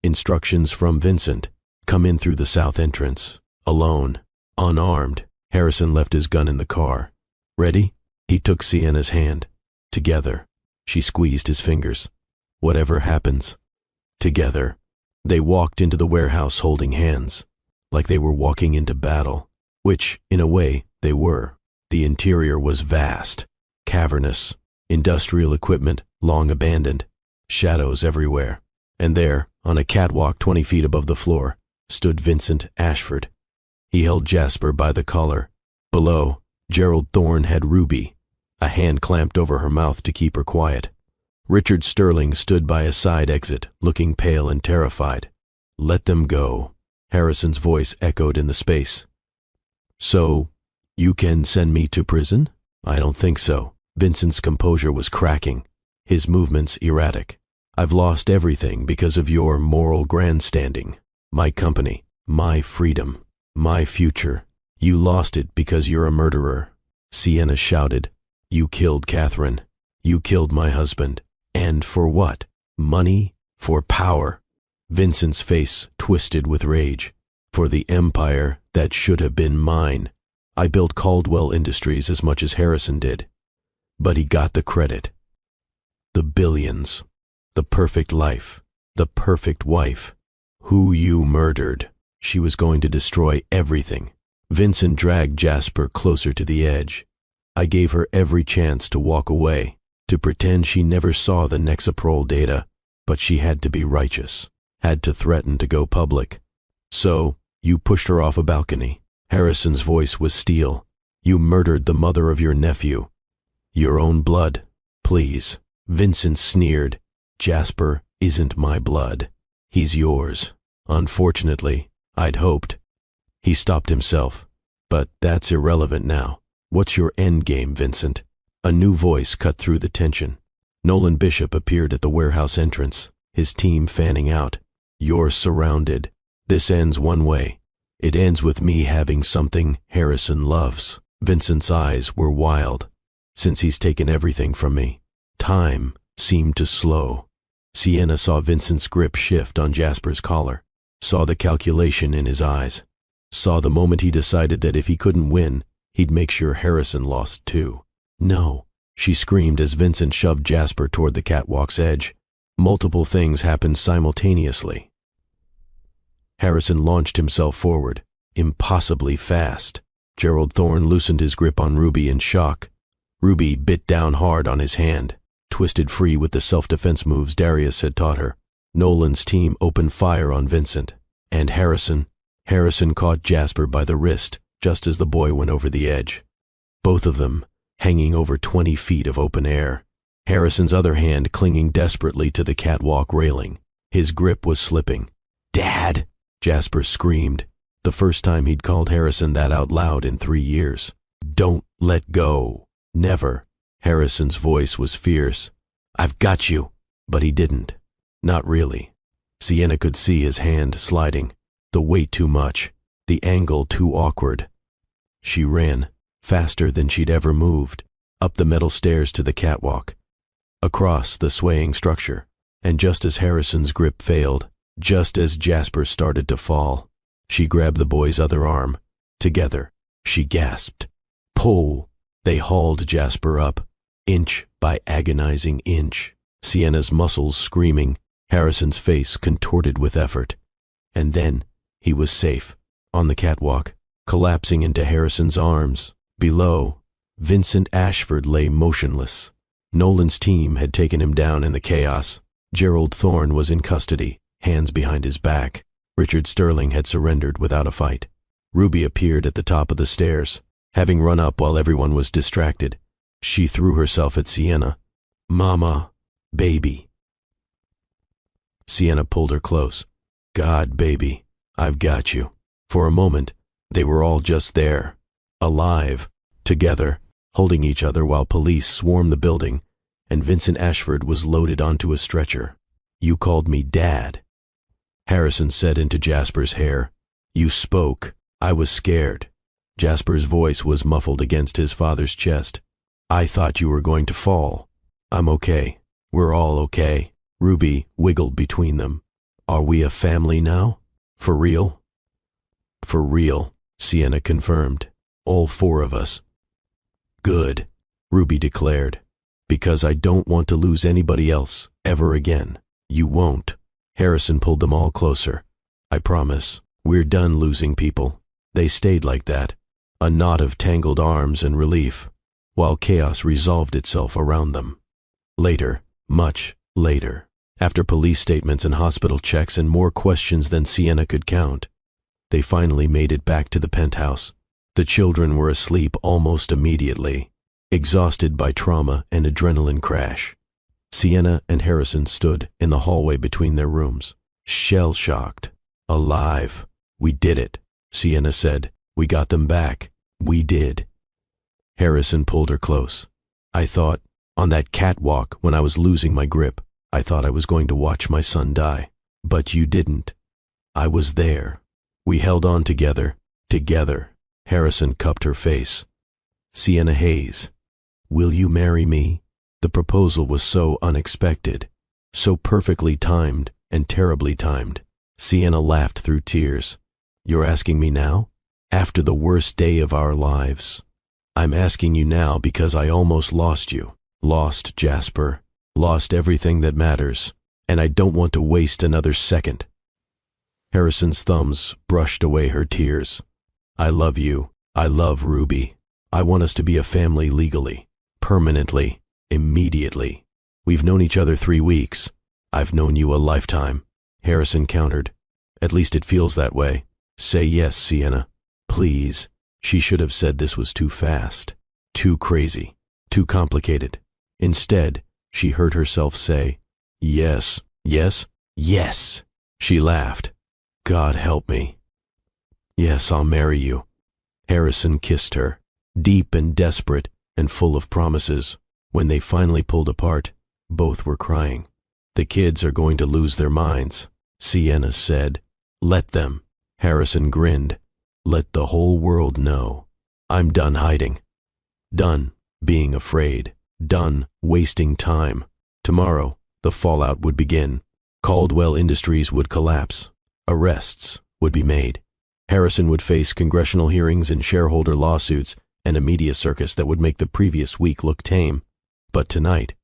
Instructions from Vincent. Come in through the south entrance. Alone. Unarmed. Harrison left his gun in the car. Ready? He took Sienna's hand. Together. She squeezed his fingers. Whatever happens. Together. They walked into the warehouse holding hands. Like they were walking into battle. Which, in a way, they were. The interior was vast. Cavernous. Industrial equipment long abandoned. Shadows everywhere. And there, on a catwalk 20 feet above the floor, stood Vincent Ashford. He held Jasper by the collar. Below, Gerald Thorne had Ruby, a hand clamped over her mouth to keep her quiet. Richard Sterling stood by a side exit, looking pale and terrified. Let them go. Harrison's voice echoed in the space. So, you can send me to prison? I don't think so. Vincent's composure was cracking, his movements erratic. I've lost everything because of your moral grandstanding. My company, my freedom, my future. You lost it because you're a murderer. Sienna shouted. You killed Catherine. You killed my husband. And for what? Money? For power? Vincent's face twisted with rage. For the empire that should have been mine. I built Caldwell Industries as much as Harrison did. But he got the credit. The billions. The perfect life. The perfect wife. Who you murdered. She was going to destroy everything. Vincent dragged Jasper closer to the edge. I gave her every chance to walk away, to pretend she never saw the Nexaprol data, but she had to be righteous, had to threaten to go public. So, you pushed her off a balcony. Harrison's voice was steel. You murdered the mother of your nephew. Your own blood. Please. Vincent sneered. Jasper isn't my blood. He's yours. Unfortunately, I'd hoped. He stopped himself. But that's irrelevant now. What's your end game, Vincent? A new voice cut through the tension. Nolan Bishop appeared at the warehouse entrance, his team fanning out. You're surrounded. This ends one way. It ends with me having something Harrison loves. Vincent's eyes were wild. Since he's taken everything from me, time seemed to slow. Sienna saw Vincent's grip shift on Jasper's collar, saw the calculation in his eyes, saw the moment he decided that if he couldn't win, he'd make sure Harrison lost too. No, she screamed as Vincent shoved Jasper toward the catwalk's edge. Multiple things happened simultaneously. Harrison launched himself forward, impossibly fast. Gerald Thorne loosened his grip on Ruby in shock. Ruby bit down hard on his hand, twisted free with the self-defense moves Darius had taught her. Nolan's team opened fire on Vincent. And Harrison caught Jasper by the wrist just as the boy went over the edge. Both of them hanging over 20 feet of open air. Harrison's other hand clinging desperately to the catwalk railing. His grip was slipping. Dad! Jasper screamed, the first time he'd called Harrison that out loud in 3 years. Don't let go. Never. Harrison's voice was fierce. I've got you. But he didn't. Not really. Sienna could see his hand sliding. The weight too much, the angle too awkward. She ran, faster than she'd ever moved, up the metal stairs to the catwalk, across the swaying structure, and just as Harrison's grip failed, just as Jasper started to fall, she grabbed the boy's other arm. Together, she gasped. Pull! They hauled Jasper up, inch by agonizing inch, Sienna's muscles screaming, Harrison's face contorted with effort. And then, he was safe, on the catwalk, collapsing into Harrison's arms. Below, Vincent Ashford lay motionless. Nolan's team had taken him down in the chaos. Gerald Thorne was in custody, hands behind his back. Richard Sterling had surrendered without a fight. Ruby appeared at the top of the stairs, having run up while everyone was distracted. She threw herself at Sienna. "Mama, baby." Sienna pulled her close. "God, baby, I've got you." For a moment, they were all just there, alive, together, holding each other while police swarmed the building, and Vincent Ashford was loaded onto a stretcher. "You called me Dad," Harrison said into Jasper's hair. "You spoke. I was scared." Jasper's voice was muffled against his father's chest. "I thought you were going to fall." "I'm okay. We're all okay." Ruby wiggled between them. "Are we a family now? For real?" "For real," Sienna confirmed. "All four of us." "Good," Ruby declared. "Because I don't want to lose anybody else, ever again." "You won't." Harrison pulled them all closer. "I promise. We're done losing people." They stayed like that, a knot of tangled arms and relief, while chaos resolved itself around them. Later, much later, after police statements and hospital checks and more questions than Sienna could count, they finally made it back to the penthouse. The children were asleep almost immediately, exhausted by trauma and adrenaline crash. Sienna and Harrison stood in the hallway between their rooms, shell-shocked, alive. "We did it," Sienna said. "We got them back. We did." Harrison pulled her close. "I thought, on that catwalk when I was losing my grip, I thought I was going to watch my son die. But you didn't. I was there. We held on together, together." Harrison cupped her face. "Sienna Hayes, will you marry me?" The proposal was so unexpected, so perfectly timed and terribly timed. Sienna laughed through tears. "You're asking me now? After the worst day of our lives?" "I'm asking you now because I almost lost you. Lost Jasper. Lost everything that matters. And I don't want to waste another second." Harrison's thumbs brushed away her tears. "I love you. I love Ruby. I want us to be a family legally, permanently, immediately. We've known each other 3 weeks. I've known you a lifetime." Harrison countered. "At least it feels that way. Say yes, Sienna. Please." She should have said this was too fast, too crazy, too complicated. Instead, she heard herself say, "Yes, yes, yes." She laughed. "God help me." "Yes, I'll marry you." Harrison kissed her, deep and desperate and full of promises. When they finally pulled apart, both were crying. "The kids are going to lose their minds," Sienna said. "Let them." Harrison grinned. "Let the whole world know. I'm done hiding. Done being afraid. Done wasting time. Tomorrow, the fallout would begin. Caldwell Industries would collapse. Arrests would be made. Harrison would face congressional hearings and shareholder lawsuits and a media circus that would make the previous week look tame. But tonight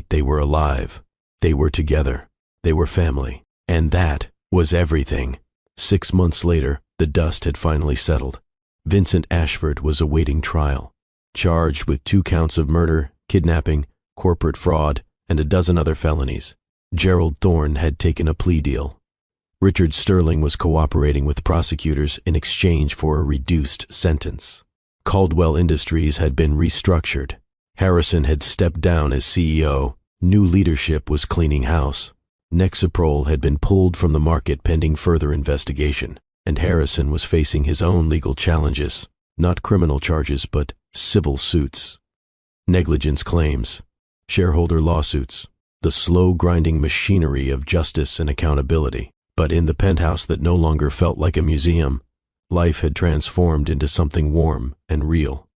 they were alive. They were together. They were family. And that was everything. 6 months later, the dust had finally settled. Vincent Ashford was awaiting trial, charged with 2 counts of murder, kidnapping, corporate fraud, and a dozen other felonies. Gerald Thorne had taken a plea deal. Richard Sterling was cooperating with prosecutors in exchange for a reduced sentence. Caldwell Industries had been restructured. Harrison had stepped down as CEO. New leadership was cleaning house. Nexaprol had been pulled from the market pending further investigation, and Harrison was facing his own legal challenges, not criminal charges but civil suits. Negligence claims, shareholder lawsuits, the slow grinding machinery of justice and accountability. But in the penthouse that no longer felt like a museum, life had transformed into something warm and real.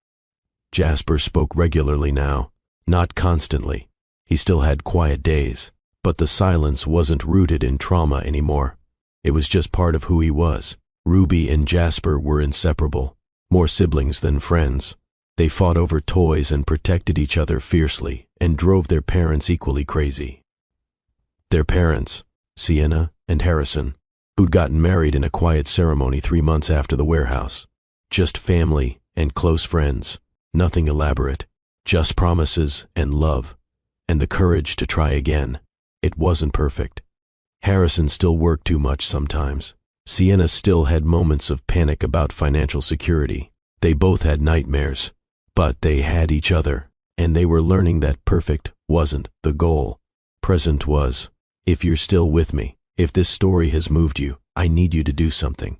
Jasper spoke regularly now, not constantly. He still had quiet days, but the silence wasn't rooted in trauma anymore. It was just part of who he was. Ruby and Jasper were inseparable, more siblings than friends. They fought over toys and protected each other fiercely and drove their parents equally crazy. Their parents, Sienna and Harrison, who'd gotten married in a quiet ceremony 3 months after the warehouse. Just family and close friends, nothing elaborate, just promises and love, and the courage to try again. It wasn't perfect. Harrison still worked too much sometimes. Sienna still had moments of panic about financial security. They both had nightmares, but they had each other, and they were learning that perfect wasn't the goal. Present was. If you're still with me, if this story has moved you, I need you to do something.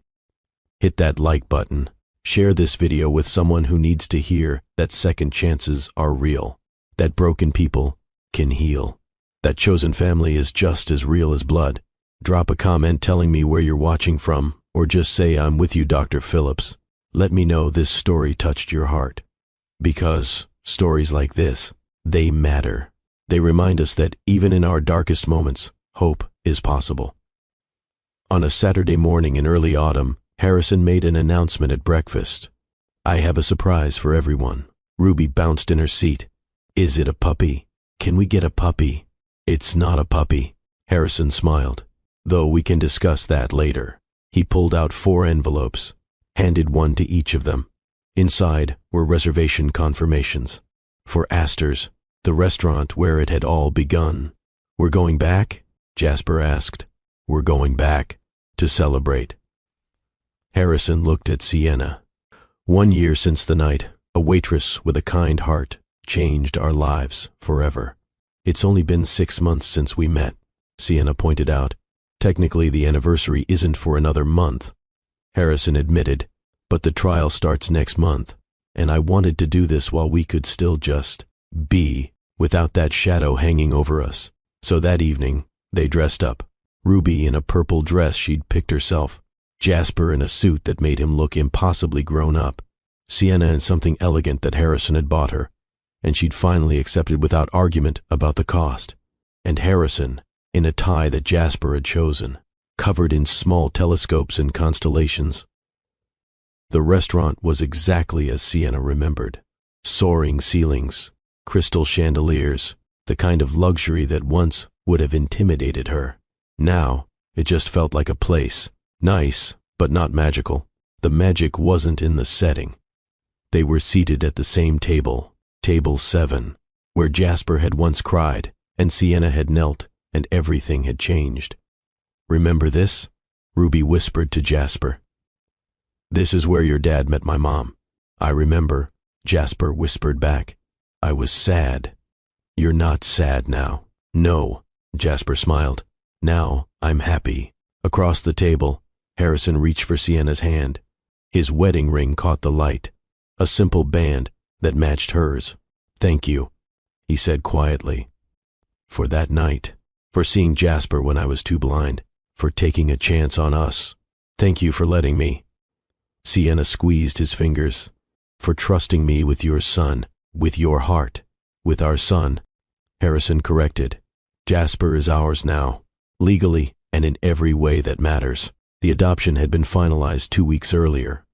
Hit that like button. Share this video with someone who needs to hear that second chances are real, that broken people can heal, that chosen family is just as real as blood. Drop a comment telling me where you're watching from, or just say I'm with you, Dr. Phillips. Let me know this story touched your heart. Because stories like this, they matter. They remind us that even in our darkest moments, hope is possible. On a Saturday morning in early autumn, Harrison made an announcement at breakfast. I have a surprise for everyone. Ruby bounced in her seat. Is it a puppy? Can we get a puppy? It's not a puppy. Harrison smiled. Though we can discuss that later. He pulled out 4 envelopes, handed one to each of them. Inside were reservation confirmations. For Astor's, the restaurant where it had all begun. We're going back? Jasper asked. We're going back. To celebrate. Harrison looked at Sienna. 1 year since the night, a waitress with a kind heart changed our lives forever. It's only been 6 months since we met, Sienna pointed out. Technically, the anniversary isn't for another month, Harrison admitted, but the trial starts next month, and I wanted to do this while we could still just be, without that shadow hanging over us. So that evening, they dressed up. Ruby in a purple dress she'd picked herself, Jasper in a suit that made him look impossibly grown up, Sienna in something elegant that Harrison had bought her, and she'd finally accepted without argument about the cost, and Harrison in a tie that Jasper had chosen, covered in small telescopes and constellations. The restaurant was exactly as Sienna remembered. Soaring ceilings, crystal chandeliers, the kind of luxury that once would have intimidated her. Now, it just felt like a place. Nice, but not magical. The magic wasn't in the setting. They were seated at the same table, table 7, where Jasper had once cried, and Sienna had knelt, and everything had changed. Remember this? Ruby whispered to Jasper. This is where your dad met my mom. I remember, Jasper whispered back. I was sad. You're not sad now. No, Jasper smiled. Now I'm happy. Across the table, Harrison reached for Sienna's hand. His wedding ring caught the light, a simple band that matched hers. Thank you, he said quietly. For that night, for seeing Jasper when I was too blind, for taking a chance on us. Thank you for letting me. Sienna squeezed his fingers. For trusting me with your son, with your heart, with our son. Harrison corrected. Jasper is ours now, legally and in every way that matters. The adoption had been finalized 2 weeks earlier.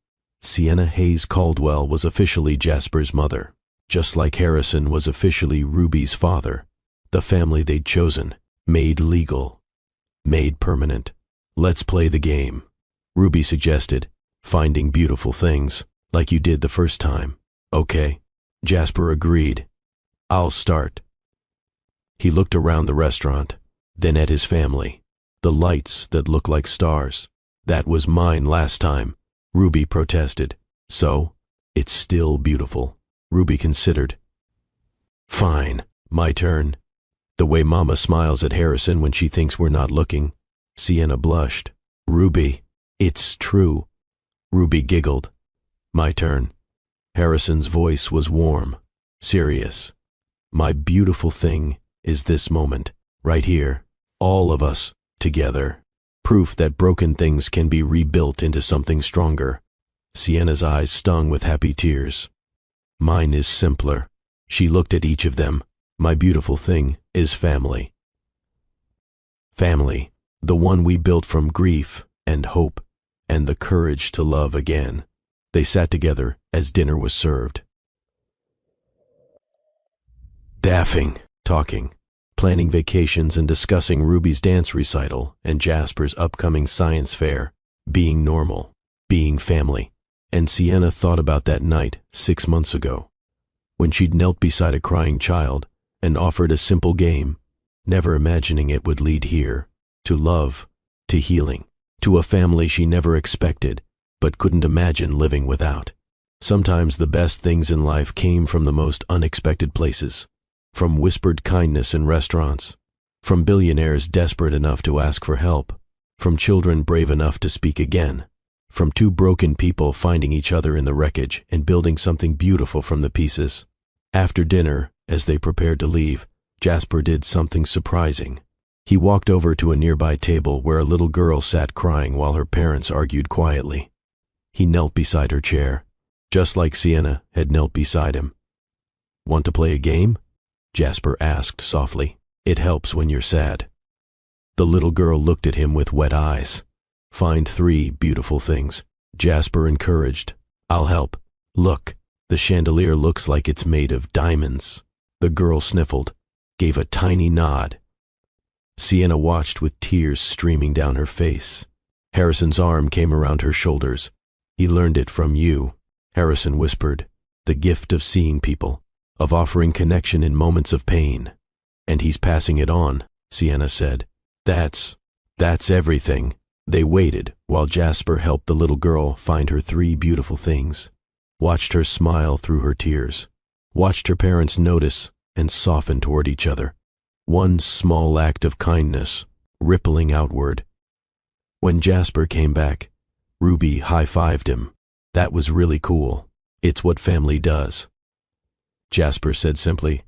Sienna Hayes Caldwell was officially Jasper's mother, just like Harrison was officially Ruby's father. The family they'd chosen, made legal, made permanent. Let's play the game, Ruby suggested, finding beautiful things, like you did the first time. Okay, Jasper agreed. I'll start. He looked around the restaurant, then at his family. The lights that look like stars. That was mine last time, Ruby protested. So, it's still beautiful, Ruby considered. Fine, my turn. The way Mama smiles at Harrison when she thinks we're not looking. Sienna blushed. Ruby, it's true. Ruby giggled. My turn. Harrison's voice was warm, serious. My beautiful thing is this moment, right here, all of us together. Proof that broken things can be rebuilt into something stronger. Sienna's eyes stung with happy tears. Mine is simpler. She looked at each of them. My beautiful thing is family. Family, the one we built from grief and hope and the courage to love again. They sat together as dinner was served. Laughing, talking, planning vacations and discussing Ruby's dance recital and Jasper's upcoming science fair, being normal, being family. And Sienna thought about that night 6 months ago, when she'd knelt beside a crying child and offered a simple game, never imagining it would lead here, to love, to healing, to a family she never expected, but couldn't imagine living without. Sometimes the best things in life came from the most unexpected places, from whispered kindness in restaurants, from billionaires desperate enough to ask for help, from children brave enough to speak again, from two broken people finding each other in the wreckage and building something beautiful from the pieces. After dinner, as they prepared to leave, Jasper did something surprising. He walked over to a nearby table where a little girl sat crying while her parents argued quietly. He knelt beside her chair, just like Sienna had knelt beside him. "Want to play a game?" Jasper asked softly. "It helps when you're sad." The little girl looked at him with wet eyes. "Find 3 beautiful things," Jasper encouraged. "I'll help. Look, the chandelier looks like it's made of diamonds." The girl sniffled, gave a tiny nod. Sienna watched with tears streaming down her face. Harrison's arm came around her shoulders. "He learned it from you," Harrison whispered. "The gift of seeing people, of offering connection in moments of pain. And he's passing it on," Sienna said. That's everything." They waited while Jasper helped the little girl find her 3 beautiful things, watched her smile through her tears, watched her parents notice and soften toward each other. One small act of kindness, rippling outward. When Jasper came back, Ruby high-fived him. "That was really cool. It's what family does." Jasper said simply,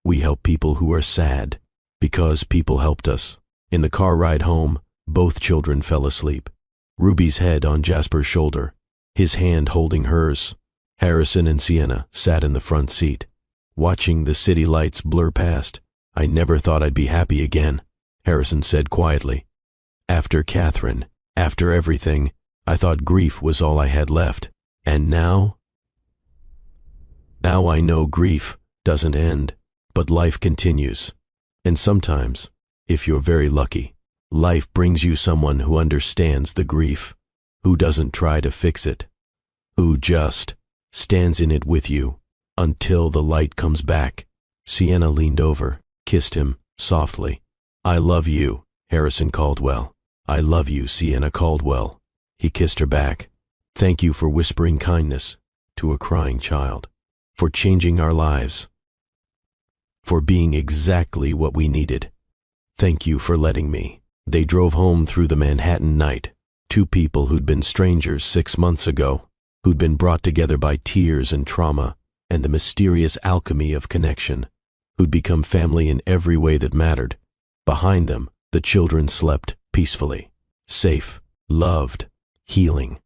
"We help people who are sad, because people helped us." In the car ride home, both children fell asleep. Ruby's head on Jasper's shoulder, his hand holding hers. Harrison and Sienna sat in the front seat, watching the city lights blur past. "I never thought I'd be happy again," Harrison said quietly. "After Catherine, after everything, I thought grief was all I had left. And now I know grief doesn't end, but life continues. And sometimes, if you're very lucky, life brings you someone who understands the grief, who doesn't try to fix it, who just stands in it with you until the light comes back." Sienna leaned over, kissed him softly. "I love you, Harrison Caldwell." "I love you, Sienna Caldwell." He kissed her back. "Thank you for whispering kindness to a crying child, for changing our lives, for being exactly what we needed. Thank you for letting me." They drove home through the Manhattan night, 2 people who'd been strangers 6 months ago, who'd been brought together by tears and trauma and the mysterious alchemy of connection, who'd become family in every way that mattered. Behind them, the children slept peacefully, safe, loved, healing.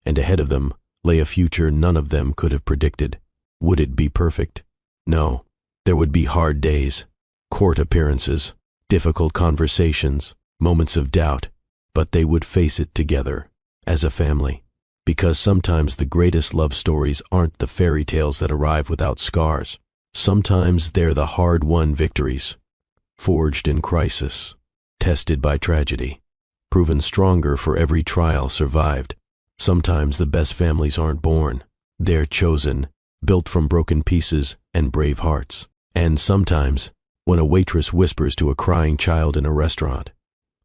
And ahead of them lay a future none of them could have predicted. Would it be perfect? No. There would be hard days, court appearances, difficult conversations, moments of doubt, but they would face it together, as a family. Because sometimes the greatest love stories aren't the fairy tales that arrive without scars. Sometimes they're the hard-won victories, forged in crisis, tested by tragedy, proven stronger for every trial survived. Sometimes the best families aren't born, they're chosen, built from broken pieces and brave hearts. And sometimes, when a waitress whispers to a crying child in a restaurant,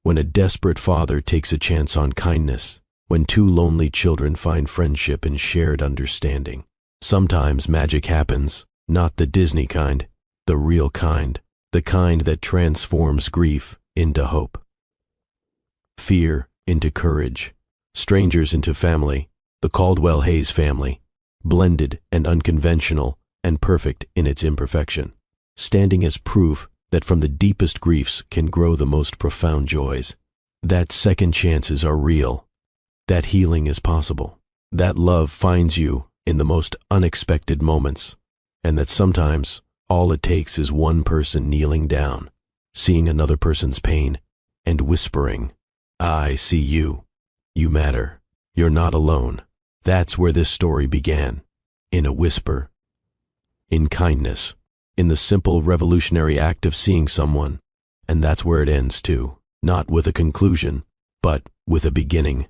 when a desperate father takes a chance on kindness, when 2 lonely children find friendship and shared understanding, sometimes magic happens, not the Disney kind, the real kind, the kind that transforms grief into hope, fear into courage, strangers into family, the Caldwell-Hayes family, blended and unconventional and perfect in its imperfection, standing as proof that from the deepest griefs can grow the most profound joys. that second chances are real, that healing is possible, that love finds you in the most unexpected moments, and that sometimes all it takes is one person kneeling down, seeing another person's pain, and whispering, "I see you. You matter. You're not alone." That's where this story began. In a whisper. In kindness. In the simple revolutionary act of seeing someone. And that's where it ends too. Not with a conclusion, but with a beginning.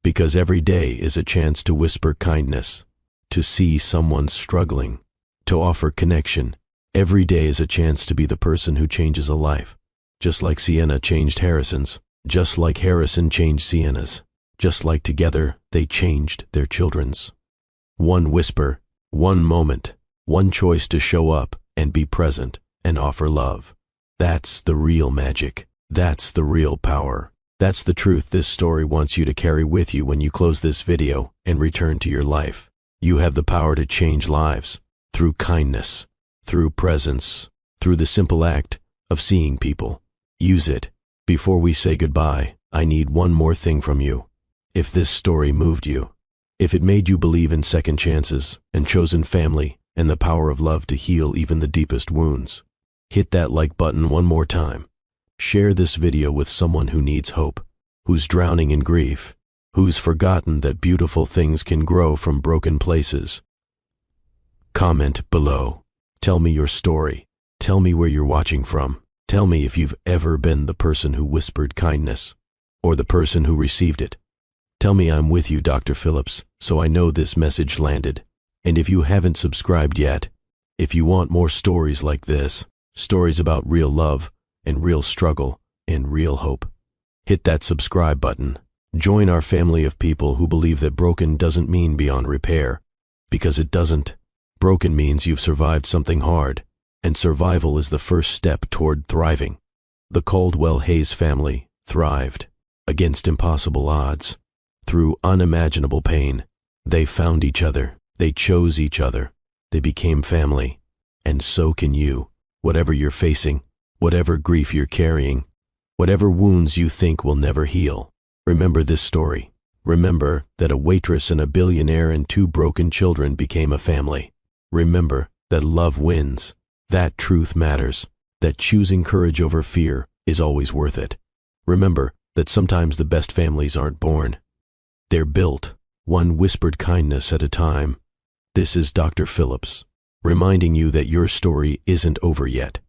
Because every day is a chance to whisper kindness, to see someone struggling, to offer connection. Every day is a chance to be the person who changes a life. Just like Sienna changed Harrison's, just like Harrison changed Sienna's, just like together they changed their children's. One whisper, one moment, one choice to show up and be present and offer love. That's the real magic. That's the real power. That's the truth this story wants you to carry with you when you close this video and return to your life. You have the power to change lives through kindness, through presence, through the simple act of seeing people. Use it. Before we say goodbye, I need one more thing from you. If this story moved you, if it made you believe in second chances and chosen family and the power of love to heal even the deepest wounds, hit that like button one more time. Share this video with someone who needs hope, who's drowning in grief, who's forgotten that beautiful things can grow from broken places. Comment below. Tell me your story. Tell me where you're watching from. Tell me if you've ever been the person who whispered kindness, or the person who received it. Tell me I'm with you, Dr. Phillips, so I know this message landed. And if you haven't subscribed yet, if you want more stories like this, stories about real love and real struggle and real hope, hit that subscribe button. Join our family of people who believe that broken doesn't mean beyond repair, because it doesn't. Broken means you've survived something hard, and survival is the first step toward thriving. The Caldwell-Hayes family thrived against impossible odds. Through unimaginable pain, they found each other, they chose each other, they became family. And so can you. Whatever you're facing, whatever grief you're carrying, whatever wounds you think will never heal, remember this story. Remember that a waitress and a billionaire and 2 broken children became a family. Remember that love wins, that truth matters, that choosing courage over fear is always worth it. Remember that sometimes the best families aren't born. They're built, one whispered kindness at a time. This is Dr. Phillips, reminding you that your story isn't over yet.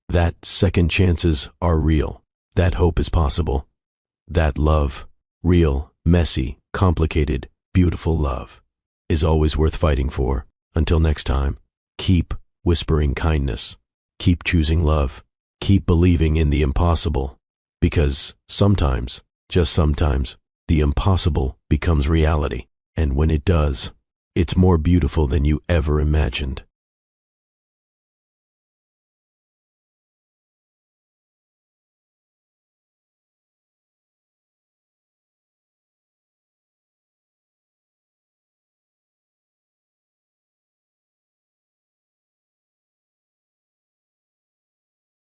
That second chances are real. That hope is possible. That love, real, messy, complicated, beautiful love, is always worth fighting for. Until next time, keep whispering kindness. Keep choosing love. Keep believing in the impossible. Because sometimes, just sometimes, the impossible becomes reality. And when it does, it's more beautiful than you ever imagined.